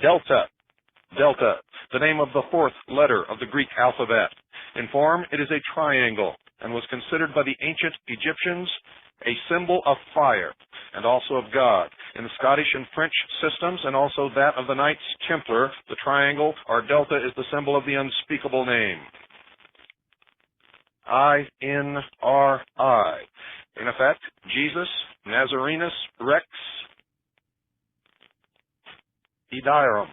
Delta. Delta, the name of the fourth letter of the Greek alphabet. In form, it is a triangle and was considered by the ancient Egyptians a symbol of fire and also of God. In the Scottish and French systems and also that of the Knights Templar, the triangle or delta is the symbol of the unspeakable name. I-N-R-I. In effect, Jesus, Nazarenus Rex, Edirum,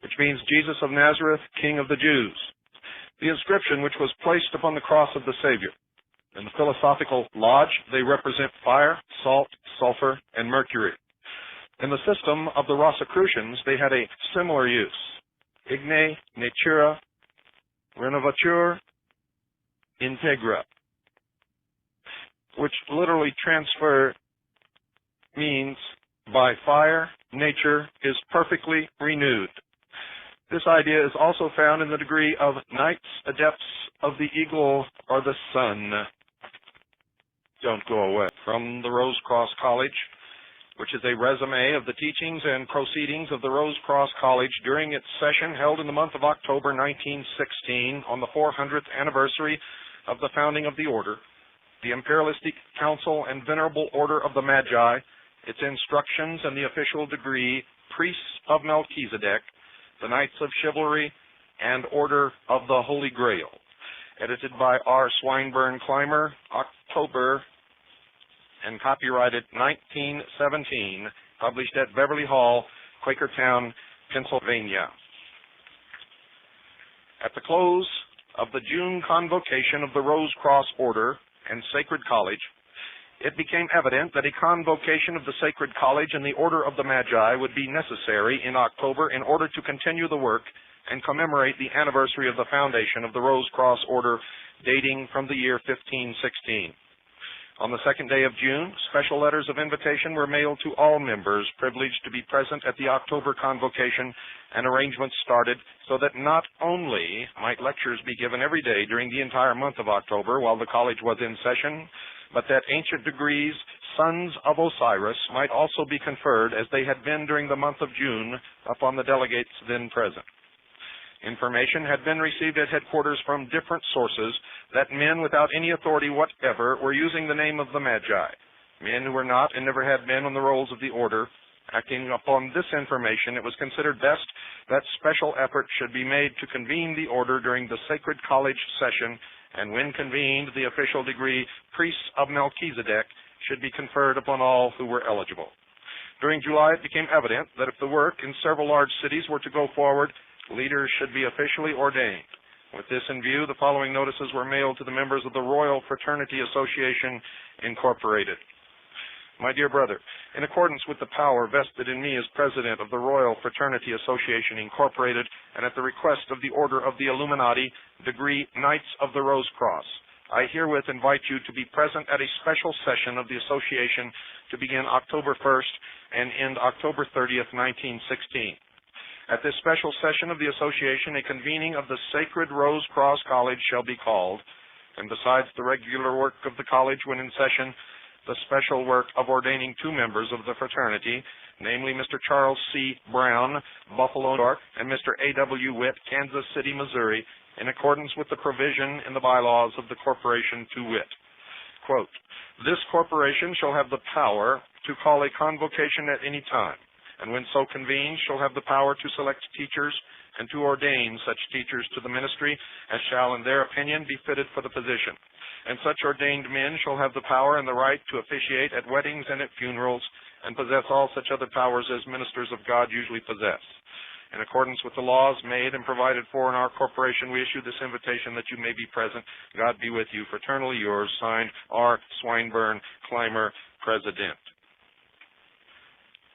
which means Jesus of Nazareth, King of the Jews. The inscription which was placed upon the cross of the Savior. In the philosophical lodge, they represent fire, salt, sulfur, and mercury. In the system of the Rosicrucians, they had a similar use. Igne, natura, renovatur, integra, which literally transfer means by fire, nature is perfectly renewed. This idea is also found in the degree of Knights Adepts of the Eagle or the Sun. Don't go away. From the Rose Cross College, which is a resume of the teachings and proceedings of the Rose Cross College during its session held in the month of October 1916 on the 400th anniversary of the founding of the order, the Imperialistic Council and Venerable Order of the Magi, its instructions and the official degree, Priests of Melchizedek, the Knights of Chivalry, and Order of the Holy Grail. Edited by R. Swinburne Clymer, October, and copyrighted 1917, published at Beverly Hall, Quakertown, Pennsylvania. At the close of the June convocation of the Rose Cross Order and Sacred College, it became evident that a convocation of the Sacred College and the Order of the Magi would be necessary in October in order to continue the work and commemorate the anniversary of the foundation of the Rose Cross Order dating from the year 1516. On the second day of June, special letters of invitation were mailed to all members privileged to be present at the October convocation, and arrangements started so that not only might lectures be given every day during the entire month of October while the college was in session, but that ancient degrees, Sons of Osiris, might also be conferred as they had been during the month of June upon the delegates then present. Information had been received at headquarters from different sources that men without any authority whatever were using the name of the Magi. Men who were not and never had been on the rolls of the order. Acting upon this information, it was considered best that special effort should be made to convene the order during the Sacred College session, and when convened, the official degree, Priests of Melchizedek, should be conferred upon all who were eligible. During July, it became evident that if the work in several large cities were to go forward, leaders should be officially ordained. With this in view, the following notices were mailed to the members of the Royal Fraternity Association, Incorporated. My dear brother, in accordance with the power vested in me as President of the Royal Fraternity Association, Incorporated, and at the request of the Order of the Illuminati, degree Knights of the Rose Cross, I herewith invite you to be present at a special session of the Association to begin October 1st and end October 30th, 1916. At this special session of the Association, a convening of the Sacred Rose Cross College shall be called, and besides the regular work of the college when in session, the special work of ordaining two members of the fraternity, namely Mr. Charles C. Brown, Buffalo, New York, and Mr. A.W. Witt, Kansas City, Missouri, in accordance with the provision in the bylaws of the corporation to wit. Quote, this corporation shall have the power to call a convocation at any time, and when so convened shall have the power to select teachers and to ordain such teachers to the ministry as shall in their opinion be fitted for the position. And such ordained men shall have the power and the right to officiate at weddings and at funerals, and possess all such other powers as ministers of God usually possess. In accordance with the laws made and provided for in our corporation, we issue this invitation that you may be present. God be with you. Fraternally yours, signed R. Swinburne Clymer, President.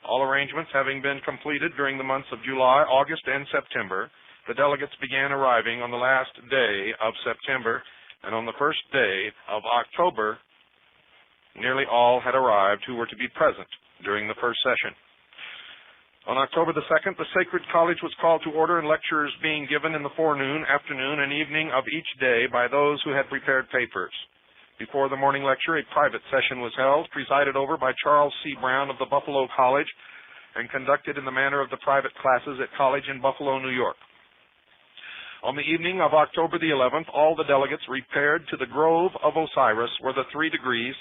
All arrangements having been completed during the months of July, August, and September, the delegates began arriving on the last day of September, and on the first day of October, nearly all had arrived who were to be present during the first session. On October the 2nd, the Sacred College was called to order and lectures being given in the forenoon, afternoon, and evening of each day by those who had prepared papers. Before the morning lecture, a private session was held, presided over by Charles C. Brown of the Buffalo College, and conducted in the manner of the private classes at college in Buffalo, New York. On the evening of October the 11th, all the delegates repaired to the Grove of Osiris, where the 3 degrees,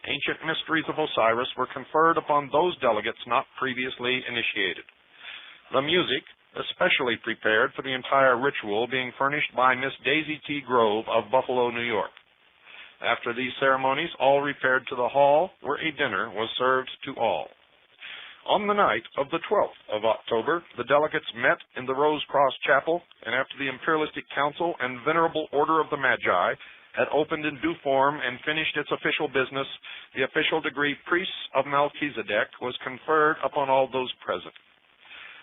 ancient mysteries of Osiris, were conferred upon those delegates not previously initiated. The music, especially prepared for the entire ritual, being furnished by Miss Daisy T. Grove of Buffalo, New York. After these ceremonies, all repaired to the hall, where a dinner was served to all. On the night of the 12th of October, the delegates met in the Rose Cross Chapel, and after the Imperialistic Council and Venerable Order of the Magi had opened in due form and finished its official business, the official degree Priests of Melchizedek was conferred upon all those present.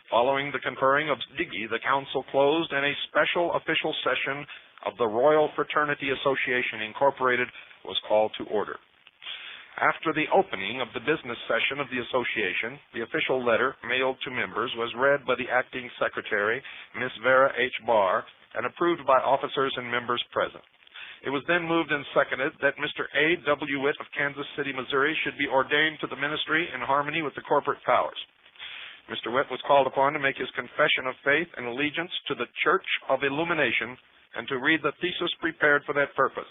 Following the conferring of dignity, the council closed, and a special official session of the Royal Fraternity Association Incorporated was called to order. After the opening of the business session of the association, the official letter mailed to members was read by the acting secretary, Miss Vera H. Barr, and approved by officers and members present. It was then moved and seconded that Mr. A. W. Witt of Kansas City, Missouri, should be ordained to the ministry in harmony with the corporate powers. Mr. Witt was called upon to make his confession of faith and allegiance to the Church of Illumination and to read the thesis prepared for that purpose.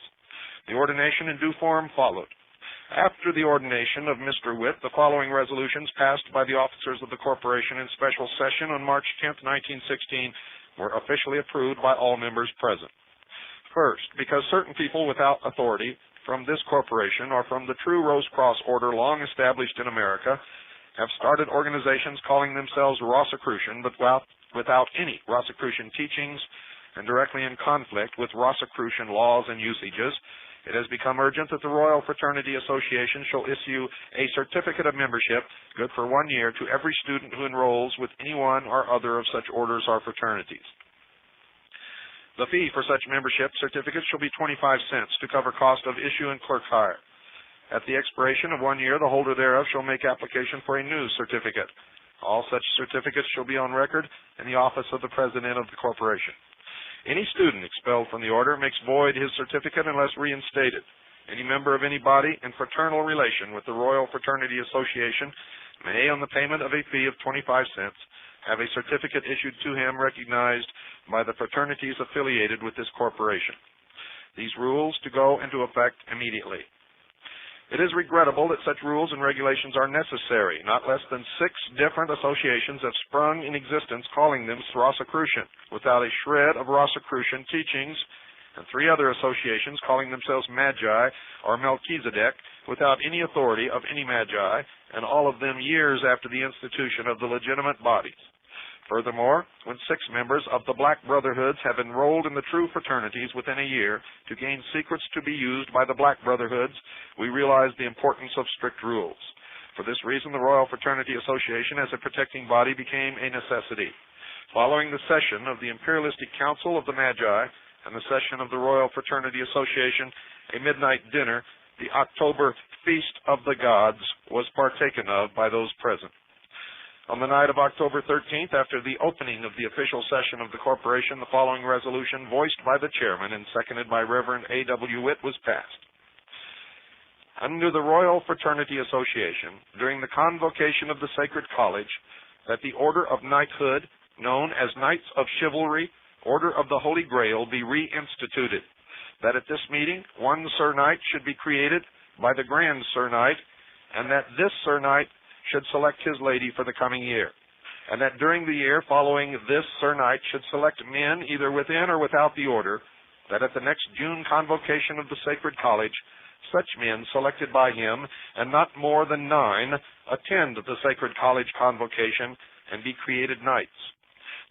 The ordination in due form followed. After the ordination of Mr. Witt, the following resolutions passed by the officers of the corporation in special session on March 10, 1916, were officially approved by all members present. First, because certain people without authority from this corporation or from the true Rose Cross order long established in America have started organizations calling themselves Rosicrucian, but without any Rosicrucian teachings and directly in conflict with Rosicrucian laws and usages, it has become urgent that the Royal Fraternity Association shall issue a certificate of membership, good for 1 year, to every student who enrolls with any one or other of such orders or fraternities. The fee for such membership certificates shall be 25 cents to cover cost of issue and clerk hire. At the expiration of 1 year, the holder thereof shall make application for a new certificate. All such certificates shall be on record in the office of the president of the corporation. Any student expelled from the order makes void his certificate unless reinstated. Any member of any body in fraternal relation with the Royal Fraternity Association may, on the payment of a fee of 25 cents, have a certificate issued to him recognized by the fraternities affiliated with this corporation. These rules to go into effect immediately. It is regrettable that such rules and regulations are necessary. Not less than 6 different associations have sprung in existence calling them Rosicrucian, without a shred of Rosicrucian teachings, and 3 other associations calling themselves Magi or Melchizedek, without any authority of any Magi, and all of them years after the institution of the legitimate bodies. Furthermore, when 6 members of the Black Brotherhoods have enrolled in the true fraternities within a year to gain secrets to be used by the Black Brotherhoods, we realize the importance of strict rules. For this reason, the Royal Fraternity Association as a protecting body became a necessity. Following the session of the Imperialistic Council of the Magi and the session of the Royal Fraternity Association, a midnight dinner, the October Feast of the Gods, was partaken of by those present. On the night of October 13th, after the opening of the official session of the corporation, the following resolution, voiced by the chairman and seconded by Reverend A. W. Witt, was passed. Under the Royal Fraternity Association, during the convocation of the Sacred College, that the Order of Knighthood, known as Knights of Chivalry, Order of the Holy Grail, be reinstituted. That at this meeting, 1 Sir Knight should be created by the Grand Sir Knight, and that this Sir Knight should select his lady for the coming year, and that during the year following this Sir Knight should select men either within or without the order, that at the next June convocation of the Sacred College, such men selected by him, and not more than 9, attend the Sacred College convocation and be created knights.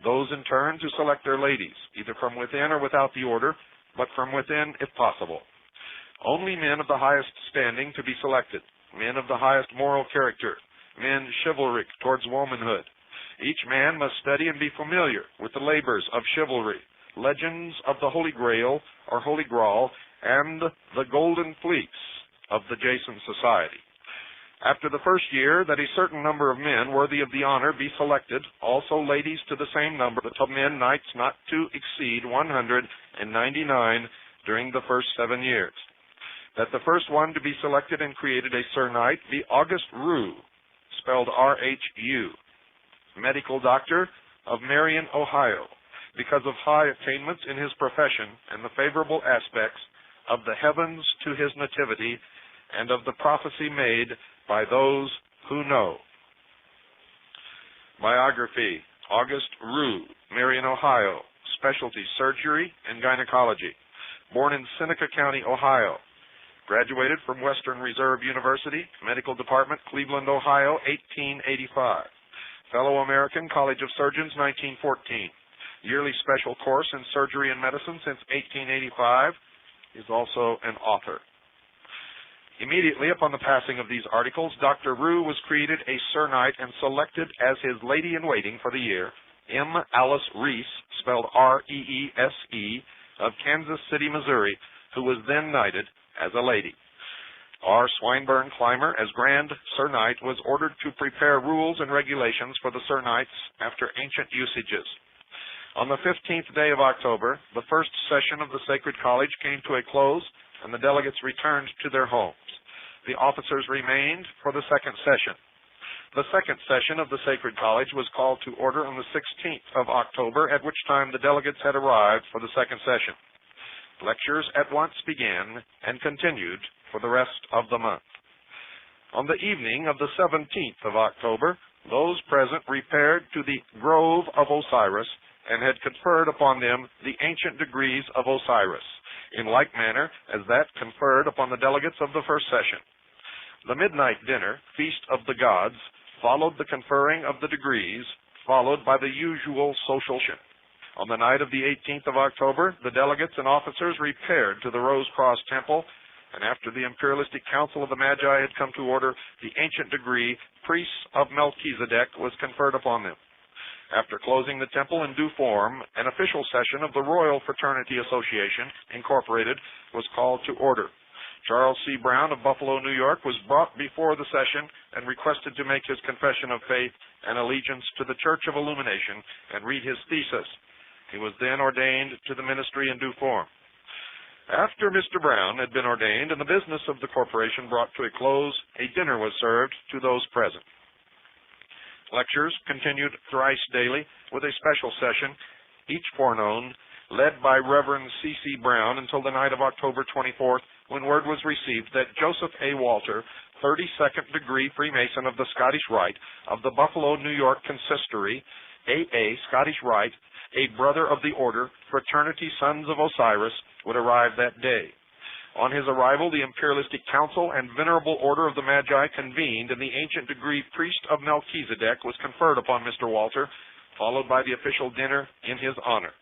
Those in turn to select their ladies, either from within or without the order, but from within if possible. Only men of the highest standing to be selected, men of the highest moral character, men chivalric towards womanhood. Each man must study and be familiar with the labors of chivalry, legends of the Holy Grail or Holy Grail, and the Golden Fleece of the Jason Society. After the first year, that a certain number of men worthy of the honor be selected, also ladies to the same number, of men knights not to exceed 199 during the first 7 years. That the first one to be selected and created a Sir Knight be August Rue, spelled R-H-U, medical doctor of Marion, Ohio, because of high attainments in his profession and the favorable aspects of the heavens to his nativity and of the prophecy made by those who know. Biography: August Rue, Marion, Ohio, specialty surgery and gynecology. Born in Seneca County, Ohio. Graduated from Western Reserve University, Medical Department, Cleveland, Ohio, 1885. Fellow American College of Surgeons, 1914. Yearly special course in surgery and medicine since 1885. Is also an author. Immediately upon the passing of these articles, Dr. Rue was created a Sir Knight and selected as his lady-in-waiting for the year, M. Alice Reese, spelled R-E-E-S-E, of Kansas City, Missouri, who was then knighted as a lady. R. Swinburne Clymer, as Grand Sir Knight, was ordered to prepare rules and regulations for the Sir Knights after ancient usages. On the 15th day of October, the first session of the Sacred College came to a close, and the delegates returned to their homes. The officers remained for the second session. The second session of the Sacred College was called to order on the 16th of October, at which time the delegates had arrived for the second session. Lectures at once began and continued for the rest of the month. On the evening of the 17th of October, those present repaired to the Grove of Osiris and had conferred upon them the ancient degrees of Osiris, in like manner as that conferred upon the delegates of the first session. The midnight dinner, Feast of the Gods, followed the conferring of the degrees, followed by the usual social session. On the night of the 18th of October, the delegates and officers repaired to the Rose Cross Temple, and after the imperialistic council of the Magi had come to order, the ancient degree, Priests of Melchizedek, was conferred upon them. After closing the temple in due form, an official session of the Royal Fraternity Association, Incorporated, was called to order. Charles C. Brown of Buffalo, New York, was brought before the session and requested to make his confession of faith and allegiance to the Church of Illumination and read his thesis. He was then ordained to the ministry in due form. After Mr. Brown had been ordained and the business of the corporation brought to a close, a dinner was served to those present. Lectures continued thrice daily with a special session, each forenoon, led by Reverend C.C. Brown until the night of October 24th, when word was received that Joseph A. Walter, 32nd degree Freemason of the Scottish Rite of the Buffalo, New York Consistory, A.A. Scottish Rite, a brother of the order, Fraternity Sons of Osiris, would arrive that day. On his arrival, the imperialistic council and venerable order of the Magi convened, and the ancient degree Priest of Melchizedek was conferred upon Mr. Walter, followed by the official dinner in his honor.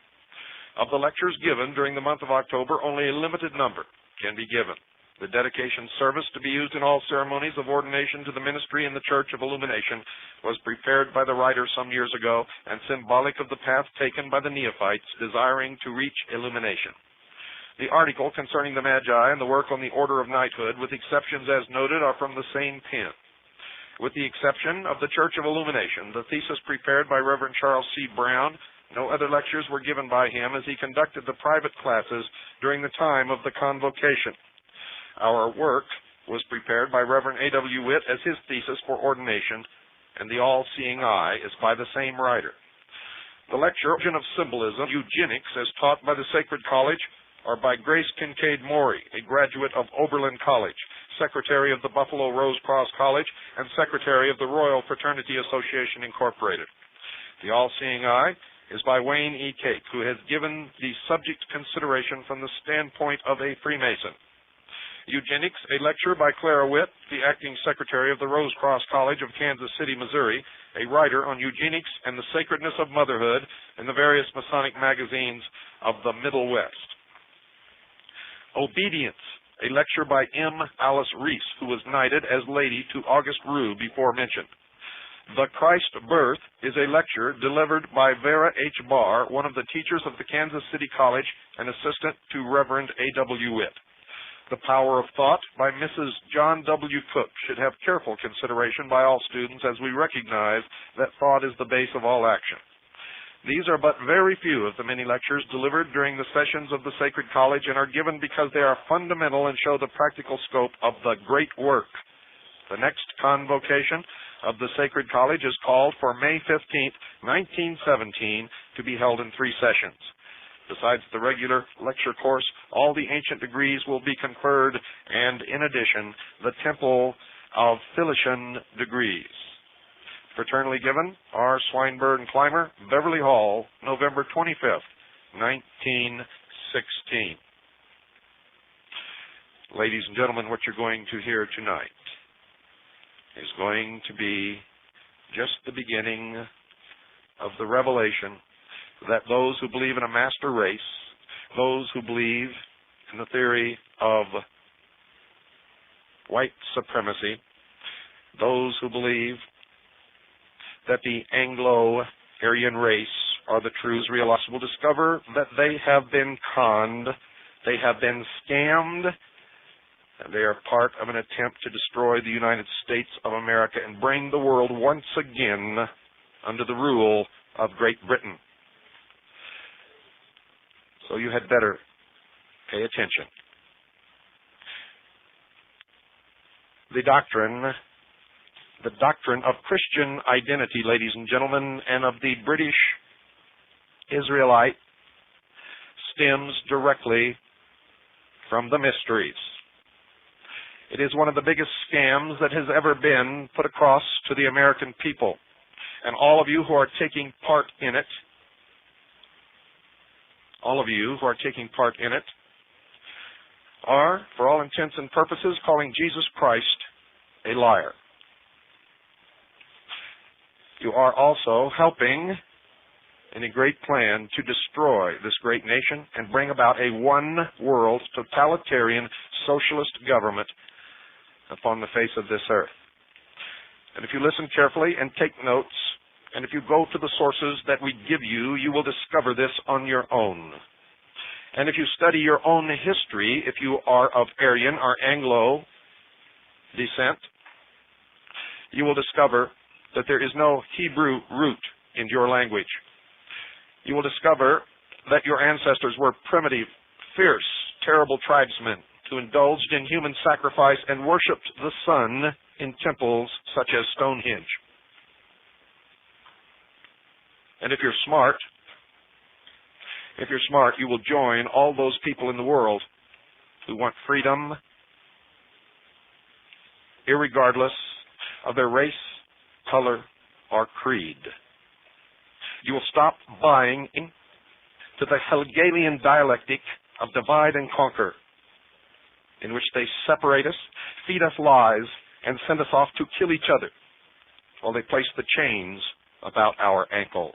Of the lectures given during the month of October, only a limited number can be given. The dedication service to be used in all ceremonies of ordination to the ministry in the Church of Illumination was prepared by the writer some years ago and symbolic of the path taken by the neophytes desiring to reach illumination. The article concerning the Magi and the work on the order of knighthood, with exceptions as noted, are from the same pen. With the exception of the Church of Illumination, the thesis prepared by Reverend Charles C. Brown, no other lectures were given by him as he conducted the private classes during the time of the convocation. Our work was prepared by Reverend A.W. Witt as his thesis for ordination, and the all-seeing eye is by the same writer. The lecture, Origin of Symbolism, Eugenics, as taught by the Sacred College, are by Grace Kincaid Morey, a graduate of Oberlin College, Secretary of the Buffalo Rose Cross College, and Secretary of the Royal Fraternity Association, Incorporated. The All-Seeing Eye is by Wayne E. Cake, who has given the subject consideration from the standpoint of a Freemason. Eugenics, a lecture by Clara Witt, the Acting Secretary of the Rose Cross College of Kansas City, Missouri, a writer on eugenics and the sacredness of motherhood in the various Masonic magazines of the Middle West. Obedience, a lecture by M. Alice Reese, who was knighted as lady to August Rue before mentioned. The Christ Birth is a lecture delivered by Vera H. Barr, one of the teachers of the Kansas City College and assistant to Reverend A.W. Witt. The Power of Thought by Mrs. John W. Cook should have careful consideration by all students, as we recognize that thought is the base of all action. These are but very few of the many lectures delivered during the sessions of the Sacred College and are given because they are fundamental and show the practical scope of the great work. The next convocation of the Sacred College is called for May 15th, 1917, to be held in 3 sessions. Besides the regular lecture course, all the ancient degrees will be conferred, and in addition, the Temple of Philician degrees. Fraternally given, R. Swinburne Clymer, Beverly Hall, November 25th, 1916. Ladies and gentlemen, what you're going to hear tonight is going to be just the beginning of the revelation that those who believe in a master race, those who believe in the theory of white supremacy, those who believe that the Anglo-Aryan race are the true Israelites, will discover that they have been conned, they have been scammed, and they are part of an attempt to destroy the United States of America and bring the world once again under the rule of Great Britain. So you had better pay attention. The doctrine of Christian identity, ladies and gentlemen, and of the British Israelite stems directly from the mysteries. It is one of the biggest scams that has ever been put across to the American people. And all of you who are taking part in it, are, for all intents and purposes, calling Jesus Christ a liar. You are also helping in a great plan to destroy this great nation and bring about a one-world, totalitarian, socialist government upon the face of this earth. And if you listen carefully and take notes, and if you go to the sources that we give you, you will discover this on your own. And if you study your own history, if you are of Aryan or Anglo descent, you will discover that there is no Hebrew root in your language. You will discover that your ancestors were primitive, fierce, terrible tribesmen who indulged in human sacrifice and worshipped the sun in temples such as Stonehenge. And if you're smart, you will join all those people in the world who want freedom, irregardless of their race, color, or creed. You will stop buying into the Hegelian dialectic of divide and conquer, in which they separate us, feed us lies, and send us off to kill each other while they place the chains about our ankles.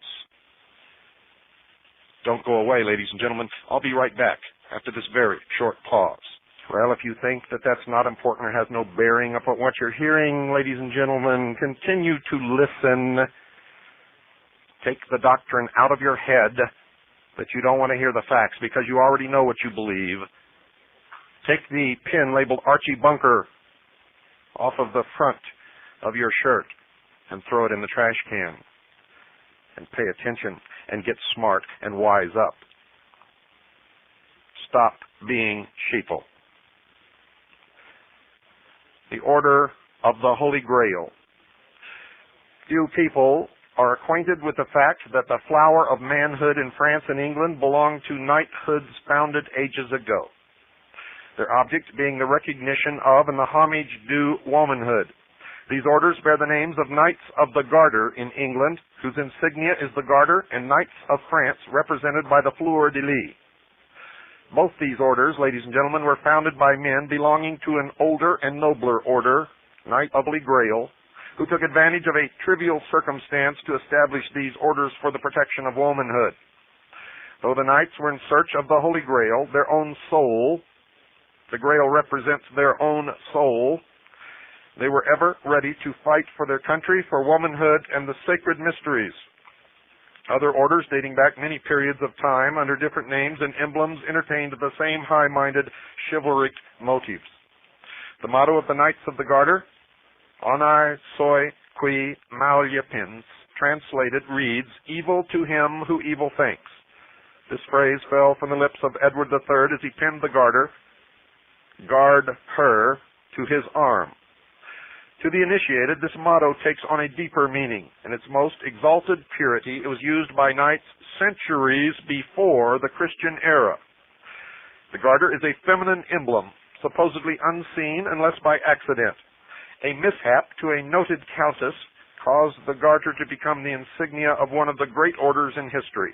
Don't go away, ladies and gentlemen. I'll be right back after this very short pause. Well, if you think that that's not important or has no bearing upon what you're hearing, ladies and gentlemen, continue to listen. Take the doctrine out of your head that you don't want to hear the facts because you already know what you believe. Take the pin labeled Archie Bunker off of the front of your shirt and throw it in the trash can. And pay attention and get smart and wise up. Stop being sheeple. The Order of the Holy Grail. Few people are acquainted with the fact that the flower of manhood in France and England belonged to knighthoods founded ages ago, their object being the recognition of and the homage due womanhood. These orders bear the names of Knights of the Garter in England, whose insignia is the Garter, and Knights of France, represented by the fleur-de-lis. Both these orders, ladies and gentlemen, were founded by men belonging to an older and nobler order, Knight of the Holy Grail, who took advantage of a trivial circumstance to establish these orders for the protection of womanhood. Though the knights were in search of the Holy Grail, their own soul, the Grail represents their own soul, they were ever ready to fight for their country, for womanhood, and the sacred mysteries. Other orders, dating back many periods of time, under different names and emblems, entertained the same high-minded, chivalric motives. The motto of the Knights of the Garter, Honai soi qui mal y pense, translated, reads, evil to him who evil thinks. This phrase fell from the lips of Edward III as he penned the Garter, guard her, to his arm. To the initiated, this motto takes on a deeper meaning. In its most exalted purity, it was used by knights centuries before the Christian era. The garter is a feminine emblem, supposedly unseen unless by accident. A mishap to a noted countess caused the garter to become the insignia of one of the great orders in history.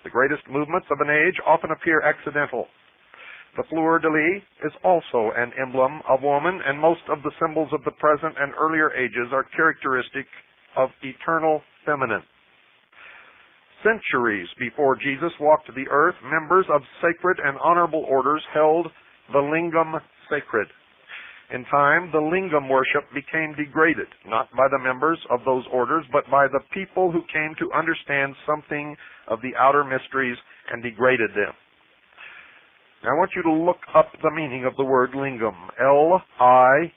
The greatest movements of an age often appear accidental. The fleur-de-lis is also an emblem of woman, and most of the symbols of the present and earlier ages are characteristic of eternal feminine. Centuries before Jesus walked the earth, members of sacred and honorable orders held the lingam sacred. In time, the lingam worship became degraded, not by the members of those orders, but by the people who came to understand something of the outer mysteries and degraded them. Now, I want you to look up the meaning of the word lingam. L-I-N-G-U-M.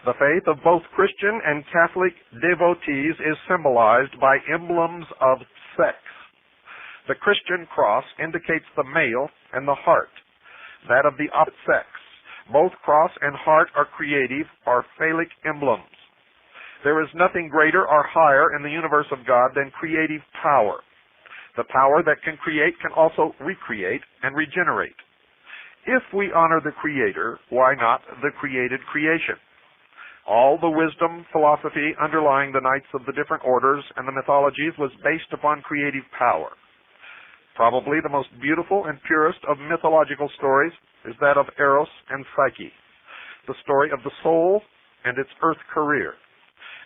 The faith of both Christian and Catholic devotees is symbolized by emblems of sex. The Christian cross indicates the male and the heart, that of the opposite sex. Both cross and heart are creative or phallic emblems. There is nothing greater or higher in the universe of God than creative power. The power that can create can also recreate and regenerate. If we honor the Creator, why not the created creation? All the wisdom, philosophy underlying the knights of the different orders and the mythologies was based upon creative power. Probably the most beautiful and purest of mythological stories is that of Eros and Psyche, the story of the soul and its earth career.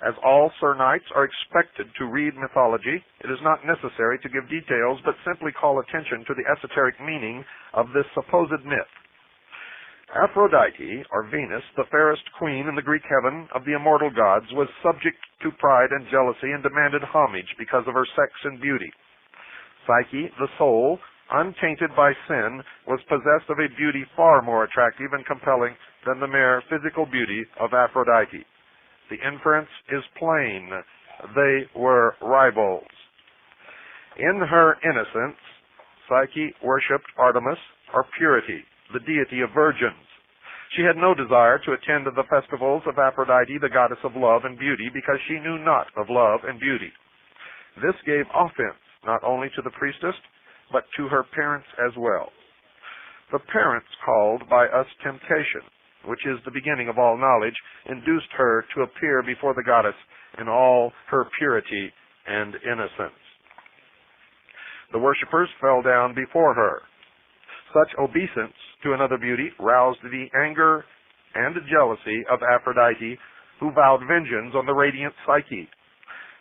As all Sir Knights are expected to read mythology, it is not necessary to give details, but simply call attention to the esoteric meaning of this supposed myth. Aphrodite, or Venus, the fairest queen in the Greek heaven of the immortal gods, was subject to pride and jealousy and demanded homage because of her sex and beauty. Psyche, the soul, untainted by sin, was possessed of a beauty far more attractive and compelling than the mere physical beauty of Aphrodite. The inference is plain. They were rivals. In her innocence, Psyche worshipped Artemis, or purity, the deity of virgins. She had no desire to attend the festivals of Aphrodite, the goddess of love and beauty, because she knew not of love and beauty. This gave offense not only to the priestess, but to her parents as well. The parents called by us temptation, which is the beginning of all knowledge, induced her to appear before the goddess in all her purity and innocence. The worshippers fell down before her. Such obeisance to another beauty roused the anger and jealousy of Aphrodite, who vowed vengeance on the radiant Psyche.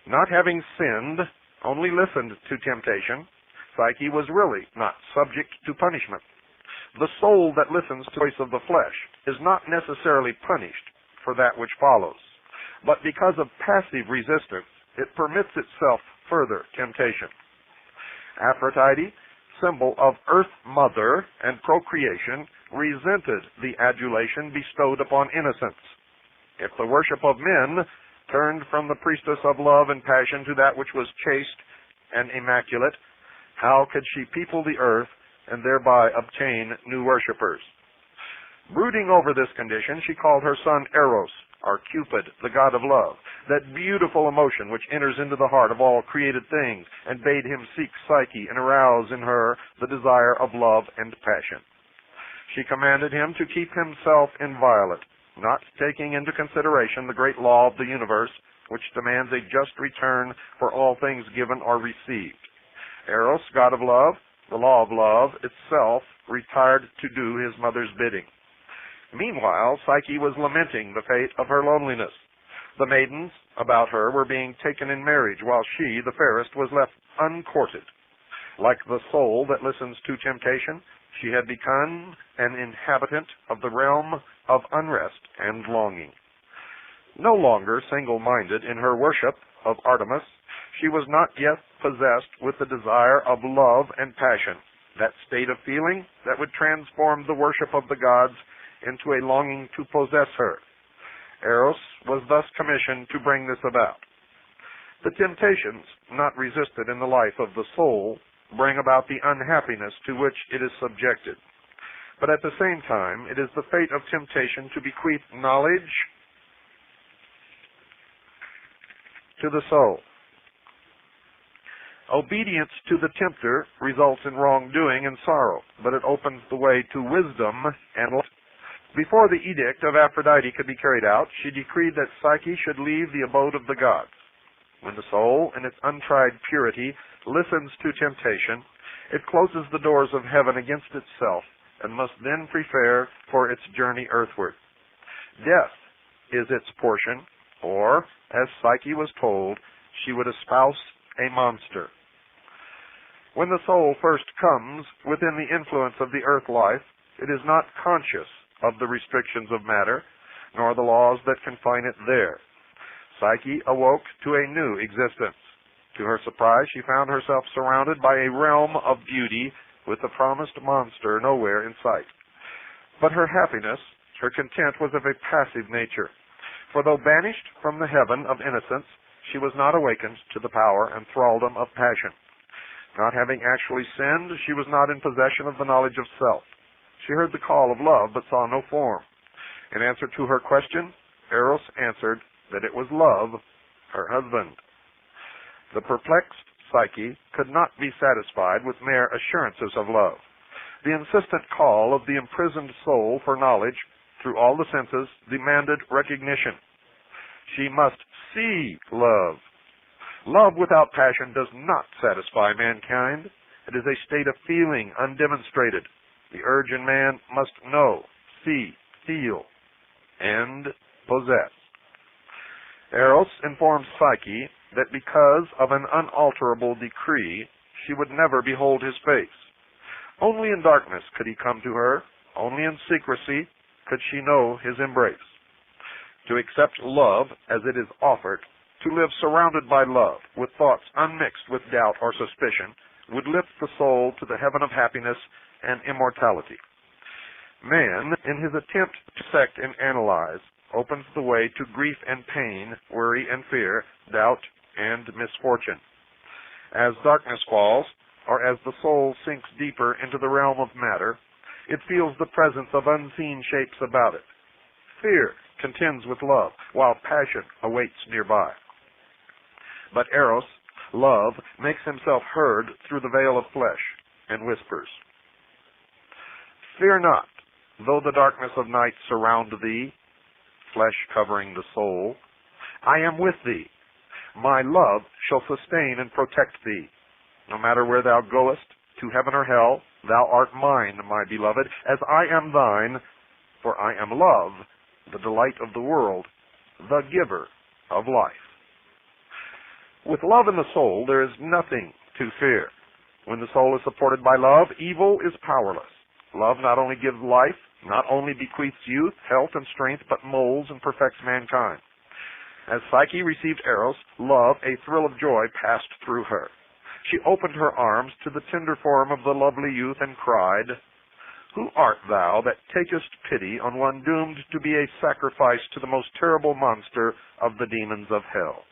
Not having sinned, only listened to temptation, Psyche was really not subject to punishment. The soul that listens to the voice of the flesh is not necessarily punished for that which follows, but because of passive resistance, it permits itself further temptation. Aphrodite, symbol of Earth Mother and procreation, resented the adulation bestowed upon innocence. If the worship of men turned from the priestess of love and passion to that which was chaste and immaculate, how could she people the earth and thereby obtain new worshippers? Brooding over this condition, she called her son Eros, or Cupid, the god of love, that beautiful emotion which enters into the heart of all created things, and bade him seek Psyche and arouse in her the desire of love and passion. She commanded him to keep himself inviolate, not taking into consideration the great law of the universe, which demands a just return for all things given or received. Eros, god of love, the law of love itself, retired to do his mother's bidding. Meanwhile, Psyche was lamenting the fate of her loneliness. The maidens about her were being taken in marriage, while she, the fairest, was left uncourted. Like the soul that listens to temptation, she had become an inhabitant of the realm of unrest and longing. No longer single-minded in her worship of Artemis, she was not yet possessed with the desire of love and passion, that state of feeling that would transform the worship of the gods into a longing to possess her. Eros was thus commissioned to bring this about. The temptations not resisted in the life of the soul bring about the unhappiness to which it is subjected. But at the same time, it is the fate of temptation to bequeath knowledge to the soul. Obedience to the tempter results in wrongdoing and sorrow, but it opens the way to wisdom and life. Before the edict of Aphrodite could be carried out, she decreed that Psyche should leave the abode of the gods. When the soul, in its untried purity, listens to temptation, it closes the doors of heaven against itself, and must then prepare for its journey earthward. Death is its portion, or, as Psyche was told, she would espouse a monster. When the soul first comes within the influence of the earth life, it is not conscious of the restrictions of matter, nor the laws that confine it there. Psyche awoke to a new existence. To her surprise, she found herself surrounded by a realm of beauty with the promised monster nowhere in sight. But her happiness, her content, was of a passive nature. For though banished from the heaven of innocence, she was not awakened to the power and thraldom of passion. Not having actually sinned, she was not in possession of the knowledge of self. She heard the call of love, but saw no form. In answer to her question, Eros answered that it was love, her husband. The perplexed Psyche could not be satisfied with mere assurances of love. The insistent call of the imprisoned soul for knowledge through all the senses demanded recognition. She must see love. Love without passion does not satisfy mankind. It is a state of feeling undemonstrated. The urge in man must know, see, feel, and possess. Eros informed Psyche that because of an unalterable decree, she would never behold his face. Only in darkness could he come to her. Only in secrecy could she know his embrace. To accept love as it is offered, to live surrounded by love, with thoughts unmixed with doubt or suspicion, would lift the soul to the heaven of happiness and immortality. Man, in his attempt to dissect and analyze, opens the way to grief and pain, worry and fear, doubt and misfortune. As darkness falls, or as the soul sinks deeper into the realm of matter, it feels the presence of unseen shapes about it. Fear contends with love, while passion awaits nearby. But Eros, love, makes himself heard through the veil of flesh and whispers, "Fear not, though the darkness of night surround thee, flesh covering the soul. I am with thee. My love shall sustain and protect thee. No matter where thou goest, to heaven or hell, thou art mine, my beloved, as I am thine, for I am love, the delight of the world, the giver of life." With love in the soul, there is nothing to fear. When the soul is supported by love, evil is powerless. Love not only gives life, not only bequeaths youth, health, and strength, but molds and perfects mankind. As Psyche received Eros, love, a thrill of joy, passed through her. She opened her arms to the tender form of the lovely youth and cried, "Who art thou that takest pity on one doomed to be a sacrifice to the most terrible monster of the demons of hell?"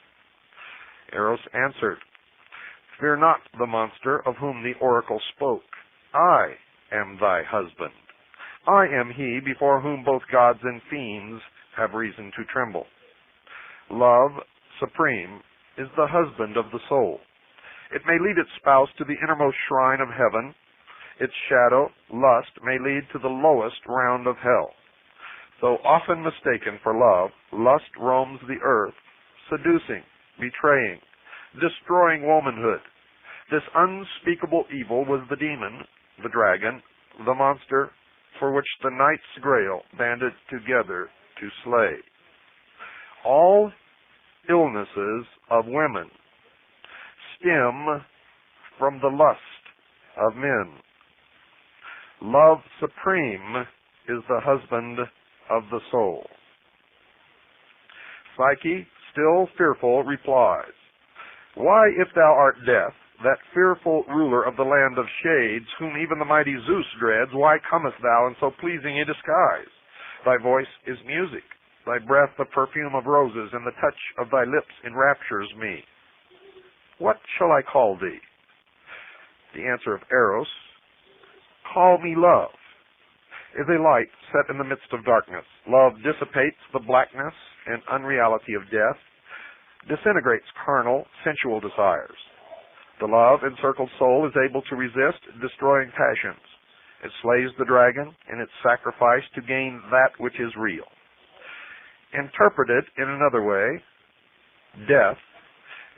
Eros answered, "Fear not the monster of whom the oracle spoke. I am thy husband. I am he before whom both gods and fiends have reason to tremble." Love, supreme, is the husband of the soul. It may lead its spouse to the innermost shrine of heaven. Its shadow, lust, may lead to the lowest round of hell. Though often mistaken for love, lust roams the earth, seducing, betraying, destroying womanhood. This unspeakable evil was the demon, the dragon, the monster, for which the Knight's Grail banded together to slay. All illnesses of women stem from the lust of men. Love supreme is the husband of the soul. Psyche, still fearful, replies, "Why, if thou art Death, that fearful ruler of the land of shades, whom even the mighty Zeus dreads, why comest thou in so pleasing a disguise? Thy voice is music, thy breath the perfume of roses, and the touch of thy lips enraptures me. What shall I call thee?" The answer of Eros, "Call me Love. is a light set in the midst of darkness. Love dissipates the blackness and unreality of death, disintegrates carnal, sensual desires. The love-encircled soul is able to resist destroying passions. It slays the dragon in its sacrifice to gain that which is real. Interpreted in another way, death,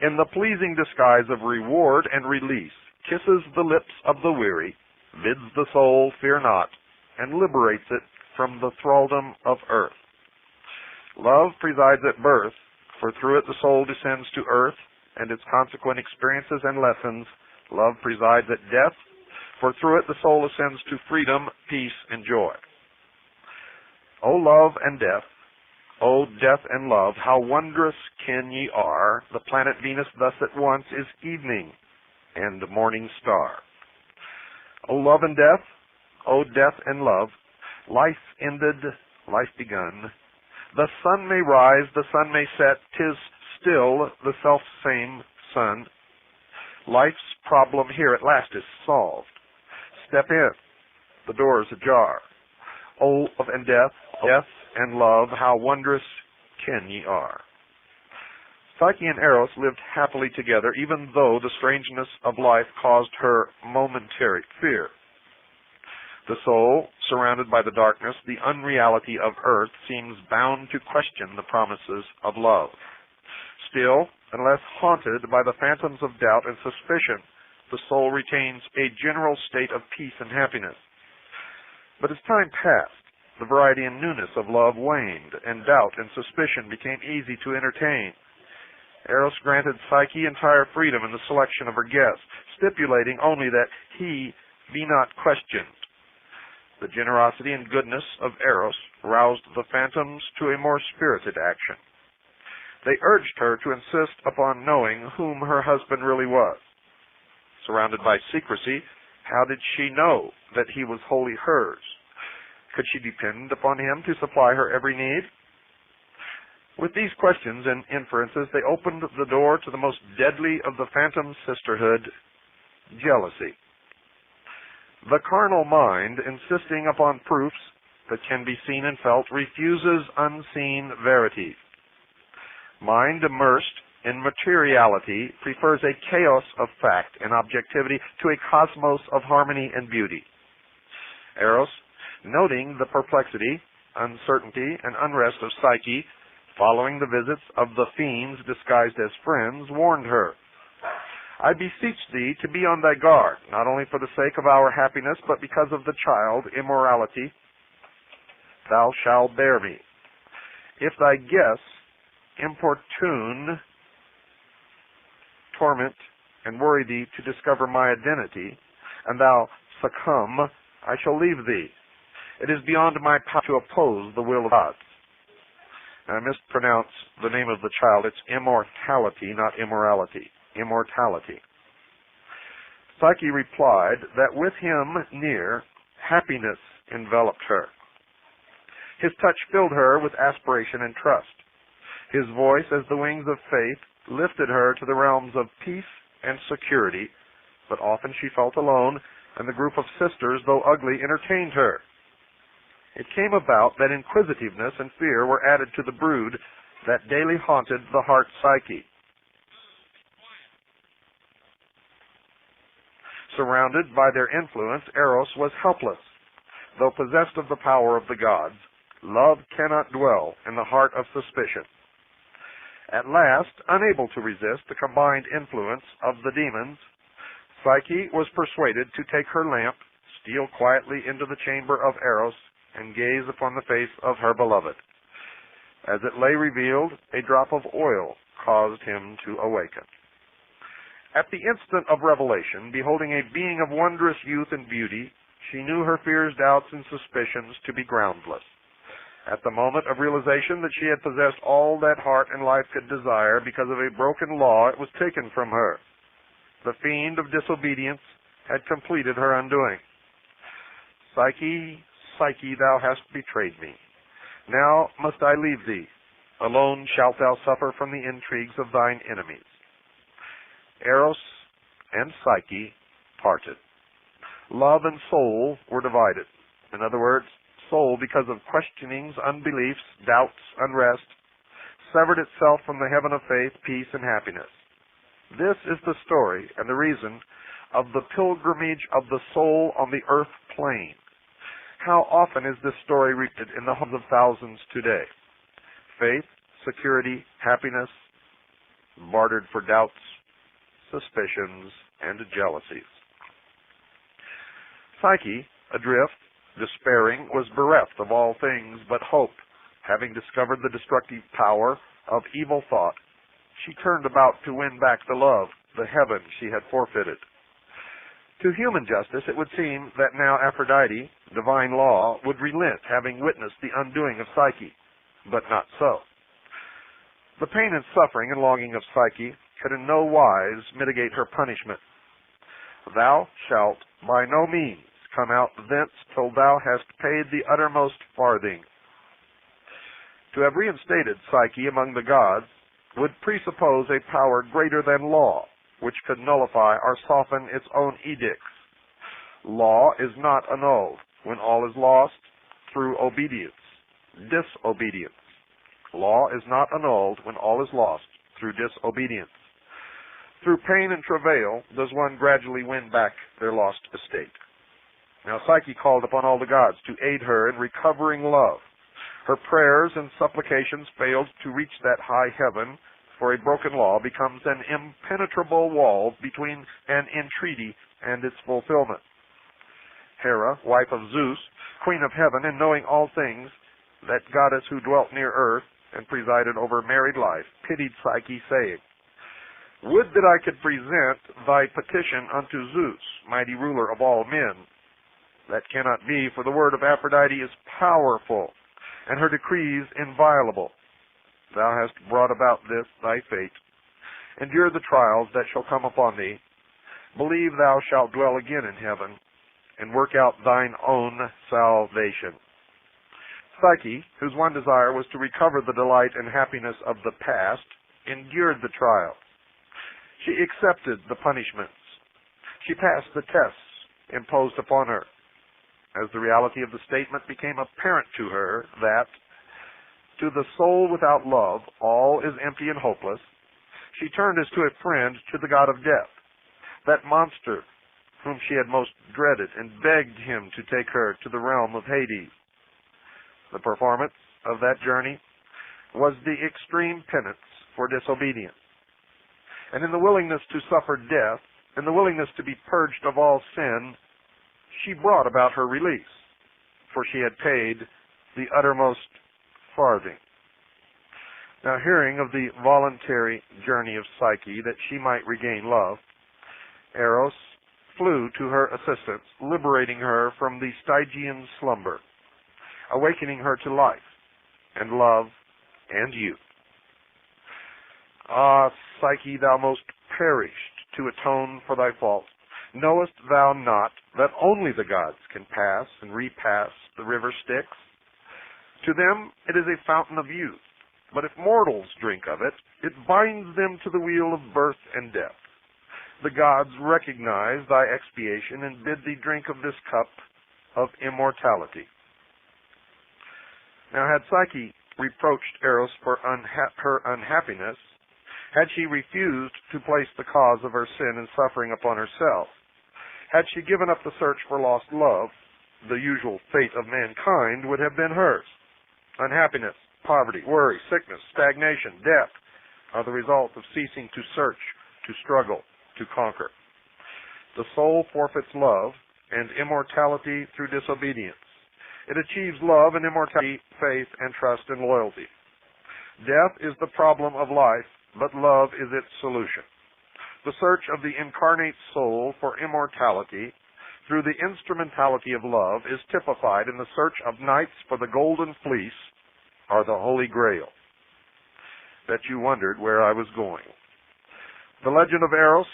in the pleasing disguise of reward and release, kisses the lips of the weary, bids the soul fear not, and liberates it from the thraldom of earth. Love presides at birth, for through it the soul descends to earth and its consequent experiences and lessons. Love presides at death, for through it the soul ascends to freedom, peace, and joy. O love and death, O death and love, how wondrous kin ye are! The planet Venus thus at once is evening and morning star. O love and death, O death and love, life ended, life begun. The sun may rise, the sun may set, 'tis still the self-same sun. Life's problem here at last is solved. Step in, the door is ajar. O love and death, death and love, how wondrous kin ye are. Psyche and Eros lived happily together, even though the strangeness of life caused her momentary fear. The soul, surrounded by the darkness, the unreality of earth, seems bound to question the promises of love. Still, unless haunted by the phantoms of doubt and suspicion, the soul retains a general state of peace and happiness. But as time passed, the variety and newness of love waned, and doubt and suspicion became easy to entertain. Eros granted Psyche entire freedom in the selection of her guests, stipulating only that he be not questioned. The generosity and goodness of Eros roused the phantoms to a more spirited action. They urged her to insist upon knowing whom her husband really was. Surrounded by secrecy, how did she know that he was wholly hers? Could she depend upon him to supply her every need? With these questions and inferences, they opened the door to the most deadly of the phantom sisterhood, jealousy. The carnal mind, insisting upon proofs that can be seen and felt, refuses unseen verities. Mind immersed in materiality prefers a chaos of fact and objectivity to a cosmos of harmony and beauty. Eros, noting the perplexity, uncertainty, and unrest of Psyche, following the visits of the fiends disguised as friends, warned her, I beseech thee to be on thy guard, not only for the sake of our happiness, but because of the child, immorality, thou shalt bear me. If thy guests importune, torment, and worry thee to discover my identity, and thou succumb, I shall leave thee. It is beyond my power to oppose the will of God. And I mispronounce the name of the child. It's immortality, not immorality. Immortality. Psyche replied that with him near, happiness enveloped her. His touch filled her with aspiration and trust. His voice, as the wings of faith, lifted her to the realms of peace and security, but often she felt alone, and the group of sisters, though ugly, entertained her. It came about that inquisitiveness and fear were added to the brood that daily haunted the heart Psyche. Surrounded by their influence, Eros was helpless. Though possessed of the power of the gods, love cannot dwell in the heart of suspicion. At last, unable to resist the combined influence of the demons, Psyche was persuaded to take her lamp, steal quietly into the chamber of Eros, and gaze upon the face of her beloved. As it lay revealed, a drop of oil caused him to awaken. At the instant of revelation, beholding a being of wondrous youth and beauty, she knew her fears, doubts, and suspicions to be groundless. At the moment of realization that she had possessed all that heart and life could desire, because of a broken law, it was taken from her. The fiend of disobedience had completed her undoing. Psyche, Psyche, thou hast betrayed me. Now must I leave thee. Alone shalt thou suffer from the intrigues of thine enemies. Eros and Psyche parted. Love and soul were divided. In other words, soul, because of questionings, unbeliefs, doubts, unrest, severed itself from the heaven of faith, peace, and happiness. This is the story and the reason of the pilgrimage of the soul on the earth plane. How often is this story repeated in the hundreds of thousands today? Faith, security, happiness, bartered for doubts, suspicions, and jealousies. Psyche, adrift, despairing, was bereft of all things but hope. Having discovered the destructive power of evil thought, she turned about to win back the love, the heaven she had forfeited. To human justice, it would seem that now Aphrodite, divine law, would relent, having witnessed the undoing of Psyche, but not so. The pain and suffering and longing of Psyche could in no wise mitigate her punishment. Thou shalt by no means come out thence till thou hast paid the uttermost farthing. To have reinstated Psyche among the gods would presuppose a power greater than law, which could nullify or soften its own edicts. Law is not annulled when all is lost through obedience, disobedience. Law is not annulled when all is lost through disobedience. Through pain and travail does one gradually win back their lost estate. Now Psyche called upon all the gods to aid her in recovering love. Her prayers and supplications failed to reach that high heaven, for a broken law becomes an impenetrable wall between an entreaty and its fulfillment. Hera, wife of Zeus, queen of heaven, and knowing all things, that goddess who dwelt near earth and presided over married life, pitied Psyche, saying, Would that I could present thy petition unto Zeus, mighty ruler of all men. That cannot be, for the word of Aphrodite is powerful, and her decrees inviolable. Thou hast brought about this thy fate. Endure the trials that shall come upon thee. Believe thou shalt dwell again in heaven, and work out thine own salvation. Psyche, whose one desire was to recover the delight and happiness of the past, endured the trials. She accepted the punishments. She passed the tests imposed upon her. As the reality of the statement became apparent to her that, to the soul without love, all is empty and hopeless, she turned as to a friend to the god of death, that monster whom she had most dreaded, and begged him to take her to the realm of Hades. The performance of that journey was the extreme penance for disobedience. And in the willingness to suffer death, in the willingness to be purged of all sin, she brought about her release, for she had paid the uttermost farthing. Now, hearing of the voluntary journey of Psyche that she might regain love, Eros flew to her assistance, liberating her from the Stygian slumber, awakening her to life and love and youth. Ah, Psyche, thou most perished to atone for thy fault. Knowest thou not that only the gods can pass and repass the river Styx? To them it is a fountain of youth, but if mortals drink of it, it binds them to the wheel of birth and death. The gods recognize thy expiation and bid thee drink of this cup of immortality. Now, had Psyche reproached Eros for her unhappiness, had she refused to place the cause of her sin and suffering upon herself, had she given up the search for lost love, the usual fate of mankind would have been hers. Unhappiness, poverty, worry, sickness, stagnation, death are the result of ceasing to search, to struggle, to conquer. The soul forfeits love and immortality through disobedience. It achieves love and immortality, faith and trust and loyalty. Death is the problem of life, but love is its solution. The search of the incarnate soul for immortality through the instrumentality of love is typified in the search of knights for the golden fleece or the Holy Grail. Bet you wondered where I was going. The legend of Eros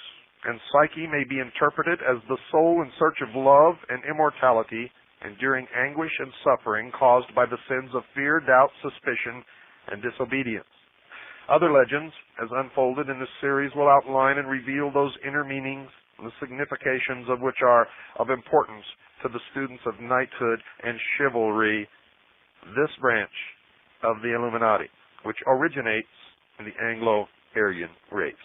and Psyche may be interpreted as the soul in search of love and immortality, enduring anguish and suffering caused by the sins of fear, doubt, suspicion, and disobedience. Other legends, as unfolded in this series, will outline and reveal those inner meanings, the significations of which are of importance to the students of knighthood and chivalry this branch of the Illuminati, which originates in the Anglo-Aryan race.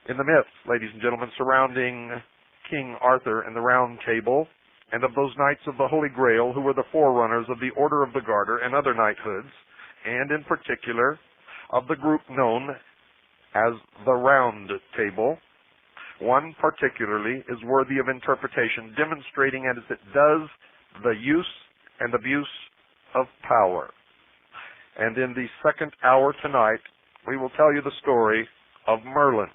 In the myths, ladies and gentlemen, surrounding King Arthur and the Round Table, and of those knights of the Holy Grail who were the forerunners of the Order of the Garter and other knighthoods, and in particular of the group known as the Round Table, one particularly is worthy of interpretation, demonstrating as it does the use and abuse of power. And in the second hour tonight, we will tell you the story of Merlin.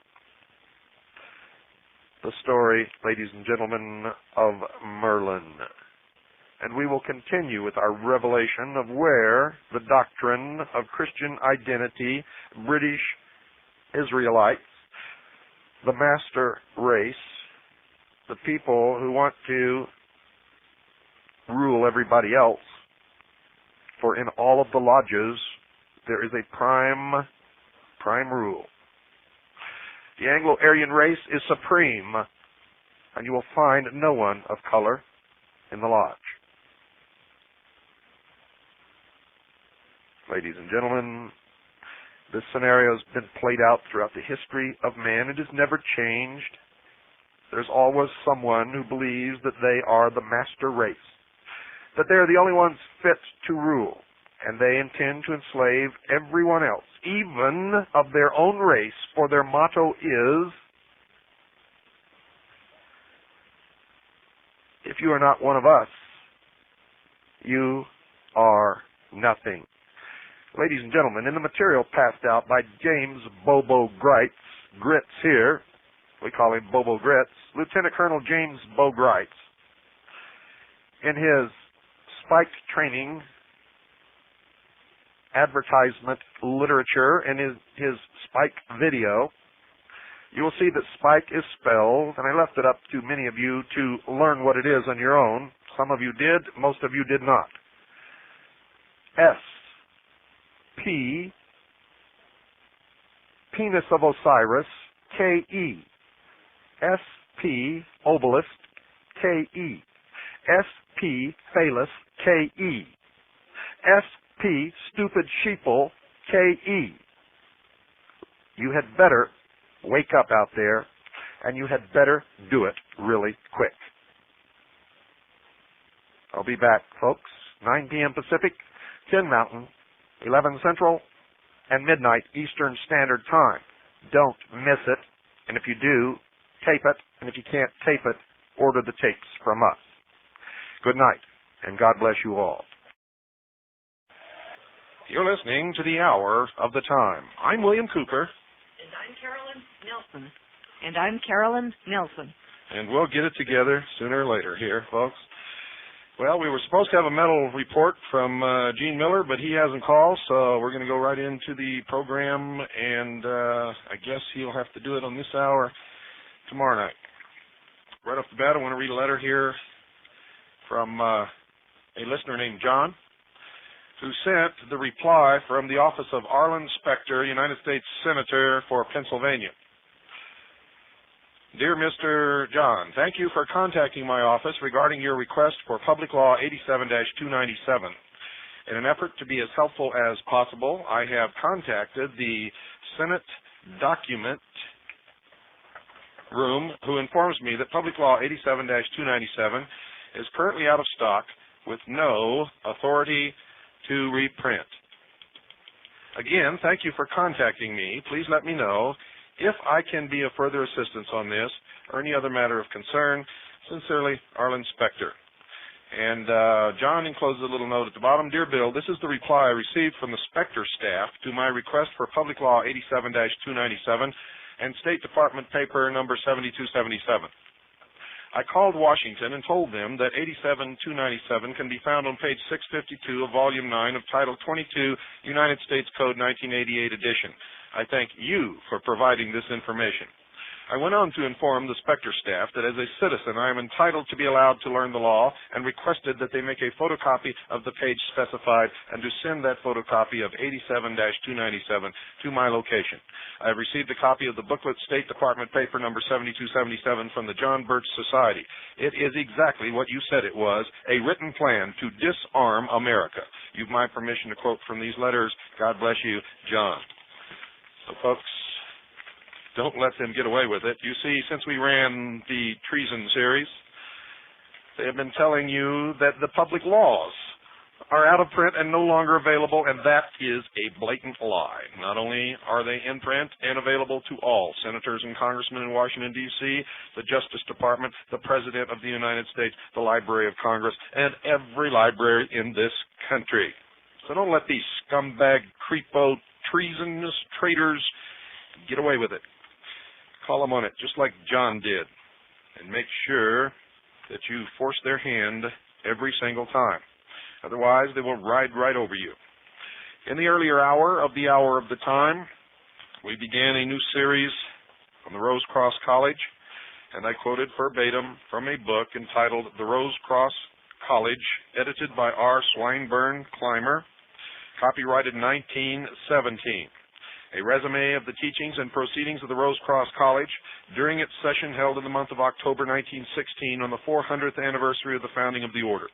The story, ladies and gentlemen, of Merlin. And we will continue with our revelation of where the doctrine of Christian identity, British Israelites, the master race, the people who want to rule everybody else, for in all of the lodges there is a prime rule. The Anglo-Aryan race is supreme, and you will find no one of color in the lodge. Ladies and gentlemen, this scenario has been played out throughout the history of man. It has never changed. There's always someone who believes that they are the master race, that they are the only ones fit to rule, and they intend to enslave everyone else, even of their own race, for their motto is, if you are not one of us, you are nothing. Ladies and gentlemen, in the material passed out by James Bobo Grits here, we call him Bobo Grits, Lieutenant Colonel James Bo Grits, in his Spike training advertisement literature and his Spike video, you will see that Spike is spelled, and I left it up to many of you to learn what it is on your own. Some of you did, most of you did not. S-P, Penis of Osiris, K-E. S-P, Obelisk, K-E. S-P, Phallus, K-E. S-P, Stupid Sheeple, K-E. You had better wake up out there, and you had better do it really quick. I'll be back, folks, 9 p.m. Pacific, 10 Mountain, 11 Central, and midnight Eastern Standard Time. Don't miss it, and if you do, tape it, and if you can't tape it, order the tapes from us. Good night, and God bless you all. You're listening to the Hour of the Time. I'm William Cooper. And I'm Carolyn Nelson. And I'm Carolyn Nelson. And we'll get it together sooner or later here, folks. Well, we were supposed to have a medal report from Gene Miller, but he hasn't called, so we're going to go right into the program, and I guess he'll have to do it on this hour tomorrow night. Right off the bat, I want to read a letter here from a listener named John, who sent the reply from the office of Arlen Specter, United States Senator for Pennsylvania. Dear Mr. John, thank you for contacting my office regarding your request for Public Law 87-297. In an effort to be as helpful as possible, I have contacted the Senate document room, who informs me that Public Law 87-297 is currently out of stock with no authority to reprint. Again, thank you for contacting me. Please let me know if I can be of further assistance on this or any other matter of concern. Sincerely, Arlen Specter. And John encloses a little note at the bottom. Dear Bill, this is the reply I received from the Specter staff to my request for Public Law 87-297 and State Department paper number 7277. I called Washington and told them that 87-297 can be found on page 652 of Volume 9 of Title 22, United States Code 1988 edition. I thank you for providing this information. I went on to inform the Spectre staff that as a citizen I am entitled to be allowed to learn the law and requested that they make a photocopy of the page specified and to send that photocopy of 87-297 to my location. I have received a copy of the booklet State Department paper number 7277 from the John Birch Society. It is exactly what you said it was, a written plan to disarm America. You've my permission to quote from these letters. God bless you, John. So, folks, don't let them get away with it. You see, since we ran the treason series, they have been telling you that the public laws are out of print and no longer available, and that is a blatant lie. Not only are they in print and available to all senators and congressmen in Washington, D.C., the Justice Department, the President of the United States, the Library of Congress, and every library in this country. So don't let these scumbag, creepo, treasonous traitors get away with it. Call them on it, just like John did, and make sure that you force their hand every single time. Otherwise, they will ride right over you. In the earlier hour of the time, we began a new series on the Rosicrucians College, and I quoted verbatim from a book entitled The Rosicrucians College, edited by R. Swinburne Clymer, copyrighted 1917. A resume of the teachings and proceedings of the Rosicrucians College during its session held in the month of October 1916 on the 400th anniversary of the founding of the order.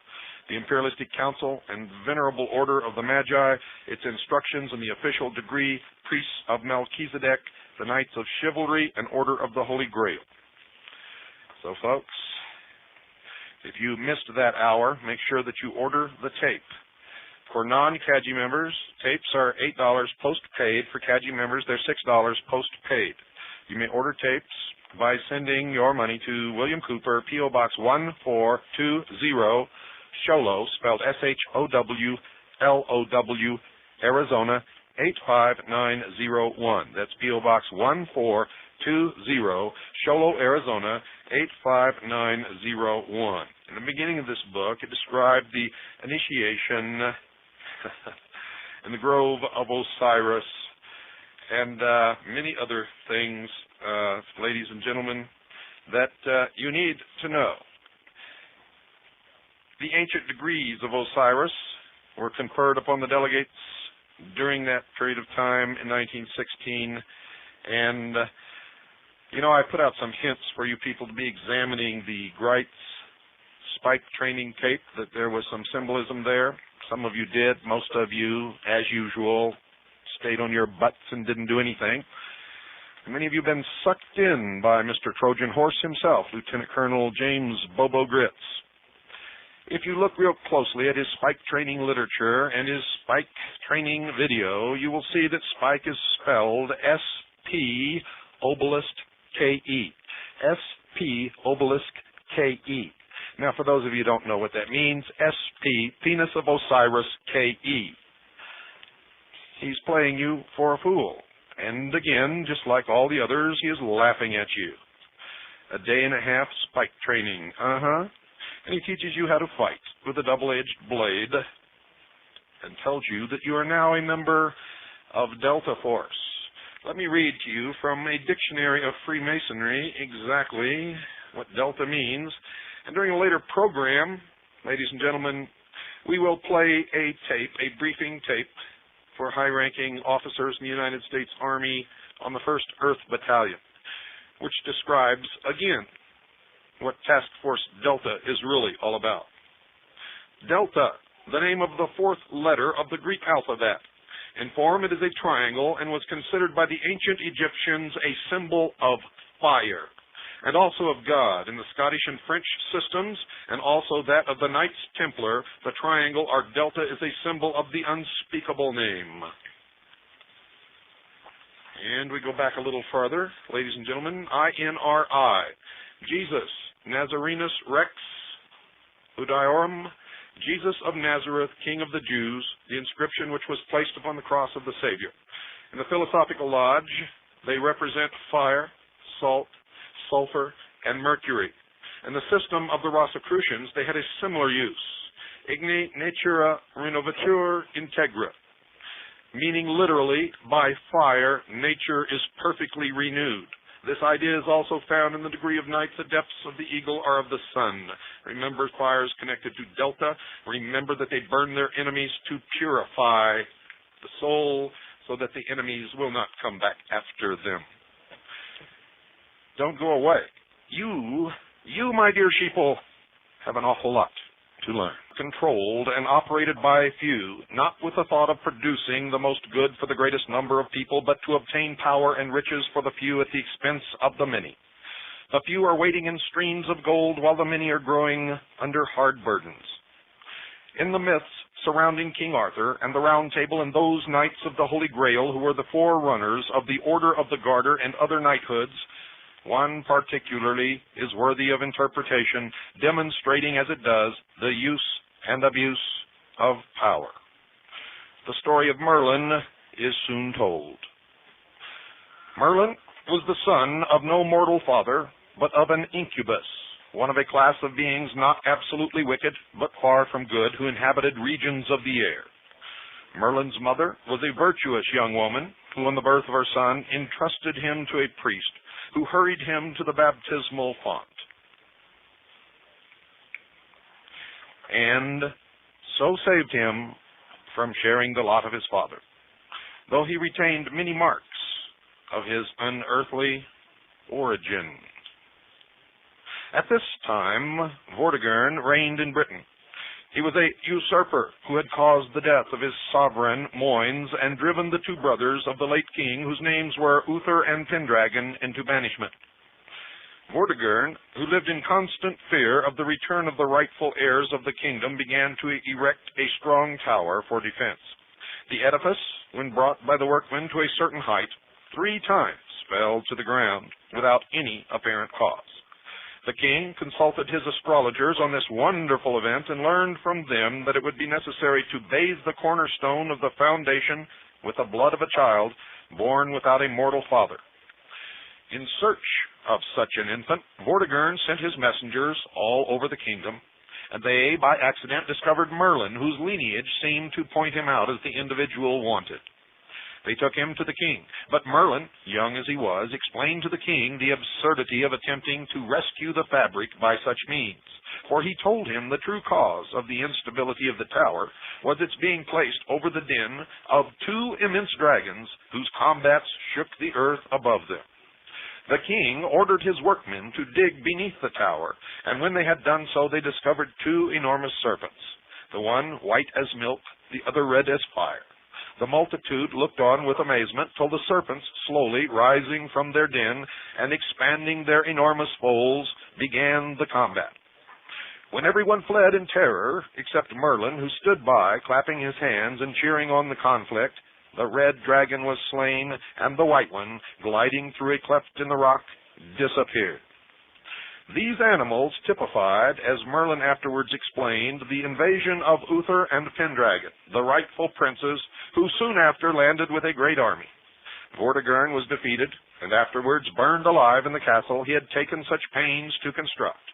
The Imperialistic Council and Venerable Order of the Magi, its instructions and the official degree, Priests of Melchizedek, the Knights of Chivalry, and Order of the Holy Grail. So, folks, if you missed that hour, make sure that you order the tape. For non-CAGI members, tapes are $8 post-paid. For CAGI members, they're $6 post-paid. You may order tapes by sending your money to William Cooper, P.O. Box 1420, Sholo, spelled S-H-O-W-L-O-W, Arizona, 85901. That's P.O. Box 1420, Sholo, Arizona, 85901. In the beginning of this book, it described the initiation in the Grove of Osiris, and many other things, ladies and gentlemen, that you need to know. The ancient degrees of Osiris were conferred upon the delegates during that period of time in 1916, and, I put out some hints for you people to be examining the Greit's spike training tape, that there was some symbolism there. Some of you did. Most of you, as usual, stayed on your butts and didn't do anything. Many of you have been sucked in by Mr. Trojan Horse himself, Lieutenant Colonel James Bobo Grits. If you look real closely at his spike training literature and his spike training video, you will see that spike is spelled S-P obelisk K-E. S-P obelisk K-E. Now, for those of you who don't know what that means, S-P, Penis of Osiris, K-E. He's playing you for a fool. And again, just like all the others, he is laughing at you. A day and a half spike training. And he teaches you how to fight with a double-edged blade and tells you that you are now a member of Delta Force. Let me read to you from a dictionary of Freemasonry exactly what Delta means. And during a later program, ladies and gentlemen, we will play a tape, a briefing tape for high-ranking officers in the United States Army on the 1st Earth Battalion, which describes, again, what Task Force Delta is really all about. Delta, the name of the 4th letter of the Greek alphabet. In form, it is a triangle and was considered by the ancient Egyptians a symbol of fire, and also of God. In the Scottish and French systems, and also that of the Knights Templar, the triangle or delta is a symbol of the unspeakable name. And we go back a little further, ladies and gentlemen, I-N-R-I, Jesus, Nazarenus Rex, Udiorum, Jesus of Nazareth, King of the Jews, the inscription which was placed upon the cross of the Savior. In the Philosophical Lodge, they represent fire, salt, sulfur, and mercury. In the system of the Rosicrucians, they had a similar use, Igni natura renovatur integra, meaning literally, by fire, nature is perfectly renewed. This idea is also found in the degree of night. The depths of the eagle are of the sun. Remember, fires connected to delta. Remember that they burn their enemies to purify the soul so that the enemies will not come back after them. Don't go away. You, my dear sheeple, have an awful lot to learn. Controlled and operated by a few, not with the thought of producing the most good for the greatest number of people, but to obtain power and riches for the few at the expense of the many. The few are waiting in streams of gold, while the many are growing under hard burdens. In the myths surrounding King Arthur and the Round Table and those knights of the Holy Grail who were the forerunners of the Order of the Garter and other knighthoods, one particularly is worthy of interpretation, demonstrating as it does the use and abuse of power. The story of Merlin is soon told. Merlin was the son of no mortal father, but of an incubus, one of a class of beings not absolutely wicked, but far from good, who inhabited regions of the air. Merlin's mother was a virtuous young woman, who on the birth of her son entrusted him to a priest, who hurried him to the baptismal font, and so saved him from sharing the lot of his father, though he retained many marks of his unearthly origin. At this time, Vortigern reigned in Britain. He was a usurper who had caused the death of his sovereign, Moins, and driven the two brothers of the late king, whose names were Uther and Pendragon, into banishment. Vortigern, who lived in constant fear of the return of the rightful heirs of the kingdom, began to erect a strong tower for defense. The edifice, when brought by the workmen to a certain height, 3 times fell to the ground without any apparent cause. The king consulted his astrologers on this wonderful event and learned from them that it would be necessary to bathe the cornerstone of the foundation with the blood of a child born without a mortal father. In search of such an infant, Vortigern sent his messengers all over the kingdom, and they, by accident, discovered Merlin, whose lineage seemed to point him out as the individual wanted. They took him to the king, but Merlin, young as he was, explained to the king the absurdity of attempting to rescue the fabric by such means, for he told him the true cause of the instability of the tower was its being placed over the den of 2 immense dragons whose combats shook the earth above them. The king ordered his workmen to dig beneath the tower, and when they had done so, they discovered 2 enormous serpents, the one white as milk, the other red as fire. The multitude looked on with amazement till the serpents, slowly rising from their den and expanding their enormous folds, began the combat. When everyone fled in terror, except Merlin, who stood by, clapping his hands and cheering on the conflict, the red dragon was slain, and the white one, gliding through a cleft in the rock, disappeared. These animals typified, as Merlin afterwards explained, the invasion of Uther and Pendragon, the rightful princes, who soon after landed with a great army. Vortigern was defeated, and afterwards burned alive in the castle he had taken such pains to construct.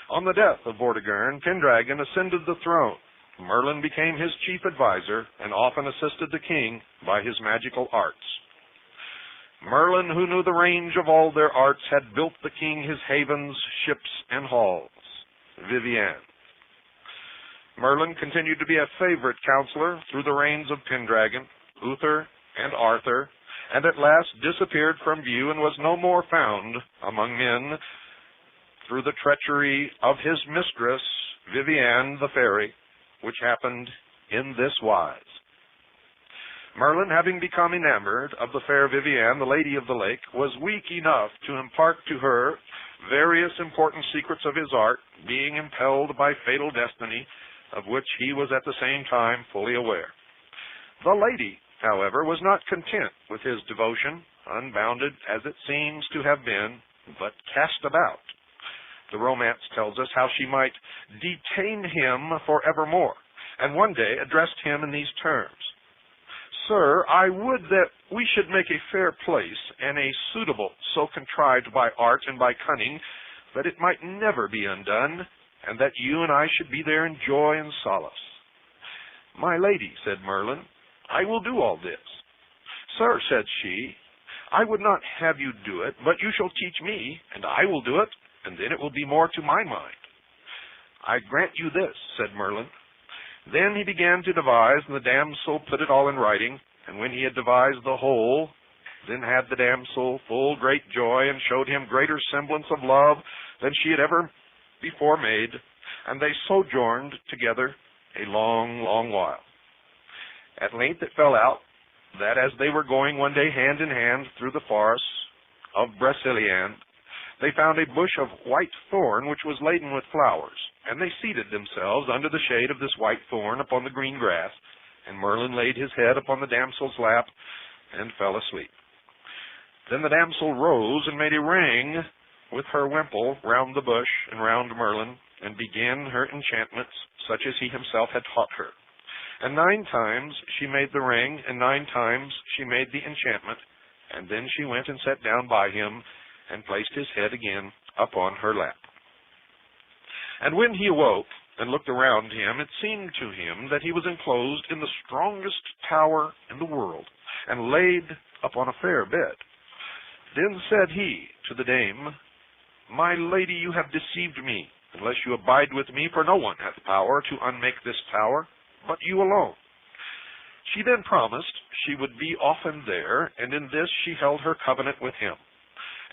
On the death of Vortigern, Pendragon ascended the throne. Merlin became his chief advisor, and often assisted the king by his magical arts. Merlin, who knew the range of all their arts, had built the king his havens, ships, and halls. Vivian. Merlin continued to be a favorite counselor through the reigns of Pendragon, Uther, and Arthur, and at last disappeared from view and was no more found among men through the treachery of his mistress, Vivian the fairy, which happened in this wise. Merlin, having become enamored of the fair Vivian, the lady of the lake, was weak enough to impart to her various important secrets of his art, being impelled by fatal destiny, of which he was at the same time fully aware. The lady, however, was not content with his devotion, unbounded as it seems to have been, but cast about. The romance tells us how she might detain him forevermore, and one day addressed him in these terms: "Sir, I would that we should make a fair place, and a suitable, so contrived by art and by cunning, that it might never be undone, and that you and I should be there in joy and solace." "My lady," said Merlin, "I will do all this." "Sir," said she, I would not have you do it, but you shall teach me, and I will do it, and then it will be more to my mind. I grant you this, said Merlin. Then he began to devise, and the damsel put it all in writing. And when he had devised the whole, then had the damsel full great joy, and showed him greater semblance of love than she had ever before made. And they sojourned together a long, long while. At length it fell out that as they were going one day hand in hand through the forest of Broceliande, they found a bush of white thorn which was laden with flowers. And they seated themselves under the shade of this white thorn upon the green grass. And Merlin laid his head upon the damsel's lap and fell asleep. Then the damsel rose and made a ring with her wimple round the bush and round Merlin, and began her enchantments, such as he himself had taught her. And 9 times she made the ring, and 9 times she made the enchantment. And then she went and sat down by him, and placed his head again upon her lap. And when he awoke and looked around him, it seemed to him that he was enclosed in the strongest tower in the world, and laid upon a fair bed. Then said he to the dame, My lady, you have deceived me, unless you abide with me, for no one hath power to unmake this tower, but you alone. She then promised she would be often there, and in this she held her covenant with him.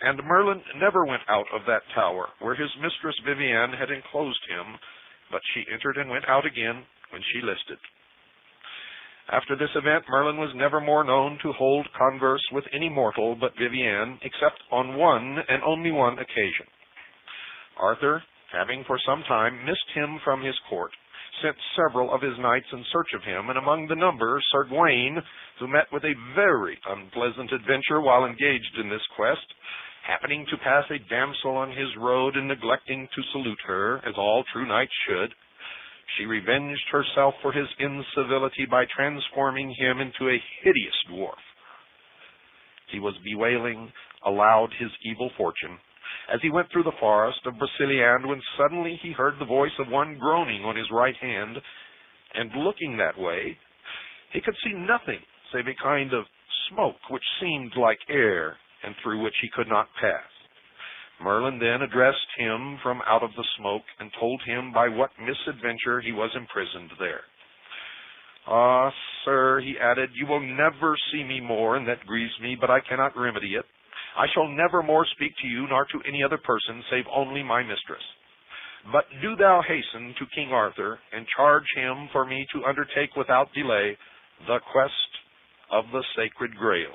And Merlin never went out of that tower, where his mistress Vivienne had enclosed him, but she entered and went out again when she listed. After this event, Merlin was never more known to hold converse with any mortal but Vivienne, except on one and only one occasion. Arthur, having for some time missed him from his court, sent several of his knights in search of him, and among the number Sir Gawain, who met with a very unpleasant adventure while engaged in this quest, happening to pass a damsel on his road and neglecting to salute her, as all true knights should. She revenged herself for his incivility by transforming him into a hideous dwarf. He was bewailing aloud his evil fortune as he went through the forest of Broceliande, when suddenly he heard the voice of one groaning on his right hand, and looking that way, he could see nothing save a kind of smoke which seemed like air, and through which he could not pass. Merlin then addressed him from out of the smoke, and told him by what misadventure he was imprisoned there. Ah, sir, he added, you will never see me more, and that grieves me, but I cannot remedy it. I shall never more speak to you, nor to any other person, save only my mistress. But do thou hasten to King Arthur, and charge him for me to undertake without delay the quest of the Sacred Grail.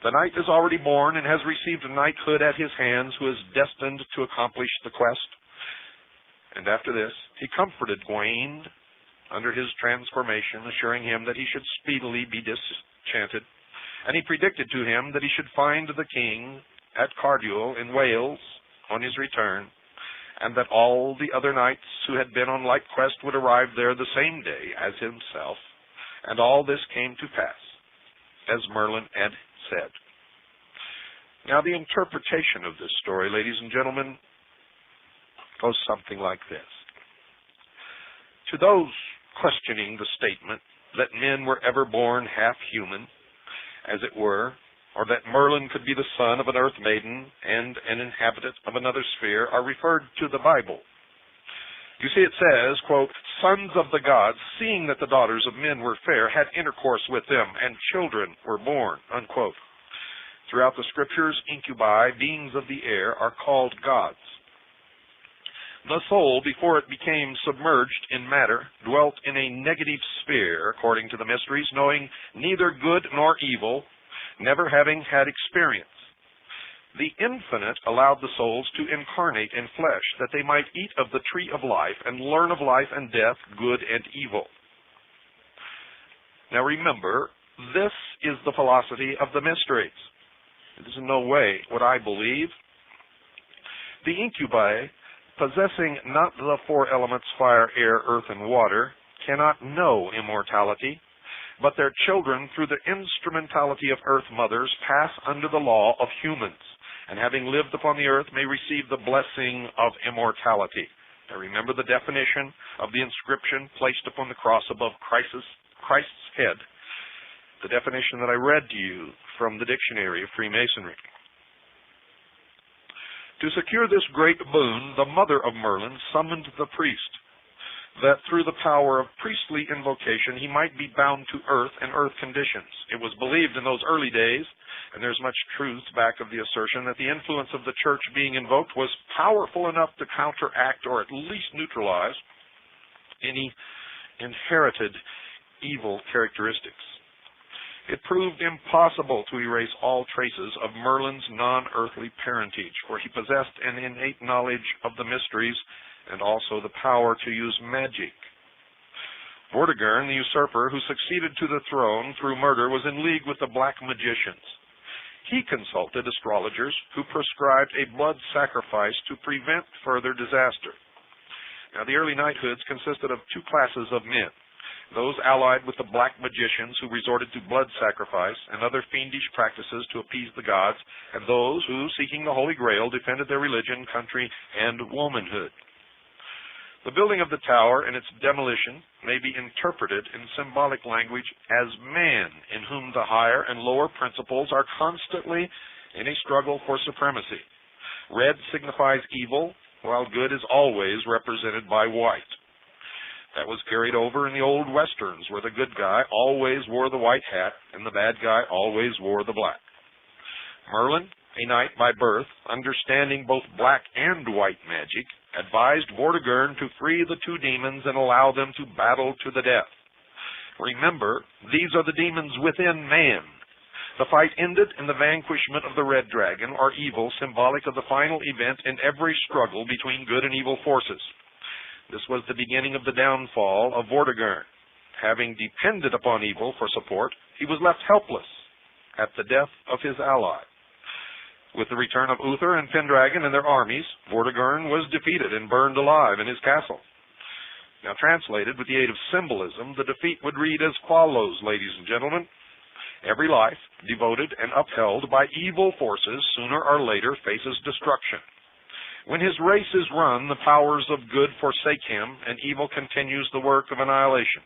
The knight is already born, and has received a knighthood at his hands, who is destined to accomplish the quest. And after this, he comforted Gawain under his transformation, assuring him that he should speedily be disenchanted. And he predicted to him that he should find the king at Carduel in Wales on his return, and that all the other knights who had been on like quest would arrive there the same day as himself. And all this came to pass, as Merlin had said. Now, the interpretation of this story, ladies and gentlemen, goes something like this. To those questioning the statement that men were ever born half human, as it were, or that Merlin could be the son of an earth maiden and an inhabitant of another sphere, are referred to the Bible. You see, it says, quote, sons of the gods, seeing that the daughters of men were fair, had intercourse with them, and children were born, unquote. Throughout the scriptures, incubi, beings of the air, are called gods. The soul, before it became submerged in matter, dwelt in a negative sphere, according to the mysteries, knowing neither good nor evil, never having had experience. The infinite allowed the souls to incarnate in flesh, that they might eat of the tree of life and learn of life and death, good and evil. Now remember, this is the philosophy of the mysteries. It is in no way what I believe. The incubi, possessing not the 4 elements, fire, air, earth, and water, cannot know immortality, but their children, through the instrumentality of earth mothers, pass under the law of humans, and having lived upon the earth, may receive the blessing of immortality. Now remember the definition of the inscription placed upon the cross above Christ's head. the definition that I read to you from the Dictionary of Freemasonry. To secure this great boon, the mother of Merlin summoned the priest, that through the power of priestly invocation he might be bound to earth and earth conditions. It was believed in those early days, and there's much truth back of the assertion, that the influence of the church being invoked was powerful enough to counteract or at least neutralize any inherited evil characteristics. It proved impossible to erase all traces of Merlin's non-earthly parentage, for he possessed an innate knowledge of the mysteries and also the power to use magic. Vortigern, the usurper who succeeded to the throne through murder, was in league with the black magicians. He consulted astrologers who prescribed a blood sacrifice to prevent further disaster. Now, the early knighthoods consisted of two classes of men: those allied with the black magicians who resorted to blood sacrifice and other fiendish practices to appease the gods, and those who, seeking the Holy Grail, defended their religion, country, and womanhood. The building of the tower and its demolition may be interpreted in symbolic language as man, in whom the higher and lower principles are constantly in a struggle for supremacy. Red signifies evil, while good is always represented by white. That was carried over in the old westerns, where the good guy always wore the white hat and the bad guy always wore the black. Merlin, a knight by birth, understanding both black and white magic, advised Vortigern to free the two demons and allow them to battle to the death. Remember, these are the demons within man. The fight ended in the vanquishment of the red dragon, or evil, symbolic of the final event in every struggle between good and evil forces. This was the beginning of the downfall of Vortigern. Having depended upon evil for support, he was left helpless at the death of his ally. With the return of Uther and Pendragon and their armies, Vortigern was defeated and burned alive in his castle. Now, translated with the aid of symbolism, the defeat would read as follows, ladies and gentlemen. Every life devoted and upheld by evil forces sooner or later faces destruction. When his race is run, the powers of good forsake him, and evil continues the work of annihilation.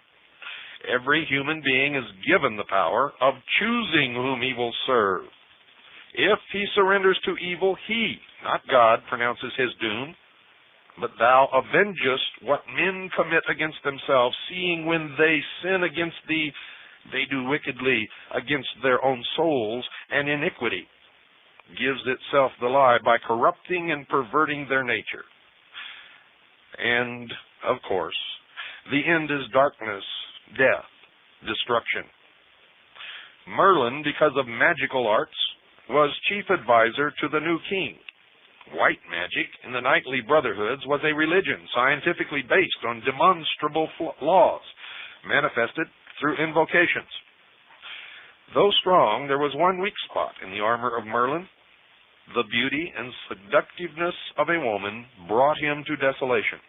Every human being is given the power of choosing whom he will serve. If he surrenders to evil, he, not God, pronounces his doom. But thou avengest what men commit against themselves, seeing when they sin against thee, they do wickedly against their own souls, and iniquity gives itself the lie by corrupting and perverting their nature. And, of course, the end is darkness, death, destruction. Merlin, because of magical arts, was chief advisor to the new king. White magic in the knightly brotherhoods was a religion scientifically based on demonstrable laws, manifested through invocations. Though strong, there was one weak spot in the armor of Merlin. The beauty and seductiveness of a woman brought him to desolation.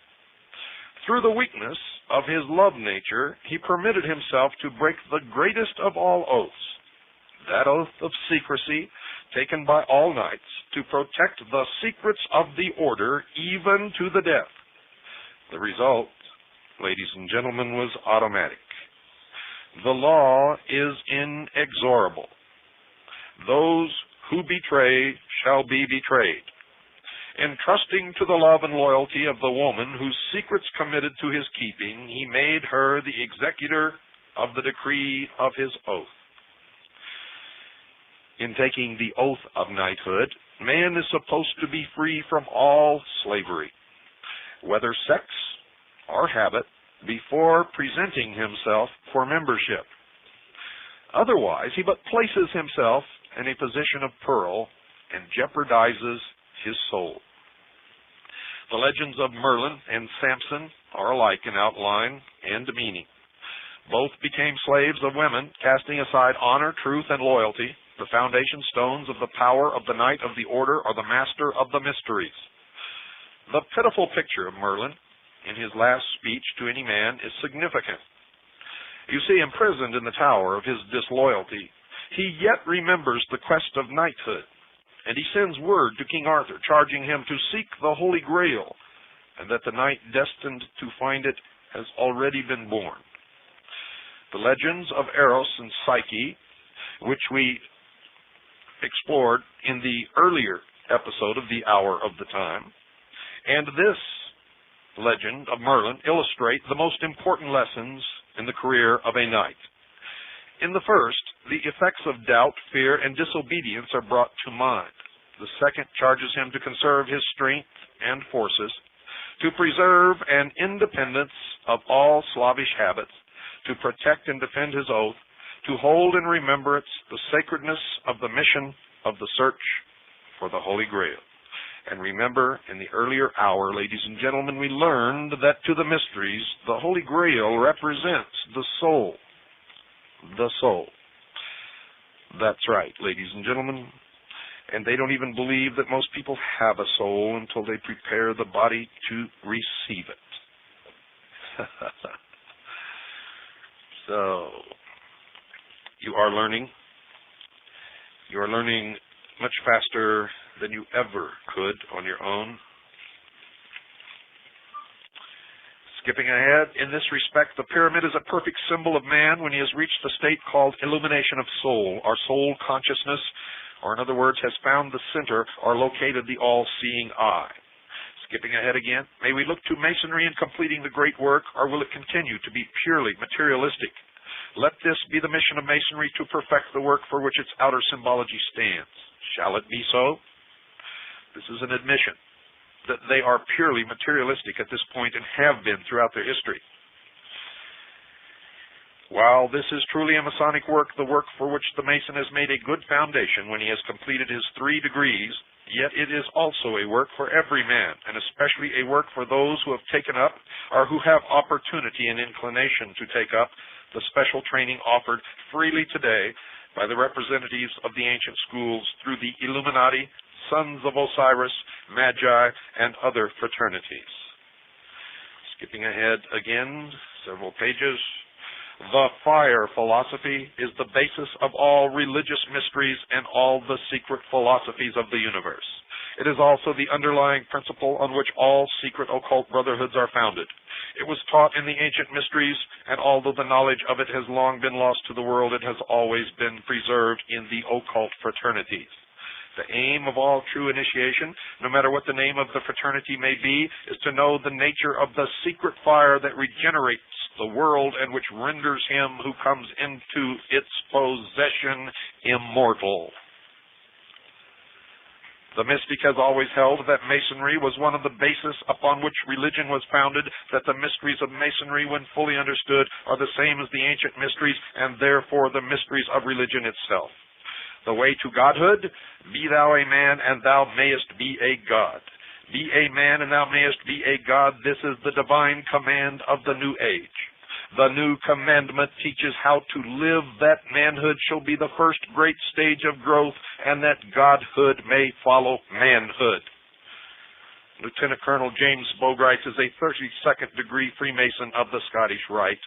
Through the weakness of his love nature, he permitted himself to break the greatest of all oaths, that oath of secrecy taken by all knights to protect the secrets of the order even to the death. The result, ladies and gentlemen, was automatic. The law is inexorable. Those who betray shall be betrayed. Entrusting to the love and loyalty of the woman whose secrets committed to his keeping, he made her the executor of the decree of his oath. In taking the oath of knighthood, man is supposed to be free from all slavery, whether sex or habit, before presenting himself for membership. Otherwise, he but places himself in a position of peril and jeopardizes his soul. The legends of Merlin and Samson are alike in outline and meaning. Both became slaves of women, casting aside honor, truth, and loyalty, the foundation stones of the power of the knight of the order or the master of the mysteries. The pitiful picture of Merlin in his last speech to any man is significant. You see, imprisoned in the tower of his disloyalty, he yet remembers the quest of knighthood, and he sends word to King Arthur, charging him to seek the Holy Grail, and that the knight destined to find it has already been born. the legends of Eros and Psyche, which we explored in the earlier episode of The Hour of the Time, and this legend of Merlin illustrate the most important lessons in the career of a knight. In the first, the effects of doubt, fear, and disobedience are brought to mind. The second charges him to conserve his strength and forces, to preserve an independence of all slavish habits, to protect and defend his oath, to hold in remembrance the sacredness of the mission of the search for the Holy Grail. And remember, in the earlier hour, ladies and gentlemen, we learned that to the mysteries, the Holy Grail represents the soul. The soul. That's right, ladies and gentlemen. And they don't even believe that most people have a soul until they prepare the body to receive it. So, you are learning. You are learning much faster than you ever could on your own. Skipping ahead, in this respect, the pyramid is a perfect symbol of man when he has reached the state called illumination of soul, or soul consciousness, or in other words, has found the center or located the all-seeing eye. Skipping ahead again, may we look to Masonry in completing the great work, or will it continue to be purely materialistic? Let this be the mission of Masonry, to perfect the work for which its outer symbology stands. Shall it be so? This is an admission that they are purely materialistic at this point and have been throughout their history. While this is truly a Masonic work, the work for which the Mason has made a good foundation when he has completed his 3 degrees, yet it is also a work for every man, and especially a work for those who have taken up, or who have opportunity and inclination to take up, the special training offered freely today by the representatives of the ancient schools through the Illuminati, Sons of Osiris, Magi, and other fraternities. Skipping ahead again, several pages. The fire philosophy is the basis of all religious mysteries and all the secret philosophies of the universe. It is also the underlying principle on which all secret occult brotherhoods are founded. It was taught in the ancient mysteries, and although the knowledge of it has long been lost to the world, it has always been preserved in the occult fraternities. The aim of all true initiation, no matter what the name of the fraternity may be, is to know the nature of the secret fire that regenerates the world and which renders him who comes into its possession immortal. The mystic has always held that Masonry was one of the bases upon which religion was founded, that the mysteries of Masonry, when fully understood, are the same as the ancient mysteries, and therefore the mysteries of religion itself. The way to godhood, be thou a man, and thou mayest be a god. Be a man, and thou mayest be a god. This is the divine command of the new age. The new commandment teaches how to live that manhood shall be the first great stage of growth, and that godhood may follow manhood. Lieutenant Colonel James Bogright is a 32nd degree Freemason of the Scottish Rite.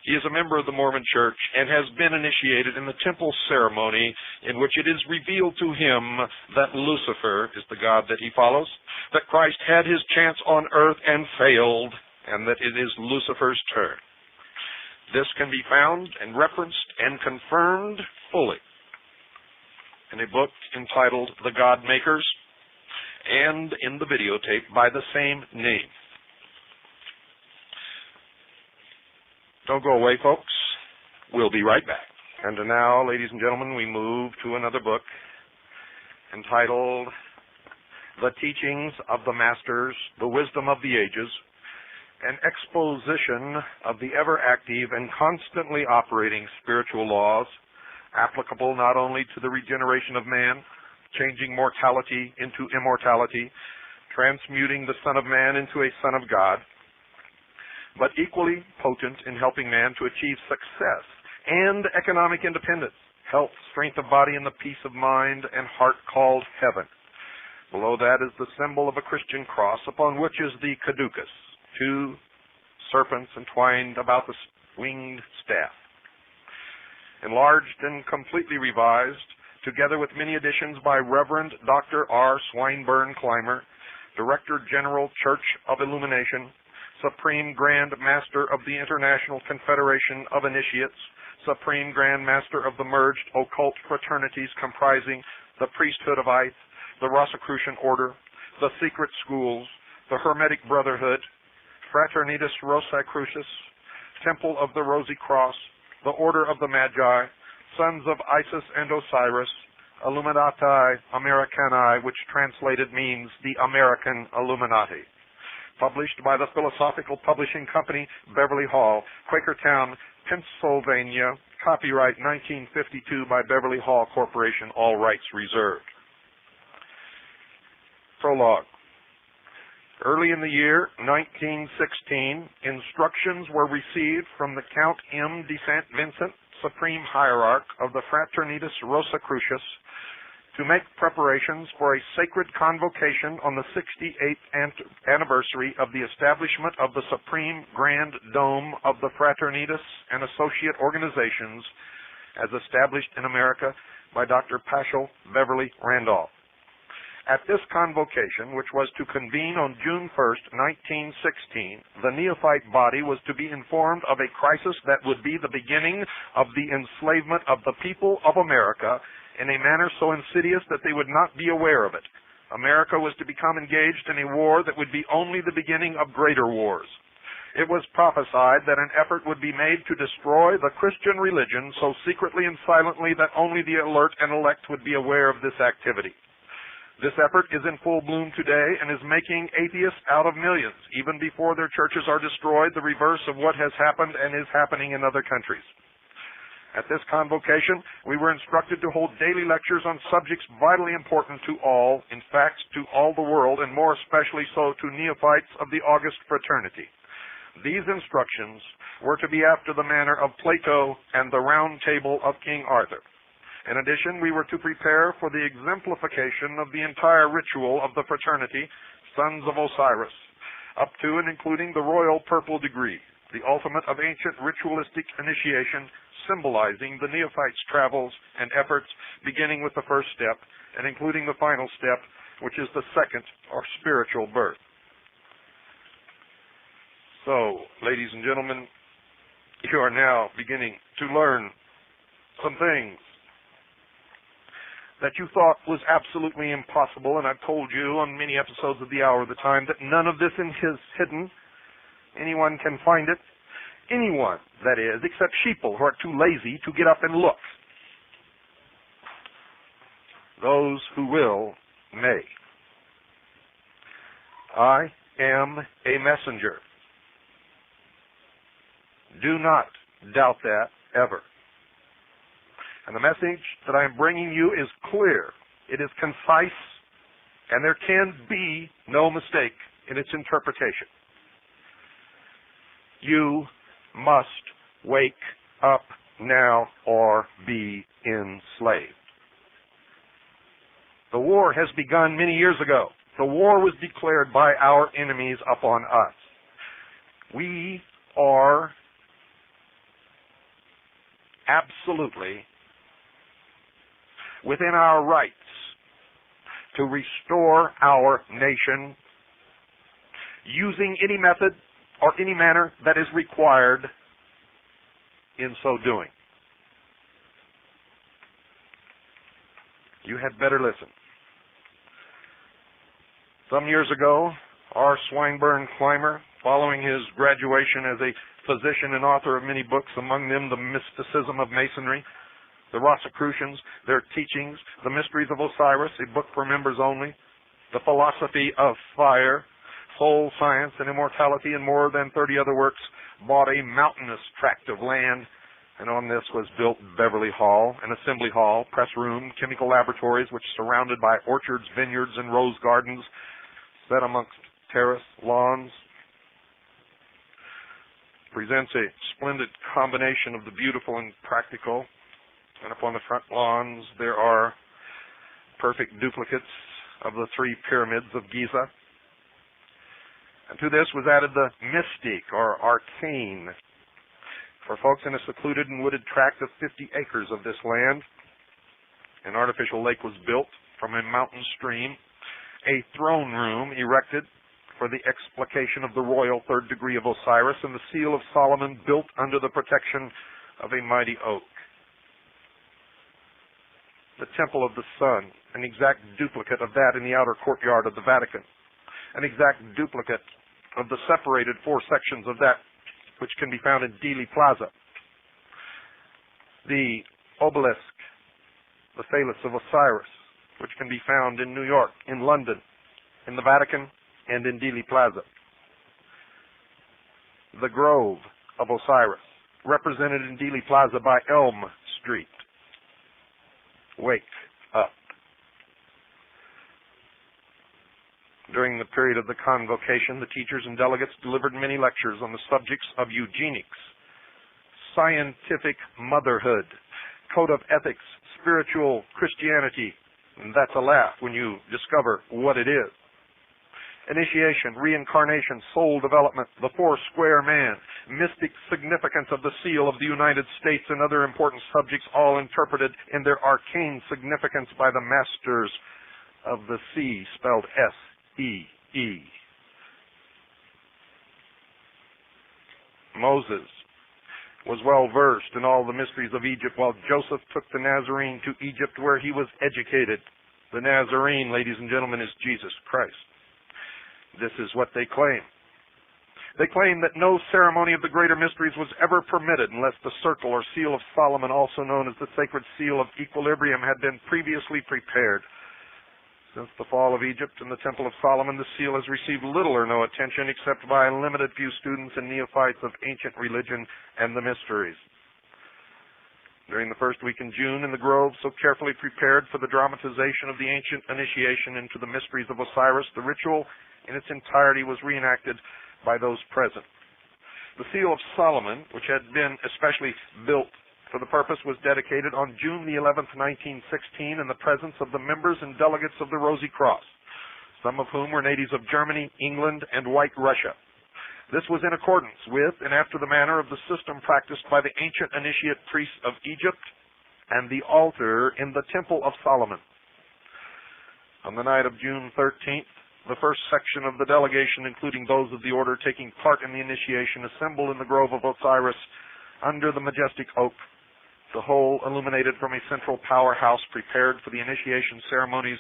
He is a member of the Mormon Church and has been initiated in the temple ceremony in which it is revealed to him that Lucifer is the god that he follows, that Christ had his chance on earth and failed, and that it is Lucifer's turn. This can be found and referenced and confirmed fully in a book entitled The God Makers and in the videotape by the same name. Don't go away, folks. We'll be right back. And now, ladies and gentlemen, we move to another book entitled The Teachings of the Masters, the Wisdom of the Ages, an exposition of the ever-active and constantly operating spiritual laws applicable not only to the regeneration of man, changing mortality into immortality, transmuting the Son of Man into a Son of God, but equally potent in helping man to achieve success and economic independence, health, strength of body, and the peace of mind and heart called heaven. Below that is the symbol of a Christian cross, upon which is the caducus, 2 serpents entwined about the winged staff. Enlarged and completely revised, together with many additions by Reverend Dr. R. Swinburne Clymer, Director General, Church of Illumination, Supreme Grand Master of the International Confederation of Initiates, Supreme Grand Master of the merged occult fraternities comprising the Priesthood of Ith, the Rosicrucian Order, the Secret Schools, the Hermetic Brotherhood, Fraternitas Rosicrucis, Temple of the Rosy Cross, the Order of the Magi, Sons of Isis and Osiris, Illuminati Americani, which translated means the American Illuminati. Published by the Philosophical Publishing Company, Beverly Hall, Quakertown, Pennsylvania. Copyright 1952 by Beverly Hall Corporation, all rights reserved. Prologue. Early in the year 1916, instructions were received from the Count M. de St. Vincent, Supreme Hierarch of the Fraternitas Rosicrucis, to make preparations for a sacred convocation on the 68th anniversary of the establishment of the Supreme Grand Dome of the Fraternitas and associate organizations as established in America by Dr. Paschal Beverly Randolph. At this convocation, which was to convene on June 1st, 1916, the neophyte body was to be informed of a crisis that would be the beginning of the enslavement of the people of America in a manner so insidious that they would not be aware of it. America was to become engaged in a war that would be only the beginning of greater wars. It was prophesied that an effort would be made to destroy the Christian religion so secretly and silently that only the alert and elect would be aware of this activity. This effort is in full bloom today and is making atheists out of millions, even before their churches are destroyed, the reverse of what has happened and is happening in other countries. At this convocation, we were instructed to hold daily lectures on subjects vitally important to all, in fact, to all the world, and more especially so to neophytes of the August Fraternity. These instructions were to be after the manner of Plato and the Round Table of King Arthur. In addition, we were to prepare for the exemplification of the entire ritual of the fraternity, Sons of Osiris, up to and including the royal purple degree, the ultimate of ancient ritualistic initiation, symbolizing the neophyte's travels and efforts, beginning with the first step and including the final step, which is the second, or spiritual birth. So, ladies and gentlemen, you are now beginning to learn some things that you thought was absolutely impossible, and I've told you on many episodes of The Hour of the Time that none of this is hidden. Anyone can find it. Anyone, that is, except sheeple who are too lazy to get up and look. Those who will may. I am a messenger. Do not doubt that ever. And the message that I am bringing you is clear. It is concise, and there can be no mistake in its interpretation. You must wake up now or be enslaved. The war has begun many years ago. The war was declared by our enemies upon us. We are absolutely within our rights to restore our nation using any method or any manner that is required in so doing. You had better listen. Some years ago, R. Swinburne Clymer, following his graduation as a physician and author of many books, among them The Mysticism of Masonry, The Rosicrucians, Their Teachings, The Mysteries of Osiris, a book for members only, The Philosophy of Fire, Soul Science and Immortality, and more than 30 other works, bought a mountainous tract of land, and on this was built Beverly Hall, an assembly hall, press room, chemical laboratories, which surrounded by orchards, vineyards, and rose gardens, set amongst terrace lawns. Presents a splendid combination of the beautiful and practical. And upon the front lawns there are perfect duplicates of the 3 pyramids of Giza. And to this was added the mystic or arcane. For folks in a secluded and wooded tract of 50 acres of this land, an artificial lake was built from a mountain stream, a throne room erected for the explication of the royal third degree of Osiris and the seal of Solomon built under the protection of a mighty oak. The Temple of the Sun, an exact duplicate of that in the outer courtyard of the Vatican, an exact duplicate of the separated four sections of that which can be found in Dealey Plaza. The obelisk, the Phallus of Osiris, which can be found in New York, in London, in the Vatican, and in Dealey Plaza. The Grove of Osiris, represented in Dealey Plaza by Elm Street. Wake up. During the period of the convocation, the teachers and delegates delivered many lectures on the subjects of eugenics, scientific motherhood, code of ethics, spiritual Christianity, and that's a laugh when you discover what it is. Initiation, reincarnation, soul development, the four-square man, mystic significance of the seal of the United States, and other important subjects, all interpreted in their arcane significance by the masters of the sea, spelled S-E-E. Moses was well versed in all the mysteries of Egypt, while Joseph took the Nazarene to Egypt, where he was educated. The Nazarene, ladies and gentlemen, is Jesus Christ. This is what they claim. They claim that no ceremony of the greater mysteries was ever permitted unless the circle or seal of Solomon, also known as the sacred seal of equilibrium, had been previously prepared. Since the fall of Egypt and the Temple of Solomon, the seal has received little or no attention except by a limited few students and neophytes of ancient religion and the mysteries. During the first week in June, in the grove so carefully prepared for the dramatization of the ancient initiation into the mysteries of Osiris, the ritual in its entirety was reenacted by those present. The seal of Solomon, which had been especially built for the purpose, was dedicated on June the 11th, 1916, in the presence of the members and delegates of the Rosicrucians, some of whom were natives of Germany, England, and White Russia. This was in accordance with and after the manner of the system practiced by the ancient initiate priests of Egypt and the altar in the Temple of Solomon. On the night of June 13th, the first section of the delegation, including those of the order taking part in the initiation, assembled in the grove of Osiris under the majestic oak, the whole illuminated from a central powerhouse prepared for the initiation ceremonies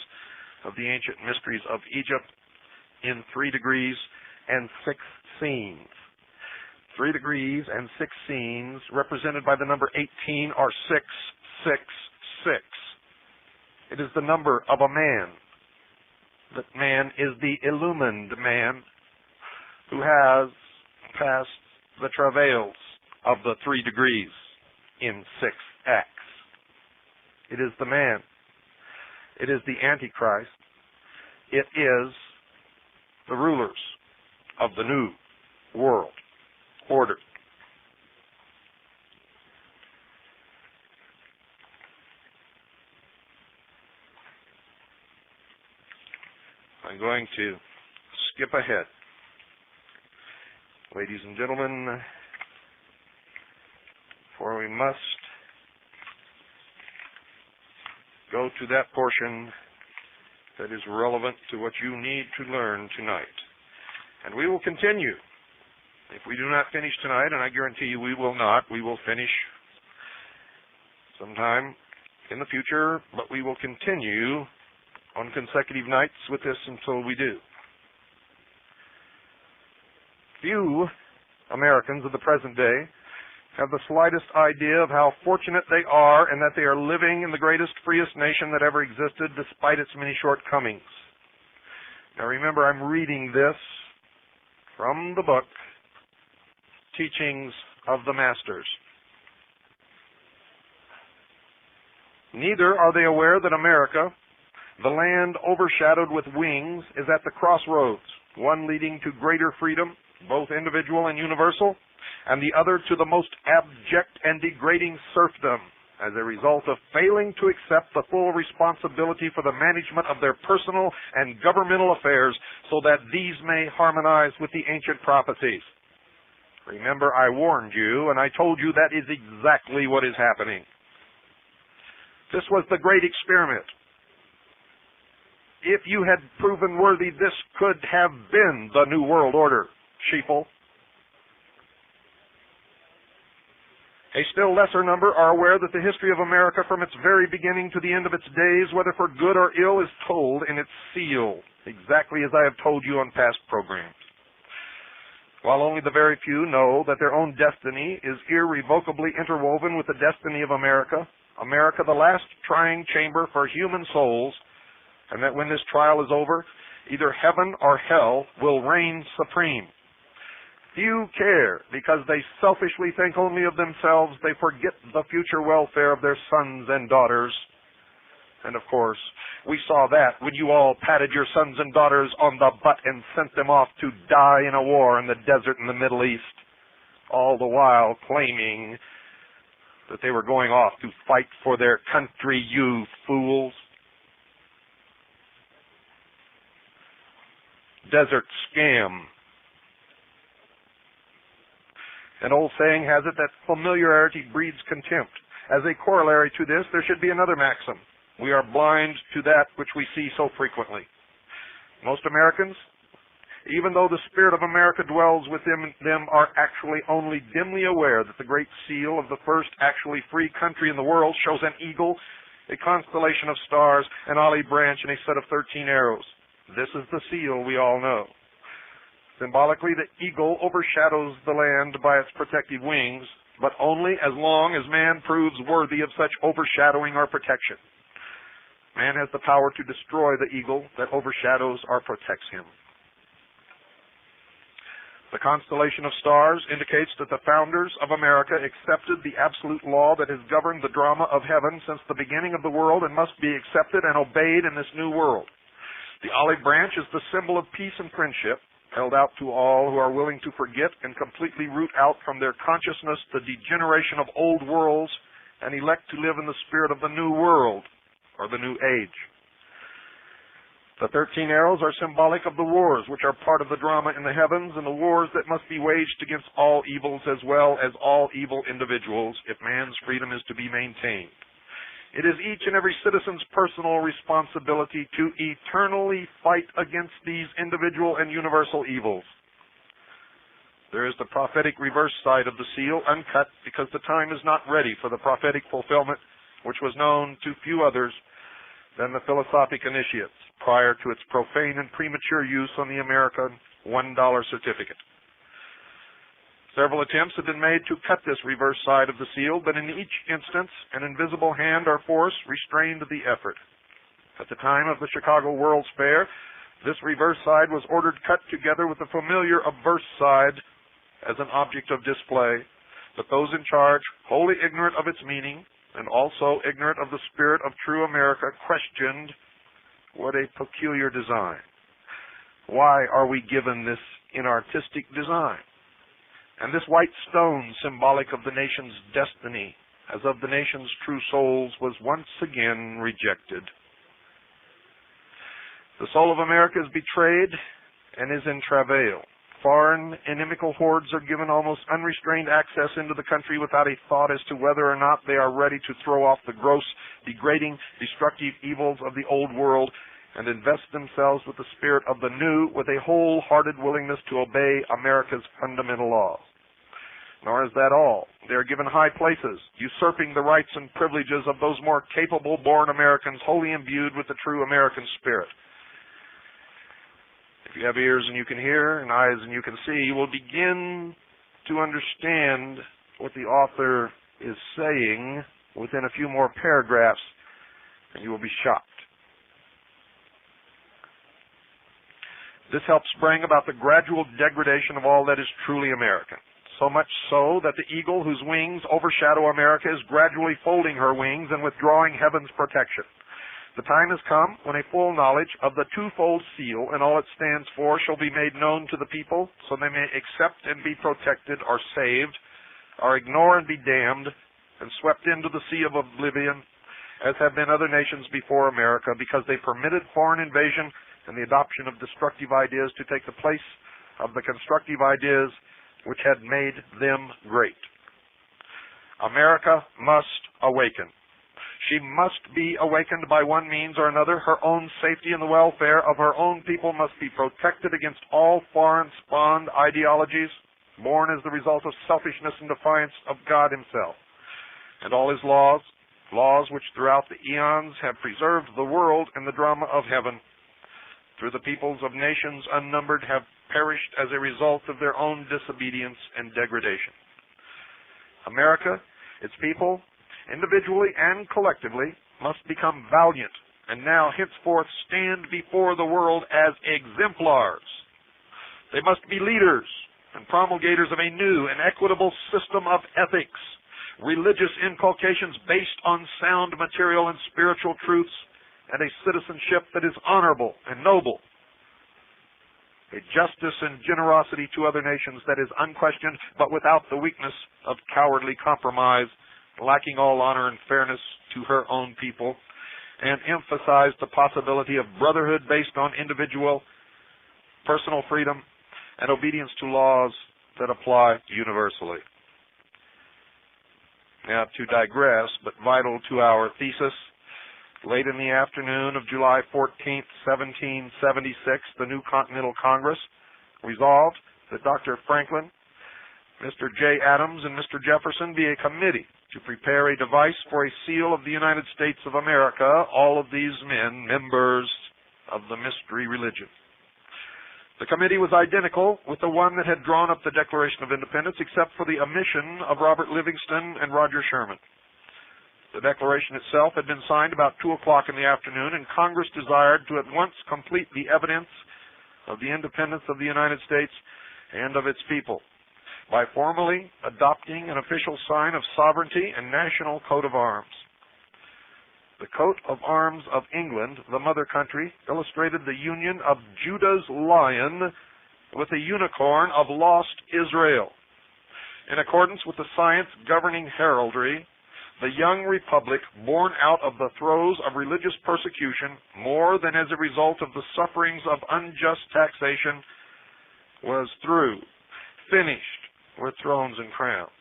of the ancient mysteries of Egypt in 3 degrees and 6 scenes. 3 degrees and 6 scenes, represented by the number 18, are 666. It is the number of a man. That man is the illumined man who has passed the travails of the 3 degrees in 6x. It is the man. It is the Antichrist. It is the rulers of the new world order. I'm going to skip ahead. Ladies and gentlemen, for we must go to that portion that is relevant to what you need to learn tonight. And we will continue. If we do not finish tonight, and I guarantee you we will not, we will finish sometime in the future, but we will continue on consecutive nights with this until we do. Few Americans of the present day have the slightest idea of how fortunate they are and that they are living in the greatest, freest nation that ever existed despite its many shortcomings. Now remember, I'm reading this from the book, Teachings of the Masters. Neither are they aware that America, the land overshadowed with wings, is at the crossroads, one leading to greater freedom, both individual and universal, and the other to the most abject and degrading serfdom, as a result of failing to accept the full responsibility for the management of their personal and governmental affairs so that these may harmonize with the ancient prophecies. Remember, I warned you, and I told you that is exactly what is happening. This was the great experiment. if you had proven worthy, this could have been the New World Order, sheeple. A still lesser number are aware that the history of America from its very beginning to the end of its days, whether for good or ill, is told in its seal, exactly as I have told you on past programs. While only the very few know that their own destiny is irrevocably interwoven with the destiny of America, America the last trying chamber for human souls, and that when this trial is over, either heaven or hell will reign supreme. Few care, because they selfishly think only of themselves. They forget the future welfare of their sons and daughters. And of course, we saw that when you all patted your sons and daughters on the butt and sent them off to die in a war in the desert in the Middle East, all the while claiming that they were going off to fight for their country, you fools. Desert scam. An old saying has it that familiarity breeds contempt. As a corollary to this, there should be another maxim. We are blind to that which we see so frequently. Most Americans, even though the spirit of America dwells within them, are actually only dimly aware that the great seal of the first actually free country in the world shows an eagle, a constellation of stars, an olive branch, and a set of 13 arrows. This is the seal we all know. Symbolically, the eagle overshadows the land by its protective wings, but only as long as man proves worthy of such overshadowing or protection. Man has the power to destroy the eagle that overshadows or protects him. The constellation of stars indicates that the founders of America accepted the absolute law that has governed the drama of heaven since the beginning of the world and must be accepted and obeyed in this new world. The olive branch is the symbol of peace and friendship, held out to all who are willing to forget and completely root out from their consciousness the degeneration of old worlds and elect to live in the spirit of the new world, or the new age. The 13 arrows are symbolic of the wars which are part of the drama in the heavens, and the wars that must be waged against all evils as well as all evil individuals if man's freedom is to be maintained. It is each and every citizen's personal responsibility to eternally fight against these individual and universal evils. There is the prophetic reverse side of the seal, uncut, because the time is not ready for the prophetic fulfillment, which was known to few others than the philosophic initiates prior to its profane and premature use on the American $1 certificate. Several attempts have been made to cut this reverse side of the seal, but in each instance, an invisible hand or force restrained the effort. At the time of the Chicago World's Fair, this reverse side was ordered cut together with the familiar obverse side as an object of display, but those in charge, wholly ignorant of its meaning, and also ignorant of the spirit of true America, questioned, what a peculiar design. Why are we given this inartistic design? And this white stone, symbolic of the nation's destiny, as of the nation's true souls, was once again rejected. The soul of America is betrayed and is in travail. Foreign, inimical hordes are given almost unrestrained access into the country without a thought as to whether or not they are ready to throw off the gross, degrading, destructive evils of the old world and invest themselves with the spirit of the new, with a wholehearted willingness to obey America's fundamental laws. Nor is that all. They are given high places, usurping the rights and privileges of those more capable born Americans wholly imbued with the true American spirit. If you have ears and you can hear, and eyes and you can see, you will begin to understand what the author is saying within a few more paragraphs, and you will be shocked. This helps bring about the gradual degradation of all that is truly American. So much so that the eagle whose wings overshadow America is gradually folding her wings and withdrawing heaven's protection. The time has come when a full knowledge of the twofold seal and all it stands for shall be made known to the people, so they may accept and be protected or saved, or ignore and be damned, and swept into the sea of oblivion, as have been other nations before America, because they permitted foreign invasion and the adoption of destructive ideas to take the place of the constructive ideas which had made them great. America must awaken. She must be awakened by one means or another. Her own safety and the welfare of her own people must be protected against all foreign spawned ideologies born as the result of selfishness and defiance of God himself and all his laws, laws which throughout the eons have preserved the world and the drama of heaven. Through the peoples of nations unnumbered have perished as a result of their own disobedience and degradation. America, its people, individually and collectively, must become valiant and now henceforth stand before the world as exemplars. They must be leaders and promulgators of a new and equitable system of ethics, religious inculcations based on sound material and spiritual truths, and a citizenship that is honorable and noble, a justice and generosity to other nations that is unquestioned but without the weakness of cowardly compromise, lacking all honor and fairness to her own people, and emphasize the possibility of brotherhood based on individual personal freedom and obedience to laws that apply universally. Now, to digress, but vital to our thesis, late in the afternoon of July 14th, 1776, the New Continental Congress resolved that Dr. Franklin, Mr. J. Adams, and Mr. Jefferson be a committee to prepare a device for a seal of the United States of America, all of these men members of the mystery religion. The committee was identical with the one that had drawn up the Declaration of Independence, except for the omission of Robert Livingston and Roger Sherman. The Declaration itself had been signed about 2 o'clock in the afternoon, and Congress desired to at once complete the evidence of the independence of the United States and of its people by formally adopting an official sign of sovereignty and national coat of arms. The coat of arms of England, the mother country, illustrated the union of Judah's lion with a unicorn of lost Israel. In accordance with the science governing heraldry, the young republic, born out of the throes of religious persecution, more than as a result of the sufferings of unjust taxation, was through, finished with thrones and crowns.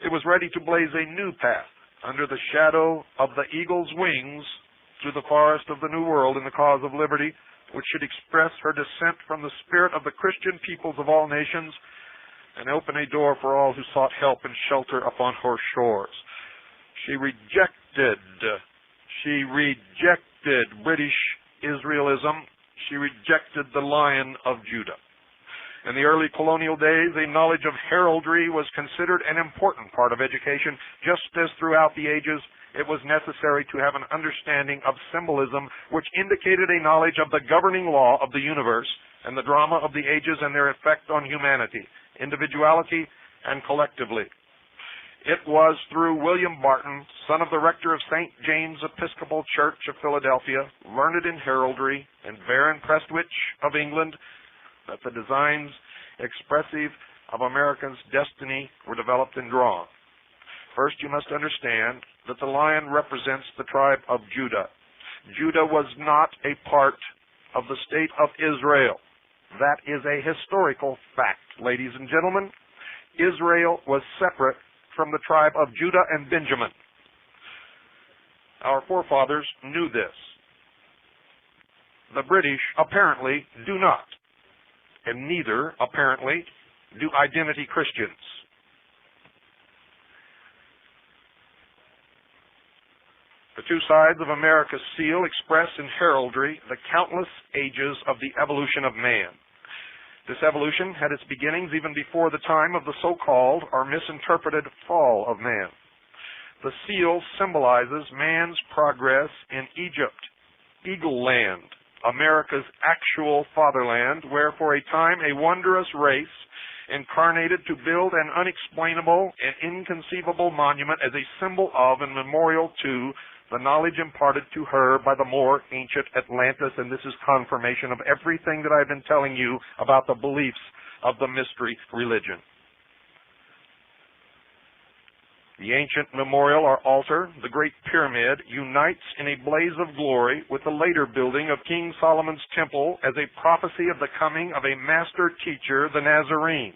It was ready to blaze a new path under the shadow of the eagle's wings through the forest of the New World in the cause of liberty, which should express her descent from the spirit of the Christian peoples of all nations and open a door for all who sought help and shelter upon her shores. She rejected British Israelism. She rejected the Lion of Judah. In the early colonial days, a knowledge of heraldry was considered an important part of education. Just as throughout the ages, it was necessary to have an understanding of symbolism, which indicated a knowledge of the governing law of the universe and the drama of the ages and their effect on humanity, individuality, and collectively. It was through William Barton, son of the rector of St. James Episcopal Church of Philadelphia, learned in heraldry, and Baron Prestwich of England, that the designs expressive of America's destiny were developed and drawn. First, you must understand that the lion represents the tribe of Judah. Judah was not a part of the state of Israel. That is a historical fact, ladies and gentlemen. Israel was separate from the tribe of Judah and Benjamin. Our forefathers knew this. The British apparently do not. And neither, apparently, do identity Christians. The two sides of America's seal express in heraldry the countless ages of the evolution of man. This evolution had its beginnings even before the time of the so-called or misinterpreted fall of man. The seal symbolizes man's progress in Egypt, Eagle Land, America's actual fatherland, where for a time a wondrous race incarnated to build an unexplainable and inconceivable monument as a symbol of and memorial to the knowledge imparted to her by the more ancient Atlantis, and this is confirmation of everything that I've been telling you about the beliefs of the mystery religion. The ancient memorial or altar, the Great Pyramid, unites in a blaze of glory with the later building of King Solomon's Temple as a prophecy of the coming of a master teacher, the Nazarene.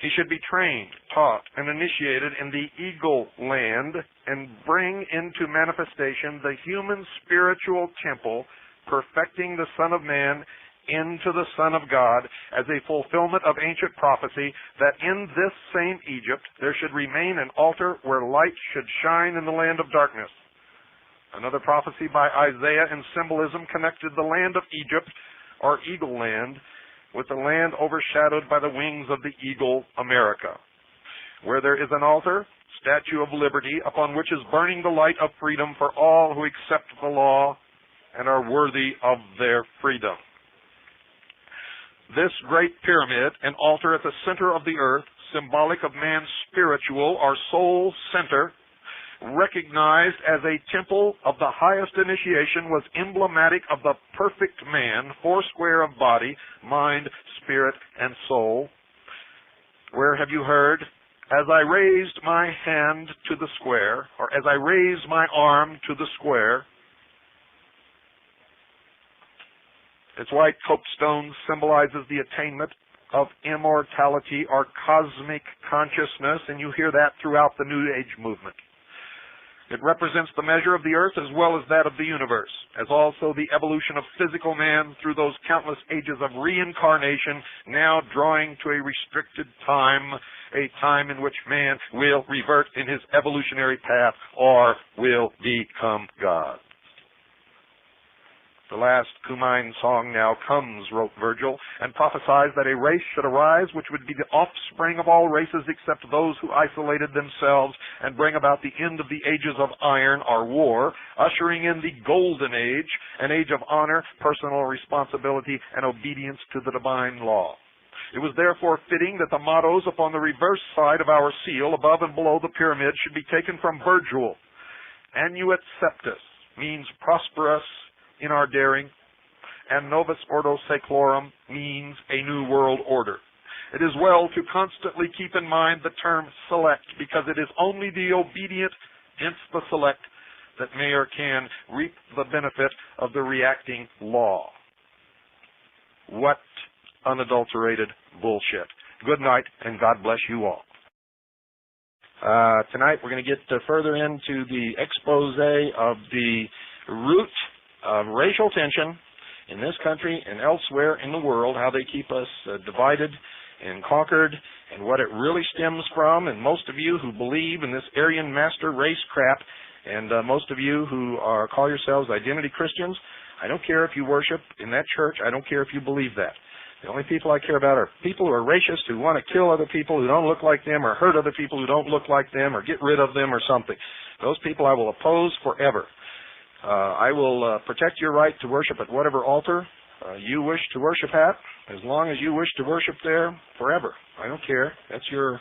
He should be trained, taught, and initiated in the eagle land and bring into manifestation the human spiritual temple, perfecting the Son of Man into the Son of God as a fulfillment of ancient prophecy, that in this same Egypt there should remain an altar where light should shine in the land of darkness. Another prophecy by Isaiah in symbolism connected the land of Egypt, or Eagle Land, with the land overshadowed by the wings of the eagle, America. Where there is an altar, Statue of Liberty, upon which is burning the light of freedom for all who accept the law and are worthy of their freedom. This great pyramid, an altar at the center of the earth, symbolic of man's spiritual or soul center, recognized as a temple of the highest initiation, was emblematic of the perfect man, foursquare of body, mind, spirit, and soul. Where have you heard, as I raised my hand to the square, or as I raised my arm to the square? Its white copestone symbolizes the attainment of immortality or cosmic consciousness, and you hear that throughout the New Age movement. It represents the measure of the earth as well as that of the universe, as also the evolution of physical man through those countless ages of reincarnation, now drawing to a restricted time, a time in which man will revert in his evolutionary path or will become God. The last Cumaean song now comes, wrote Virgil, and prophesies that a race should arise which would be the offspring of all races except those who isolated themselves, and bring about the end of the ages of iron or war, ushering in the golden age, an age of honor, personal responsibility, and obedience to the divine law. It was therefore fitting that the mottos upon the reverse side of our seal, above and below the pyramid, should be taken from Virgil. Annuit septis means prosperous in our daring, and Novus Ordo Seclorum means a new world order. It is well to constantly keep in mind the term select, because it is only the obedient, hence the select, that may or can reap the benefit of the reacting law. What unadulterated bullshit. Good night, and God bless you all. Tonight we're going to get further into the expose of the root of racial tension in this country and elsewhere in the world, how they keep us divided and conquered, and what it really stems from. And most of you who believe in this Aryan master race crap, and most of you who call yourselves identity Christians, I don't care if you worship in that church, I don't care if you believe that. The only people I care about are people who are racist, who want to kill other people who don't look like them, or hurt other people who don't look like them, or get rid of them or something. Those people I will oppose forever. I will protect your right to worship at whatever altar you wish to worship at, as long as you wish to worship there forever. I don't care. That's your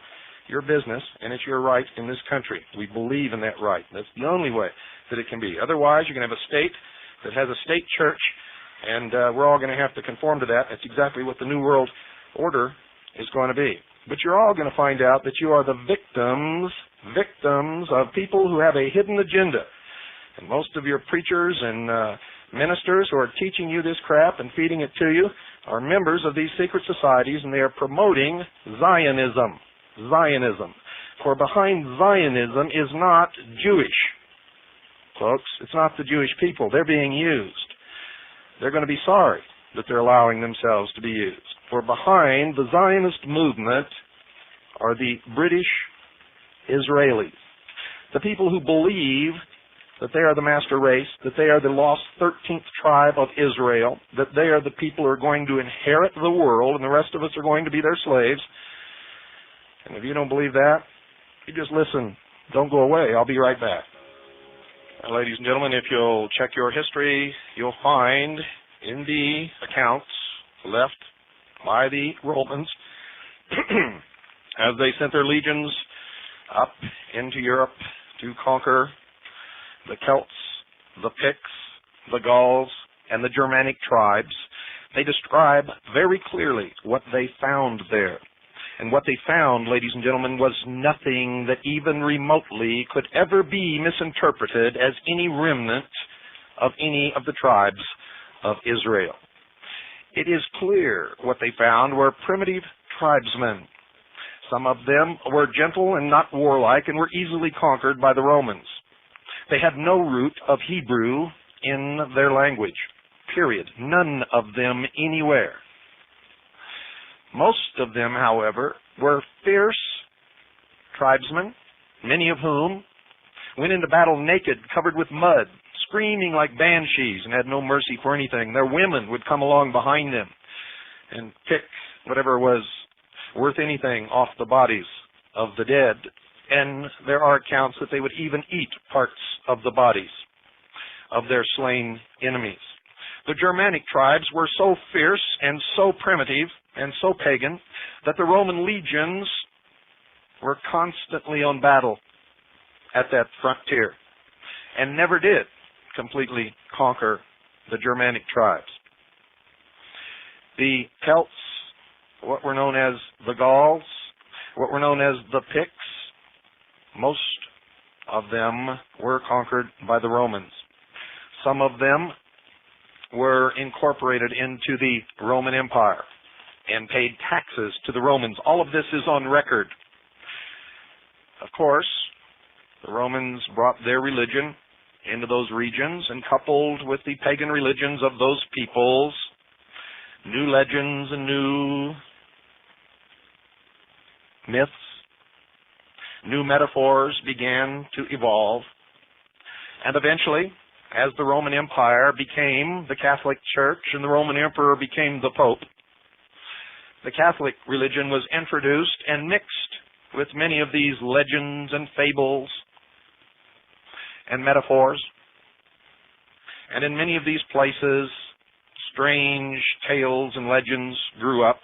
business, and it's your right in this country. We believe in that right. That's the only way that it can be. Otherwise, you're going to have a state that has a state church, and we're all going to have to conform to that. That's exactly what the New World Order is going to be. But you're all going to find out that you are the victims of people who have a hidden agenda. And most of your preachers and ministers who are teaching you this crap and feeding it to you are members of these secret societies, and they are promoting Zionism. Zionism. For behind Zionism is not Jewish, folks. It's not the Jewish people. They're being used. They're going to be sorry that they're allowing themselves to be used. For behind the Zionist movement are the British Israelis, the people who believe that they are the master race, that they are the lost 13th tribe of Israel, that they are the people who are going to inherit the world, and the rest of us are going to be their slaves. And if you don't believe that, you just listen. Don't go away. I'll be right back. Now, ladies and gentlemen, if you'll check your history, you'll find in the accounts left by the Romans, as they sent their legions up into Europe to conquer the Celts, the Picts, the Gauls, and the Germanic tribes, they describe very clearly what they found there. And what they found, ladies and gentlemen, was nothing that even remotely could ever be misinterpreted as any remnant of any of the tribes of Israel. It is clear what they found were primitive tribesmen, Some of them were gentle and not warlike and were easily conquered by the Romans. They had no root of Hebrew in their language, period. None of them anywhere. Most of them, however, were fierce tribesmen, many of whom went into battle naked, covered with mud, screaming like banshees, and had no mercy for anything. Their women would come along behind them and pick whatever was worth anything off the bodies of the dead. And there are accounts that they would even eat parts of the bodies of their slain enemies. The Germanic tribes were so fierce and so primitive and so pagan that the Roman legions were constantly on battle at that frontier and never did completely conquer the Germanic tribes. The Celts, what were known as the Gauls, what were known as the Picts, most of them were conquered by the Romans. Some of them were incorporated into the Roman Empire and paid taxes to the Romans. All of this is on record. Of course, the Romans brought their religion into those regions, and coupled with the pagan religions of those peoples, new legends and new myths, new metaphors began to evolve. And eventually, as the Roman Empire became the Catholic Church and the Roman Emperor became the Pope, the Catholic religion was introduced and mixed with many of these legends and fables and metaphors. And in many of these places, strange tales and legends grew up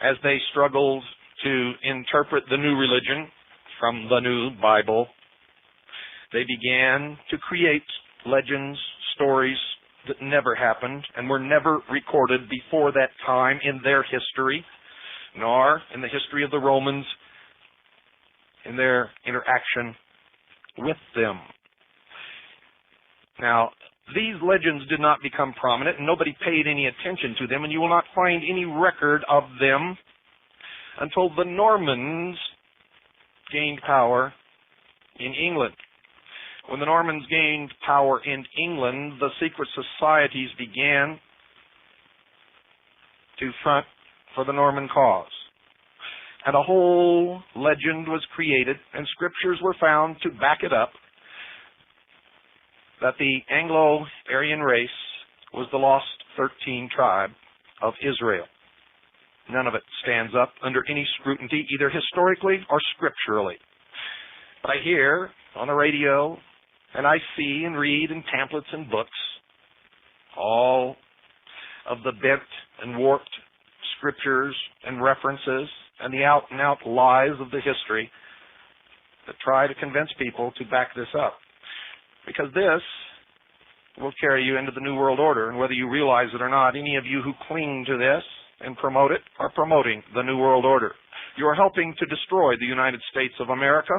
as they struggled to interpret the new religion from the new Bible. They began to create legends, stories that never happened and were never recorded before that time in their history, nor in the history of the Romans in their interaction with them. Now, these legends did not become prominent, and nobody paid any attention to them, and you will not find any record of them until the Normans gained power in England. When the Normans gained power in England, the secret societies began to front for the Norman cause. And a whole legend was created, and scriptures were found to back it up, that the Anglo-Aryan race was the lost 13 tribe of Israel. None of it stands up under any scrutiny, either historically or scripturally. But I hear on the radio, and I see and read in pamphlets and books all of the bent and warped scriptures and references and the out-and-out lies of the history that try to convince people to back this up. Because this will carry you into the New World Order, and whether you realize it or not, any of you who cling to this and promote it are promoting the New World Order. You are helping to destroy the United States of America,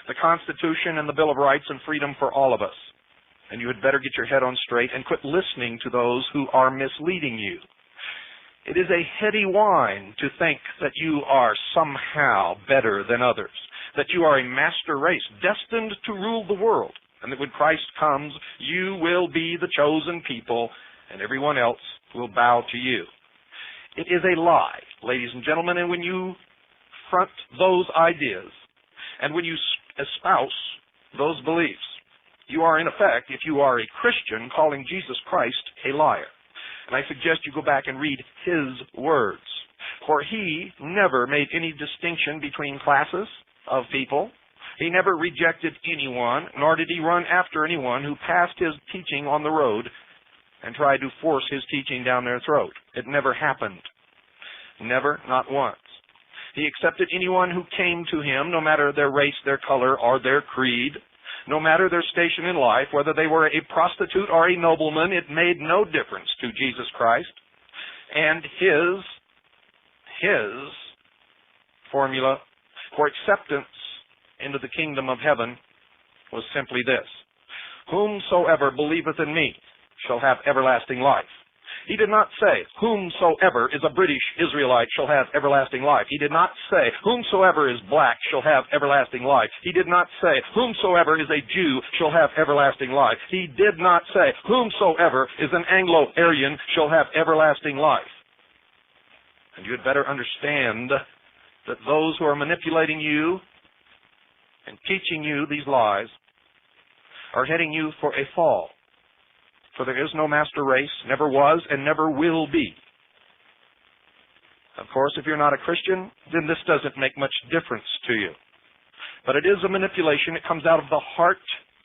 the Constitution and the Bill of Rights and freedom for all of us. And you had better get your head on straight and quit listening to those who are misleading you. It is a heady whine to think that you are somehow better than others, that you are a master race destined to rule the world, and that when Christ comes, you will be the chosen people and everyone else will bow to you. It is a lie, ladies and gentlemen, and when you front those ideas and when you espouse those beliefs, you are in effect, if you are a Christian, calling Jesus Christ a liar. And I suggest you go back and read his words. For he never made any distinction between classes of people. He never rejected anyone, nor did he run after anyone who passed his teaching on the road and tried to force his teaching down their throat. It never happened. Never, not once. He accepted anyone who came to him, no matter their race, their color, or their creed, no matter their station in life, whether they were a prostitute or a nobleman. It made no difference to Jesus Christ. And his formula for acceptance into the kingdom of heaven was simply this: whomsoever believeth in me shall have everlasting life. He did not say, whomsoever is a British Israelite shall have everlasting life. He did not say, whomsoever is black shall have everlasting life. He did not say, whomsoever is a Jew shall have everlasting life. He did not say, whomsoever is an Anglo-Aryan shall have everlasting life. And you had better understand that those who are manipulating you and teaching you these lies are heading you for a fall. For there is no master race, never was, and never will be. Of course, if you're not a Christian, then this doesn't make much difference to you. But it is a manipulation. It comes out of the heart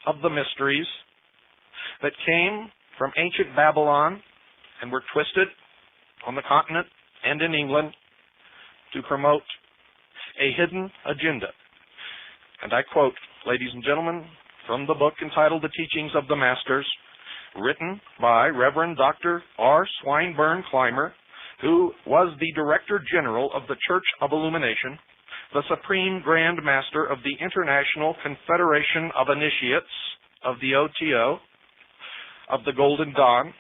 of the mysteries that came from ancient Babylon and were twisted on the continent and in England to promote a hidden agenda. And I quote, ladies and gentlemen, from the book entitled The Teachings of the Masters, written by Reverend Dr. R. Swinburne Clymer, who was the Director General of the Church of Illumination, the Supreme Grand Master of the International Confederation of Initiates of the OTO, of the Golden Dawn,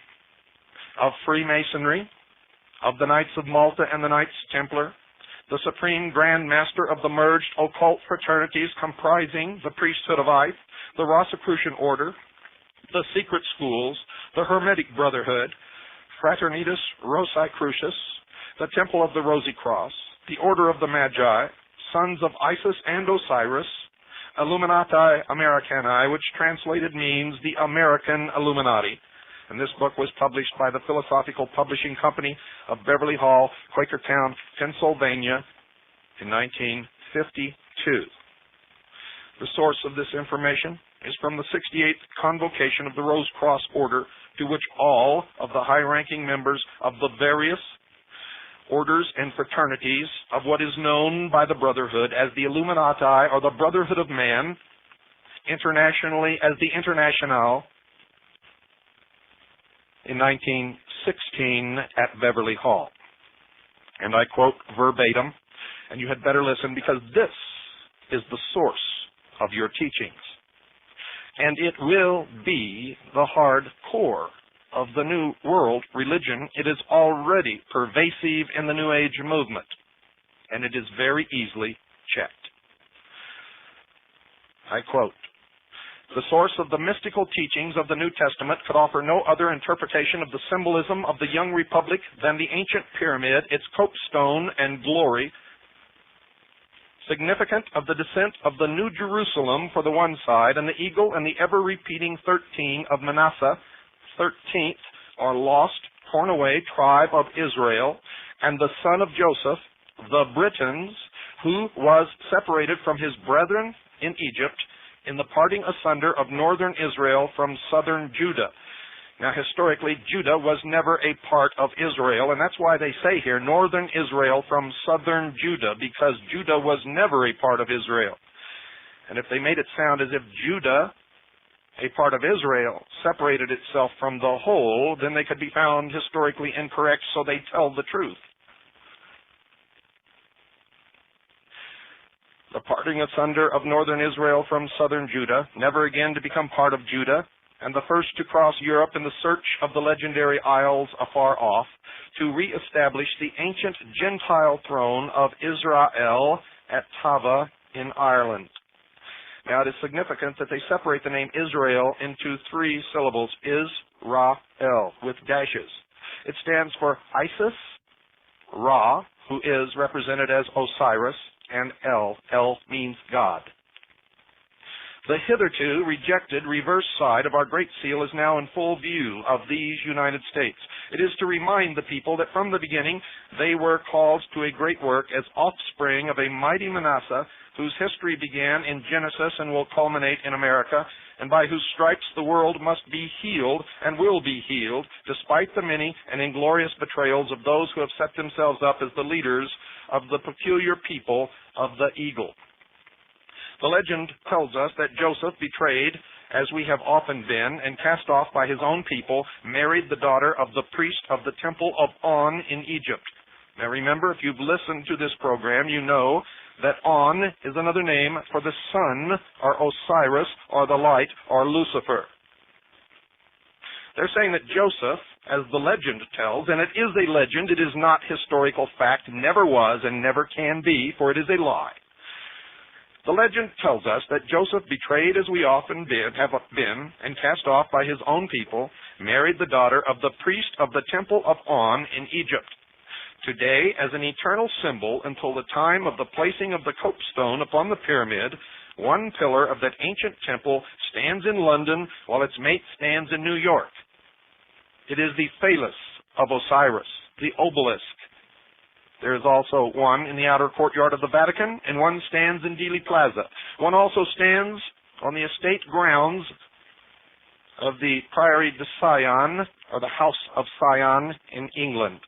of Freemasonry, of the Knights of Malta and the Knights Templar, the Supreme Grand Master of the merged occult fraternities comprising the priesthood of Ife, the Rosicrucian order, the secret schools, the Hermetic Brotherhood, Fraternitas Rosicrucis, the Temple of the Rosy Cross, the Order of the Magi, Sons of Isis and Osiris, Illuminati Americani, which translated means the American Illuminati. And this book was published by the Philosophical Publishing Company of Beverly Hall, Quakertown, Pennsylvania in 1952. The source of this information is from the 68th Convocation of the Rose Cross Order, to which all of the high-ranking members of the various orders and fraternities of what is known by the Brotherhood as the Illuminati, or the Brotherhood of Man, internationally as the Internationale, in 1916 at Beverly Hall. And I quote verbatim, and you had better listen, because this is the source of your teachings. And it will be the hard core of the New World religion. It is already pervasive in the New Age movement, and it is very easily checked. I quote, "The source of the mystical teachings of the New Testament could offer no other interpretation of the symbolism of the young republic than the ancient pyramid, its copestone and glory, significant of the descent of the New Jerusalem for the one side, and the eagle and the ever-repeating 13 of Manasseh, 13th, or lost, torn away tribe of Israel, and the son of Joseph, the Britons, who was separated from his brethren in Egypt in the parting asunder of northern Israel from southern Judah." Now, historically, Judah was never a part of Israel, and that's why they say here, northern Israel from southern Judah, because Judah was never a part of Israel. And if they made it sound as if Judah, a part of Israel, separated itself from the whole, then they could be found historically incorrect, so they tell the truth. The parting asunder of northern Israel from southern Judah, never again to become part of Judah, and the first to cross Europe in the search of the legendary isles afar off, to re-establish the ancient Gentile throne of Israel at Tava in Ireland. Now, it is significant that they separate the name Israel into 3 syllables, Is-Ra-El, with dashes. It stands for Isis, Ra, who is represented as Osiris, and El. El means God. The hitherto rejected reverse side of our Great Seal is now in full view of these United States. It is to remind the people that from the beginning they were called to a great work as offspring of a mighty Manasseh, whose history began in Genesis and will culminate in America, and by whose stripes the world must be healed and will be healed, despite the many and inglorious betrayals of those who have set themselves up as the leaders of the peculiar people of the eagle. The legend tells us that Joseph, betrayed, as we have often been, and cast off by his own people, married the daughter of the priest of the temple of On in Egypt. Now remember, if you've listened to this program, you know that On is another name for the sun, or Osiris, or the light, or Lucifer. They're saying that Joseph as the legend tells, and it is a legend, it is not historical fact, never was and never can be, for it is a lie. The legend tells us that Joseph, betrayed as we often have been, and cast off by his own people, married the daughter of the priest of the temple of On in Egypt. Today, as an eternal symbol until the time of the placing of the copestone upon the pyramid, one pillar of that ancient temple stands in London while its mate stands in New York. It is the Phallus of Osiris, the obelisk. There is also one in the outer courtyard of the Vatican, and one stands in Dealey Plaza. One also stands on the estate grounds of the Priory de Sion, or the House of Sion in England.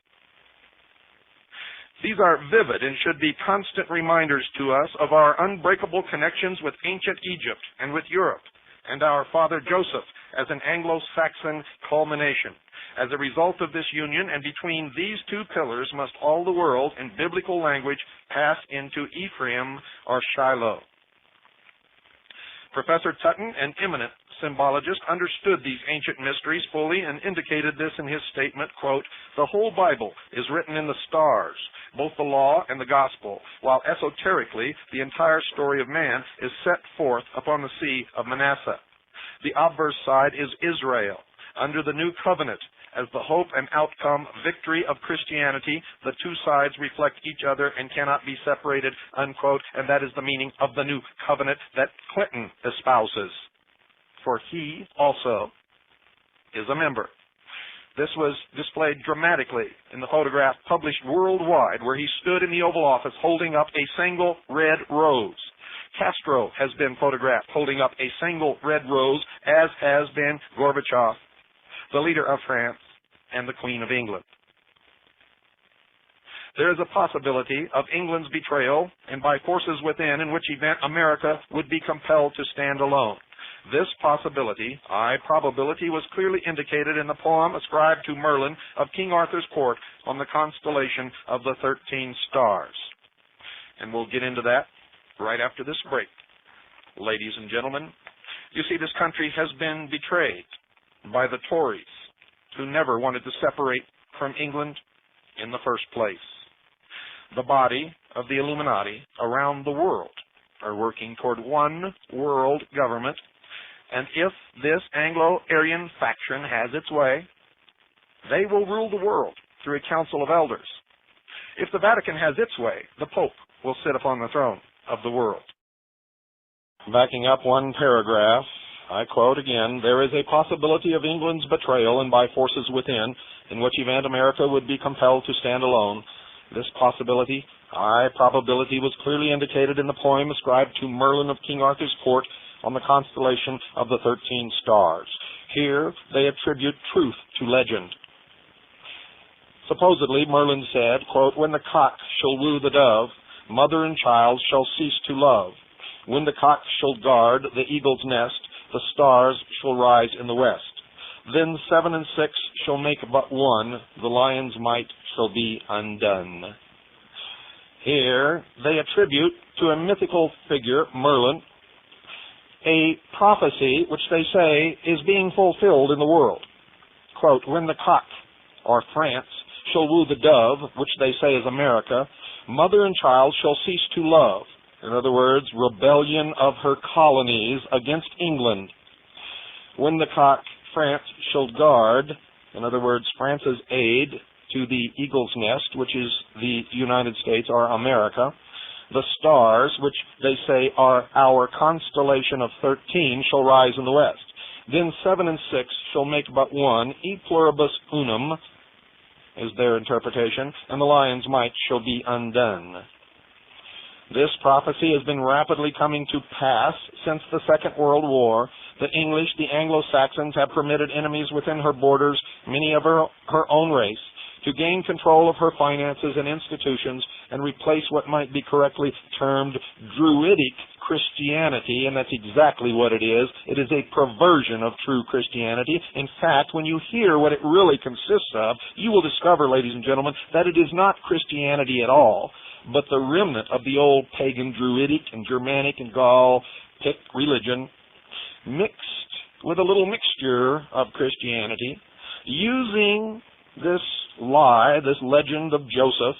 These are vivid and should be constant reminders to us of our unbreakable connections with ancient Egypt and with Europe, and our father Joseph as an Anglo-Saxon culmination. As a result of this union, and between these two pillars must all the world, in biblical language, pass into Ephraim or Shiloh. Professor Tutton, an eminent symbologist, understood these ancient mysteries fully and indicated this in his statement, quote, "The whole Bible is written in the stars, both the law and the gospel, while esoterically the entire story of man is set forth upon the Sea of Manasseh. The obverse side is Israel, under the new covenant. As the hope and outcome victory of Christianity, the two sides reflect each other and cannot be separated," unquote, and that is the meaning of the new covenant that Clinton espouses. For he also is a member. This was displayed dramatically in the photograph published worldwide, where he stood in the Oval Office holding up a single red rose. Castro has been photographed holding up a single red rose, as has been Gorbachev, the leader of France, and the Queen of England. There is a possibility of England's betrayal, and by forces within, in which event America would be compelled to stand alone. This possibility, probability, was clearly indicated in the poem ascribed to Merlin of King Arthur's court on the constellation of the 13 stars. And we'll get into that right after this break. Ladies and gentlemen, you see, this country has been betrayed by the Tories, who never wanted to separate from England in the first place. The body of the Illuminati around the world are working toward one world government, and if this Anglo-Aryan faction has its way, they will rule the world through a council of elders. If the Vatican has its way, the Pope will sit upon the throne of the world. Backing up one paragraph, I quote again, "There is a possibility of England's betrayal and by forces within, in which event America would be compelled to stand alone. This possibility, probability, was clearly indicated in the poem ascribed to Merlin of King Arthur's court on the constellation of the 13 stars. Here they attribute truth to legend. Supposedly, Merlin said, quote, 'When the cock shall woo the dove, mother and child shall cease to love. When the cock shall guard the eagle's nest, the stars shall rise in the west. Then 7 and 6 shall make but one, the lion's might shall be undone.'" Here they attribute to a mythical figure, Merlin, a prophecy which they say is being fulfilled in the world. Quote, "When the cock," or France, "shall woo the dove," which they say is America, "mother and child shall cease to love." In other words, rebellion of her colonies against England. "When the cock, France, shall guard," in other words, France's aid to the eagle's nest, which is the United States or America, "the stars," which they say are our constellation of 13, shall rise in the west. Then 7 and 6 shall make but one, e pluribus unum, is their interpretation, and the lion's might shall be undone. This prophecy has been rapidly coming to pass since the Second World War. The English, the Anglo-Saxons, have permitted enemies within her borders, many of her own race, to gain control of her finances and institutions and replace what might be correctly termed Druidic Christianity, and that's exactly what it is. It is a perversion of true Christianity. In fact, when you hear what it really consists of, you will discover, ladies and gentlemen, that it is not Christianity at all, but the remnant of the old pagan Druidic and Germanic and Gaul-Pict religion, mixed with a little mixture of Christianity. using this lie, this legend of Joseph,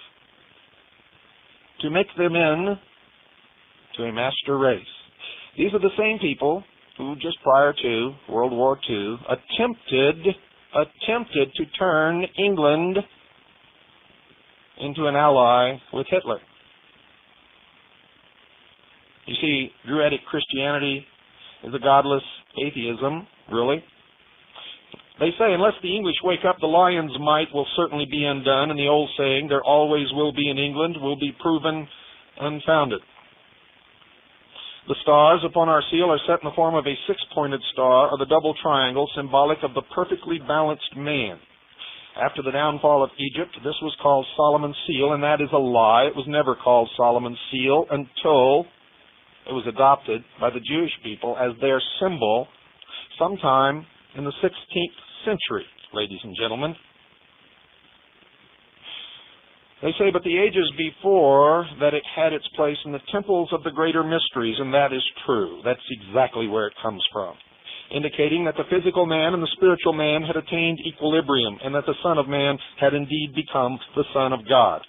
to make them in to a master race. These are the same people who, just prior to World War II, attempted to turn England into an ally with Hitler. You see, Druidic Christianity is a godless atheism, really. They say, unless the English wake up, the lion's might will certainly be undone, and the old saying, there always will be in England, will be proven unfounded. The stars upon our seal are set in the form of a six-pointed star or the double triangle, symbolic of the perfectly balanced man. After the downfall of Egypt, this was called Solomon's seal, and that is a lie. It was never called Solomon's seal until it was adopted by the Jewish people as their symbol sometime in the 16th century, ladies and gentlemen. They say, but the ages before that it had its place in the temples of the greater mysteries, and that is true. That's exactly where it comes from, indicating that the physical man and the spiritual man had attained equilibrium, and that the Son of Man had indeed become the Son of God.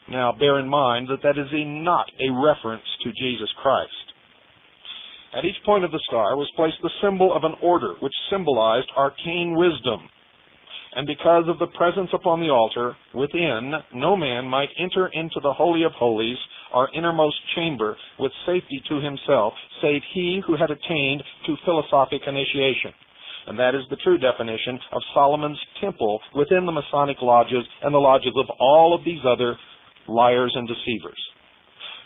Now, bear in mind that that is not a reference to Jesus Christ. At each point of the star was placed the symbol of an order, which symbolized arcane wisdom. And because of the presence upon the altar within, no man might enter into the Holy of Holies, our innermost chamber, with safety to himself, save he who had attained to philosophic initiation. And that is the true definition of Solomon's temple within the Masonic lodges and the lodges of all of these other liars and deceivers.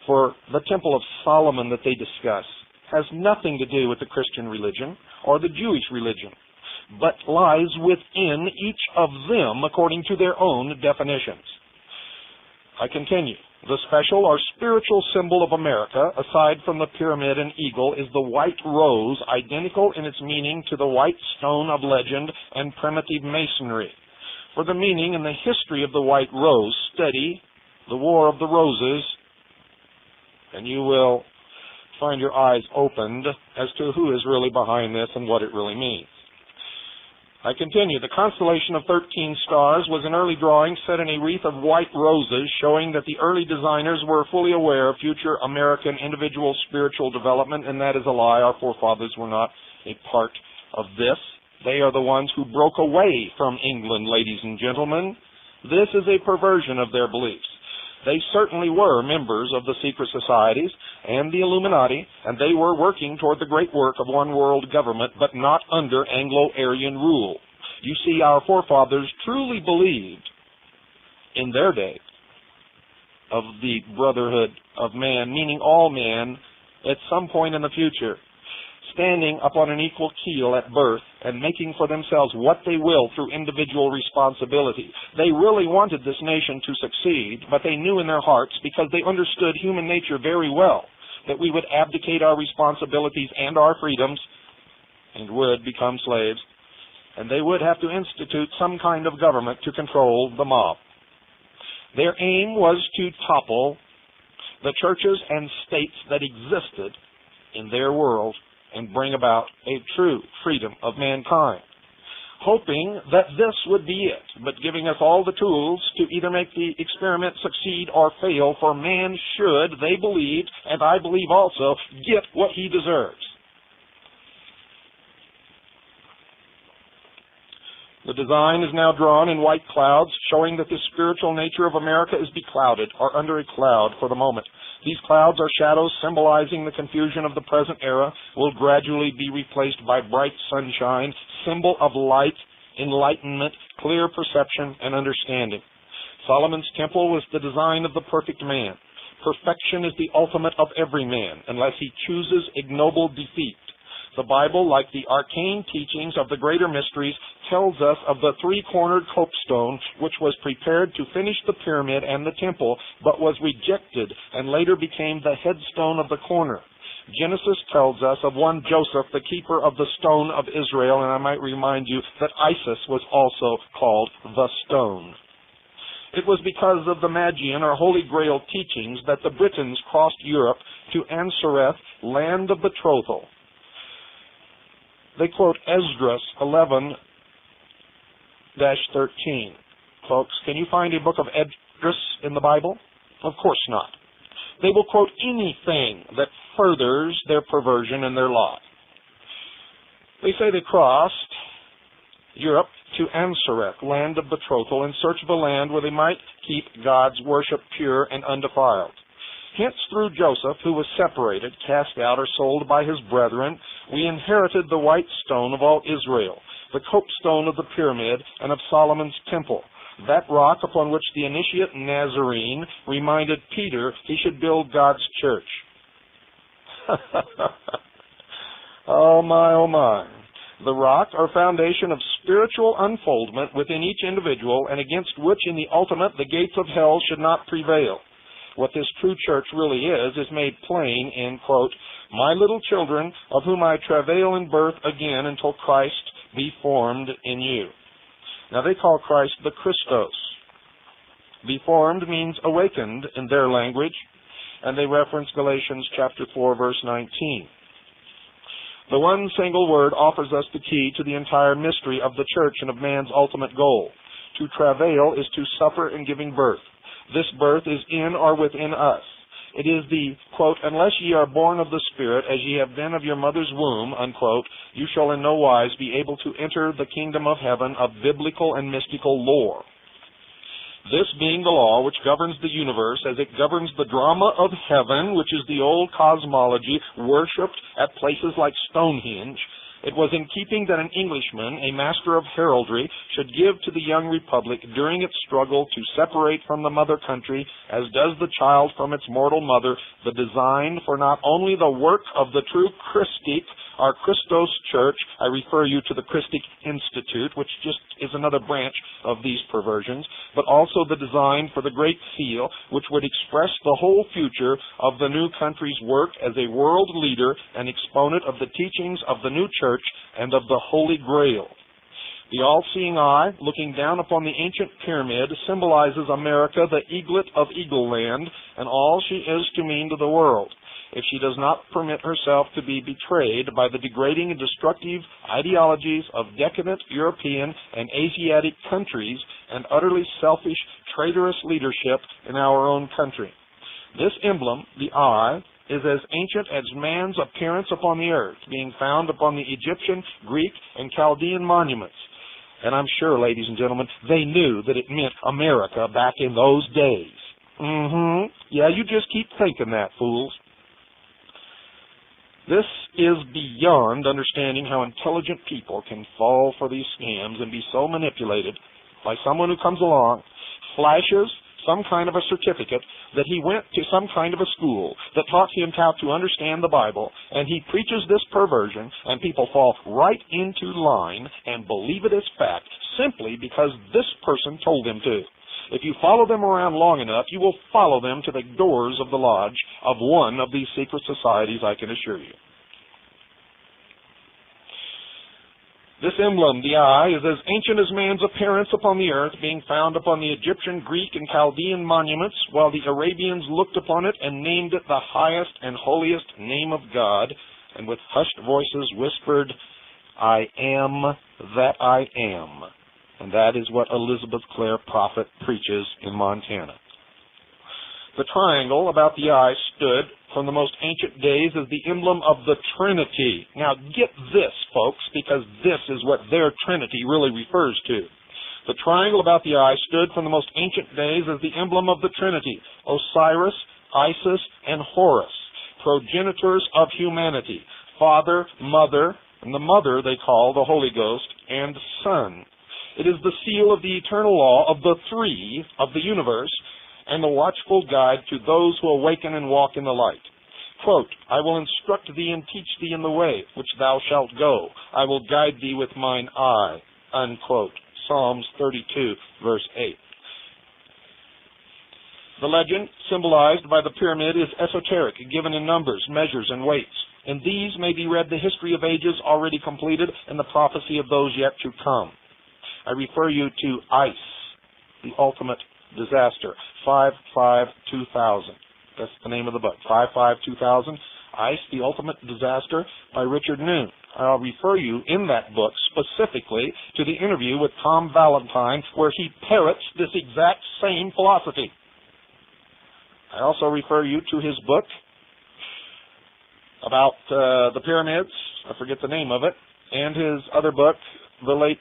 For the temple of Solomon that they discuss has nothing to do with the Christian religion or the Jewish religion, but lies within each of them according to their own definitions. I continue. The special or spiritual symbol of America, aside from the pyramid and eagle, is the white rose, identical in its meaning to the white stone of legend and primitive masonry. For the meaning and the history of the white rose, study the War of the Roses, and you will find your eyes opened as to who is really behind this and what it really means. I continue. The constellation of 13 stars was an early drawing set in a wreath of white roses, showing that the early designers were fully aware of future American individual spiritual development, and that is a lie. Our forefathers were not a part of this. They are the ones who broke away from England, ladies and gentlemen. This is a perversion of their beliefs. They certainly were members of the secret societies and the Illuminati, and they were working toward the great work of one world government, but not under Anglo-Aryan rule. You see, our forefathers truly believed in their day of the brotherhood of man, meaning all man, at some point in the future, standing upon an equal keel at birth and making for themselves what they will through individual responsibility. They really wanted this nation to succeed, but they knew in their hearts, because they understood human nature very well, that we would abdicate our responsibilities and our freedoms and would become slaves, and they would have to institute some kind of government to control the mob. Their aim was to topple the churches and states that existed in their world and bring about a true freedom of mankind, hoping that this would be it, but giving us all the tools to either make the experiment succeed or fail, for man should, they believed, and I believe also, get what he deserves. The design is now drawn in white clouds, showing that the spiritual nature of America is beclouded, or under a cloud for the moment. These clouds are shadows symbolizing the confusion of the present era, will gradually be replaced by bright sunshine, symbol of light, enlightenment, clear perception, and understanding. Solomon's temple was the design of the perfect man. Perfection is the ultimate of every man, unless he chooses ignoble defeat. The Bible, like the arcane teachings of the greater mysteries, tells us of the three-cornered copestone which was prepared to finish the pyramid and the temple, but was rejected and later became the headstone of the corner. Genesis tells us of one Joseph, the keeper of the stone of Israel, and I might remind you that Isis was also called the stone. It was because of the Magian or Holy Grail teachings that the Britons crossed Europe to Ansareth, land of betrothal. They quote Esdras 11, 6-13. Folks, can you find a book of Esdras in the Bible? Of course not. They will quote anything that furthers their perversion and their lie. They say they crossed Europe to Ansareth, land of betrothal, in search of a land where they might keep God's worship pure and undefiled. Hence, through Joseph, who was separated, cast out, or sold by his brethren, we inherited the white stone of all Israel, the copestone of the pyramid and of Solomon's temple, that rock upon which the initiate Nazarene reminded Peter he should build God's church. Oh my, oh my. The rock or foundation of spiritual unfoldment within each individual, and against which in the ultimate the gates of hell should not prevail. What this true church really is made plain in, quote, my little children, of whom I travail in birth again until Christ be formed in you. Now they call Christ the Christos. Be formed means awakened in their language, and they reference Galatians chapter 4, verse 19. The one single word offers us the key to the entire mystery of the church and of man's ultimate goal. To travail is to suffer in giving birth. This birth is in or within us. It is the, quote, unless ye are born of the Spirit, as ye have been of your mother's womb, unquote, you shall in no wise be able to enter the kingdom of heaven of biblical and mystical lore. This being the law which governs the universe as it governs the drama of heaven, which is the old cosmology worshipped at places like Stonehenge, it was in keeping that an Englishman, a master of heraldry, should give to the young republic during its struggle to separate from the mother country, as does the child from its mortal mother, the design for not only the work of the true Christic, our Christos Church. I refer you to the Christic Institute, which just is another branch of these perversions, but also the design for the Great Seal, which would express the whole future of the new country's work as a world leader and exponent of the teachings of the new church and of the Holy Grail. The all-seeing eye, looking down upon the ancient pyramid, symbolizes America, the eaglet of Eagle Land, and all she is to mean to the world, if she does not permit herself to be betrayed by the degrading and destructive ideologies of decadent European and Asiatic countries and utterly selfish, traitorous leadership in our own country. This emblem, the eye, is as ancient as man's appearance upon the earth, being found upon the Egyptian, Greek, and Chaldean monuments. And I'm sure, ladies and gentlemen, they knew that it meant America back in those days. Yeah, you just keep thinking that, fools. This is beyond understanding how intelligent people can fall for these scams and be so manipulated by someone who comes along, flashes some kind of a certificate that he went to some kind of a school that taught him how to understand the Bible, and he preaches this perversion, and people fall right into line and believe it as fact simply because this person told them to. If you follow them around long enough, you will follow them to the doors of the lodge of one of these secret societies, I can assure you. This emblem, the eye, is as ancient as man's appearance upon the earth, being found upon the Egyptian, Greek, and Chaldean monuments, while the Arabians looked upon it and named it the highest and holiest name of God, and with hushed voices whispered, I am that I am. And that is what Elizabeth Clare Prophet preaches in Montana. The triangle about the eye stood from the most ancient days as the emblem of the Trinity. Now get this, folks, because this is what their Trinity really refers to. The triangle about the eye stood from the most ancient days as the emblem of the Trinity, Osiris, Isis, and Horus, progenitors of humanity, Father, Mother, and the Mother they call the Holy Ghost, and Son. It is the seal of the eternal law of the three of the universe, and the watchful guide to those who awaken and walk in the light. Quote, I will instruct thee and teach thee in the way which thou shalt go. I will guide thee with mine eye. Unquote. Psalms 32, verse 8. The legend, symbolized by the pyramid, is esoteric, given in numbers, measures, and weights. In these may be read the history of ages already completed and the prophecy of those yet to come. I refer you to ICE, the ultimate disaster, 5-5-2000. That's the name of the book, 5-5-2000, ICE, the ultimate disaster, by Richard Noon. I'll refer you in that book specifically to the interview with Tom Valentine where he parrots this exact same philosophy. I also refer you to his book about the pyramids, I forget the name of it, and his other book, The Life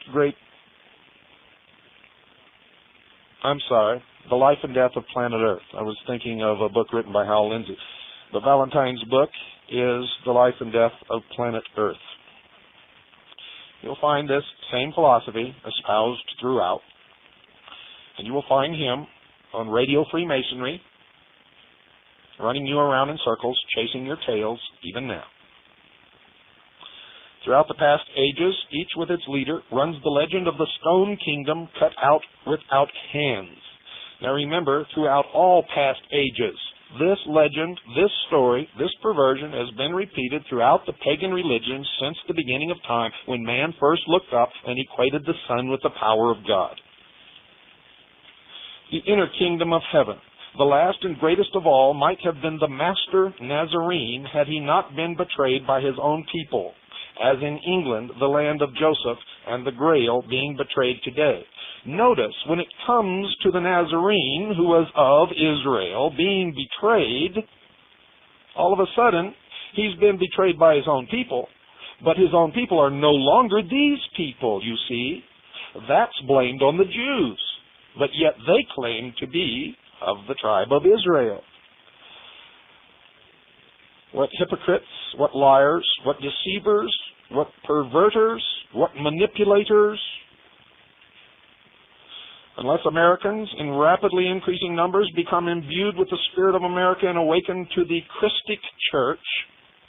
and Death of Planet Earth. I was thinking of a book written by Hal Lindsey. But Valentine's book is The Life and Death of Planet Earth. You'll find this same philosophy espoused throughout, and you will find him on Radio Freemasonry, running you around in circles, chasing your tails, even now. Throughout the past ages, each with its leader runs the legend of the stone kingdom cut out without hands. Now remember, throughout all past ages, this legend, this story, this perversion has been repeated throughout the pagan religions since the beginning of time when man first looked up and equated the sun with the power of God. The inner kingdom of heaven, the last and greatest of all, might have been the master Nazarene had he not been betrayed by his own people, as in England, the land of Joseph, and the Grail being betrayed today. Notice, when it comes to the Nazarene, who was of Israel, being betrayed, all of a sudden, he's been betrayed by his own people, but his own people are no longer these people, you see. That's blamed on the Jews, but yet they claim to be of the tribe of Israel. What hypocrites, what liars, what deceivers, what perverters, what manipulators. Unless Americans in rapidly increasing numbers become imbued with the spirit of America and awaken to the Christic Church,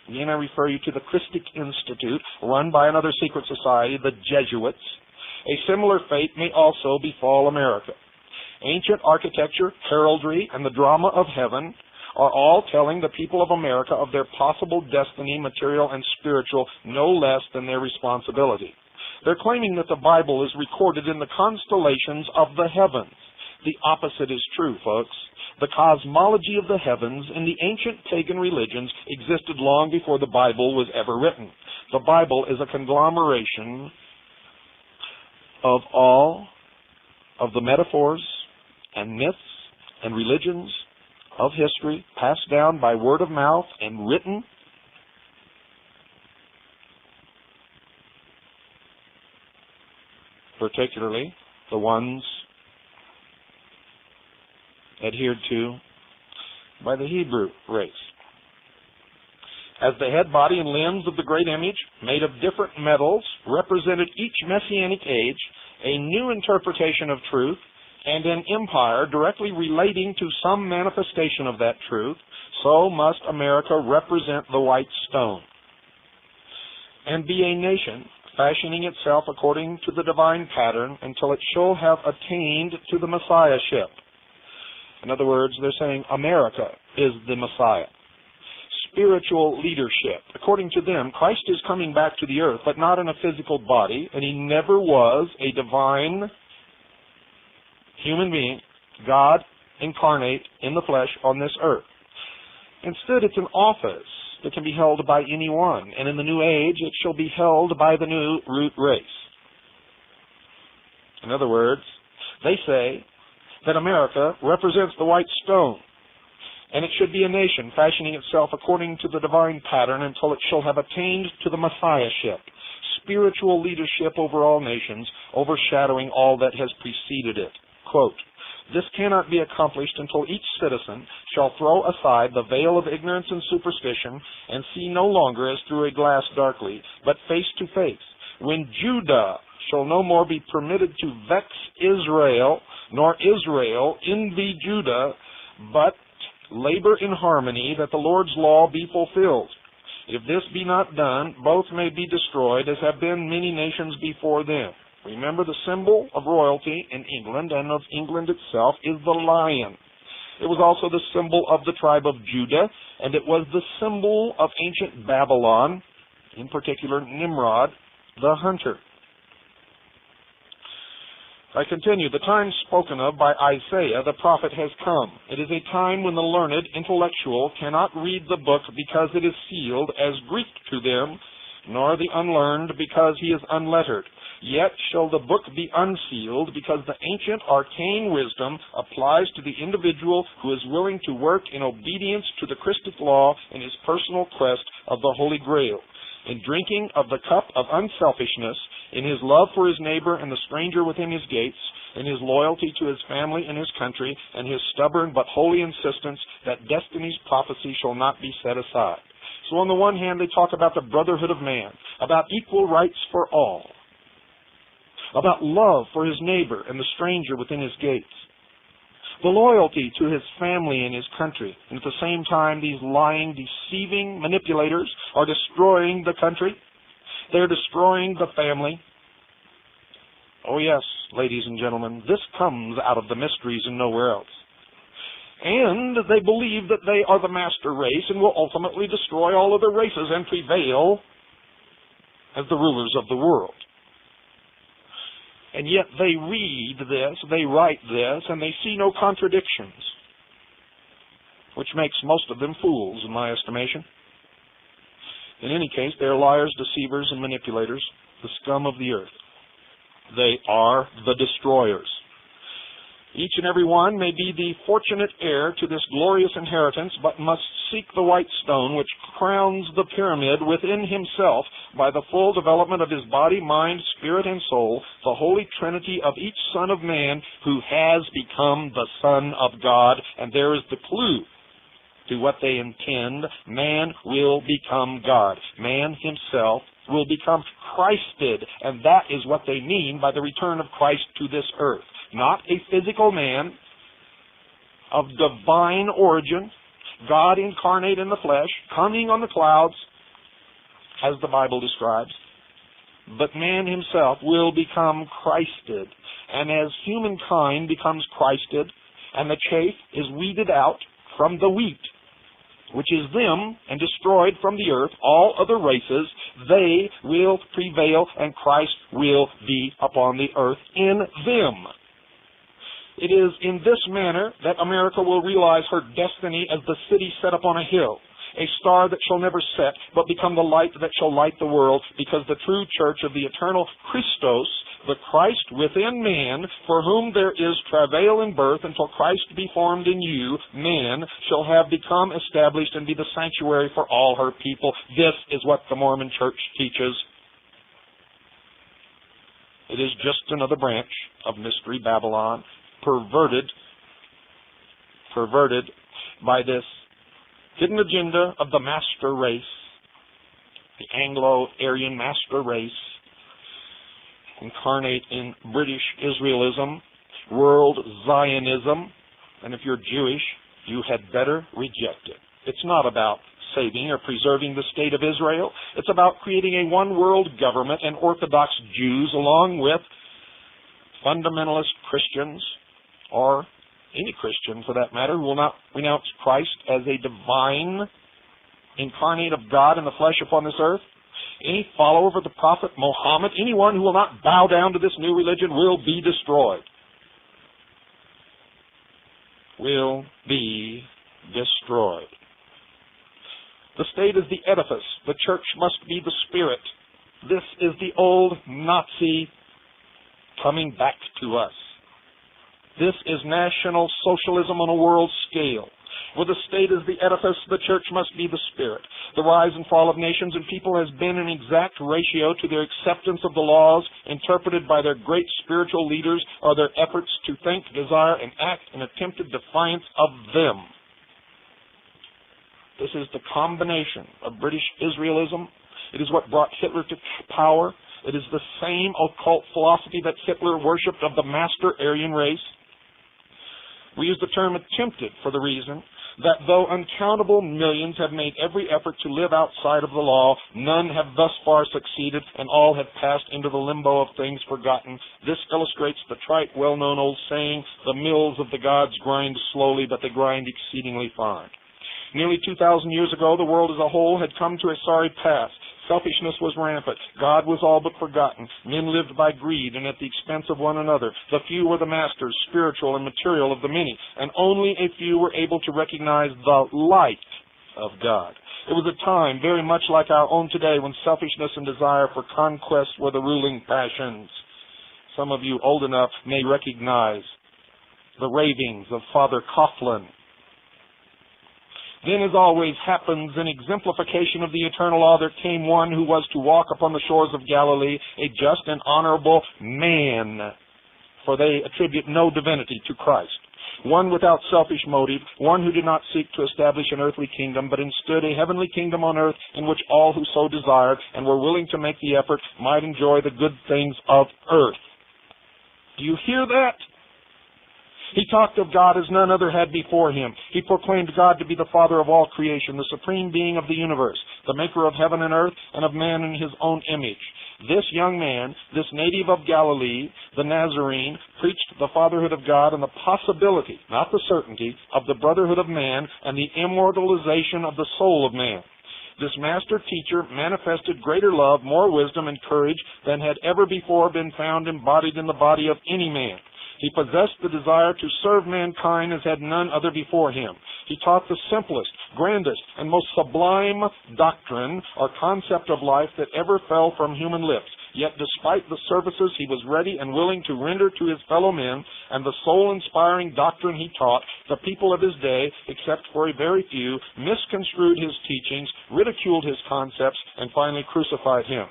again I refer you to the Christic Institute, run by another secret society, the Jesuits, a similar fate may also befall America. Ancient architecture, heraldry, and the drama of heaven are all telling the people of America of their possible destiny, material and spiritual, no less than their responsibility. They're claiming that the Bible is recorded in the constellations of the heavens. The opposite is true, folks. The cosmology of the heavens in the ancient pagan religions existed long before the Bible was ever written. The Bible is a conglomeration of all of the metaphors and myths and religions of history passed down by word of mouth and written particularly the ones adhered to by the Hebrew race. As the head, body, and limbs of the great image, made of different metals, represented each messianic age, a new interpretation of truth, and an empire directly relating to some manifestation of that truth, so must America represent the white stone and be a nation fashioning itself according to the divine pattern until it shall have attained to the Messiahship. In other words, they're saying America is the Messiah. Spiritual leadership. According to them, Christ is coming back to the earth, but not in a physical body, and he never was a divine human being, God incarnate in the flesh on this earth. Instead, it's an office that can be held by anyone, and in the new age, it shall be held by the new root race. In other words, they say that America represents the white stone, and it should be a nation fashioning itself according to the divine pattern until it shall have attained to the Messiahship, spiritual leadership over all nations, overshadowing all that has preceded it. Quote, "This cannot be accomplished until each citizen shall throw aside the veil of ignorance and superstition and see no longer as through a glass darkly, but face to face, when Judah shall no more be permitted to vex Israel, nor Israel envy Judah, but labor in harmony that the Lord's law be fulfilled. If this be not done, both may be destroyed, as have been many nations before them." Remember, the symbol of royalty in England and of England itself is the lion. It was also the symbol of the tribe of Judah, and it was the symbol of ancient Babylon, in particular Nimrod, the hunter. I continue, the time spoken of by Isaiah the prophet has come. It is a time when the learned intellectual cannot read the book because it is sealed as Greek to them, nor the unlearned, because he is unlettered. Yet shall the book be unsealed, because the ancient arcane wisdom applies to the individual who is willing to work in obedience to the Christic law in his personal quest of the Holy Grail. In drinking of the cup of unselfishness, in his love for his neighbor and the stranger within his gates, in his loyalty to his family and his country, and his stubborn but holy insistence that destiny's prophecy shall not be set aside. So on the one hand, they talk about the brotherhood of man, about equal rights for all, about love for his neighbor and the stranger within his gates, the loyalty to his family and his country. And at the same time, these lying, deceiving manipulators are destroying the country. They're destroying the family. Oh yes, ladies and gentlemen, this comes out of the mysteries and nowhere else. And they believe that they are the master race and will ultimately destroy all other races and prevail as the rulers of the world. And yet they read this, they write this, and they see no contradictions, which makes most of them fools in my estimation. In any case, they are liars, deceivers, and manipulators, the scum of the earth. They are the destroyers. Each and every one may be the fortunate heir to this glorious inheritance, but must seek the white stone which crowns the pyramid within himself by the full development of his body, mind, spirit, and soul, the holy trinity of each Son of Man who has become the Son of God. And there is the clue to what they intend. Man will become God. Man himself will become Christed, and that is what they mean by the return of Christ to this earth. Not a physical man of divine origin, God incarnate in the flesh, coming on the clouds, as the Bible describes, but man himself will become Christed. And as humankind becomes Christed, and the chaff is weeded out from the wheat, which is them, and destroyed from the earth, all other races, they will prevail, and Christ will be upon the earth in them. It is in this manner that America will realize her destiny as the city set upon a hill, a star that shall never set, but become the light that shall light the world, because the true church of the eternal Christos, the Christ within man, for whom there is travail in birth until Christ be formed in you, man, shall have become established and be the sanctuary for all her people. This is what the Mormon church teaches. It is just another branch of Mystery Babylon, perverted by this hidden agenda of the master race, the Anglo-Aryan master race, incarnate in British Israelism, world Zionism, and if you're Jewish, you had better reject it. It's not about saving or preserving the state of Israel. It's about creating a one-world government, and Orthodox Jews, along with fundamentalist Christians, or any Christian for that matter, who will not renounce Christ as a divine incarnate of God in the flesh upon this earth. Any follower of the prophet Muhammad, anyone who will not bow down to this new religion will be destroyed. Will be destroyed. The state is the edifice. The church must be the spirit. This is the old Nazi coming back to us. This is National Socialism on a world scale. Where the state is the edifice, the church must be the spirit. The rise and fall of nations and people has been an exact ratio to their acceptance of the laws interpreted by their great spiritual leaders or their efforts to think, desire, and act in attempted defiance of them. This is the combination of British Israelism. It is what brought Hitler to power. It is the same occult philosophy that Hitler worshipped of the master Aryan race. We use the term attempted for the reason that though uncountable millions have made every effort to live outside of the law, none have thus far succeeded, and all have passed into the limbo of things forgotten. This illustrates the trite, well-known old saying, the mills of the gods grind slowly, but they grind exceedingly fine. Nearly 2,000 years ago, the world as a whole had come to a sorry pass. Selfishness was rampant. God was all but forgotten. Men lived by greed and at the expense of one another. The few were the masters, spiritual and material, of the many, and only a few were able to recognize the light of God. It was a time very much like our own today when selfishness and desire for conquest were the ruling passions. Some of you old enough may recognize the ravings of Father Coughlin. Then, as always happens, in exemplification of the eternal law, there came one who was to walk upon the shores of Galilee, a just and honorable man, for they attribute no divinity to Christ. One without selfish motive, one who did not seek to establish an earthly kingdom, but instead a heavenly kingdom on earth in which all who so desired and were willing to make the effort might enjoy the good things of earth. Do you hear that? He talked of God as none other had before him. He proclaimed God to be the Father of all creation, the supreme being of the universe, the maker of heaven and earth, and of man in his own image. This young man, this native of Galilee, the Nazarene, preached the fatherhood of God and the possibility, not the certainty, of the brotherhood of man and the immortalization of the soul of man. This master teacher manifested greater love, more wisdom, and courage than had ever before been found embodied in the body of any man. He possessed the desire to serve mankind as had none other before him. He taught the simplest, grandest, and most sublime doctrine or concept of life that ever fell from human lips. Yet despite the services he was ready and willing to render to his fellow men and the soul-inspiring doctrine he taught, the people of his day, except for a very few, misconstrued his teachings, ridiculed his concepts, and finally crucified him.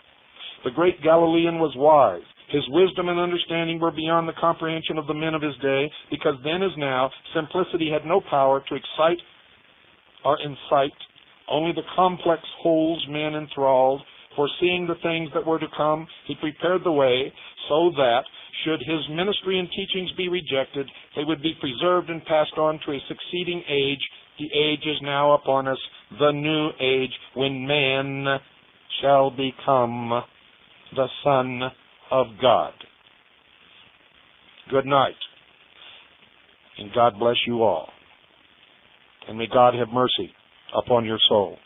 The great Galilean was wise. His wisdom and understanding were beyond the comprehension of the men of his day, because then as now, simplicity had no power to excite or incite. Only the complex holds men enthralled. Foreseeing the things that were to come, he prepared the way so that, should his ministry and teachings be rejected, they would be preserved and passed on to a succeeding age. The age is now upon us, the new age, when man shall become the Son of God. Good night, and God bless you all. And may God have mercy upon your soul.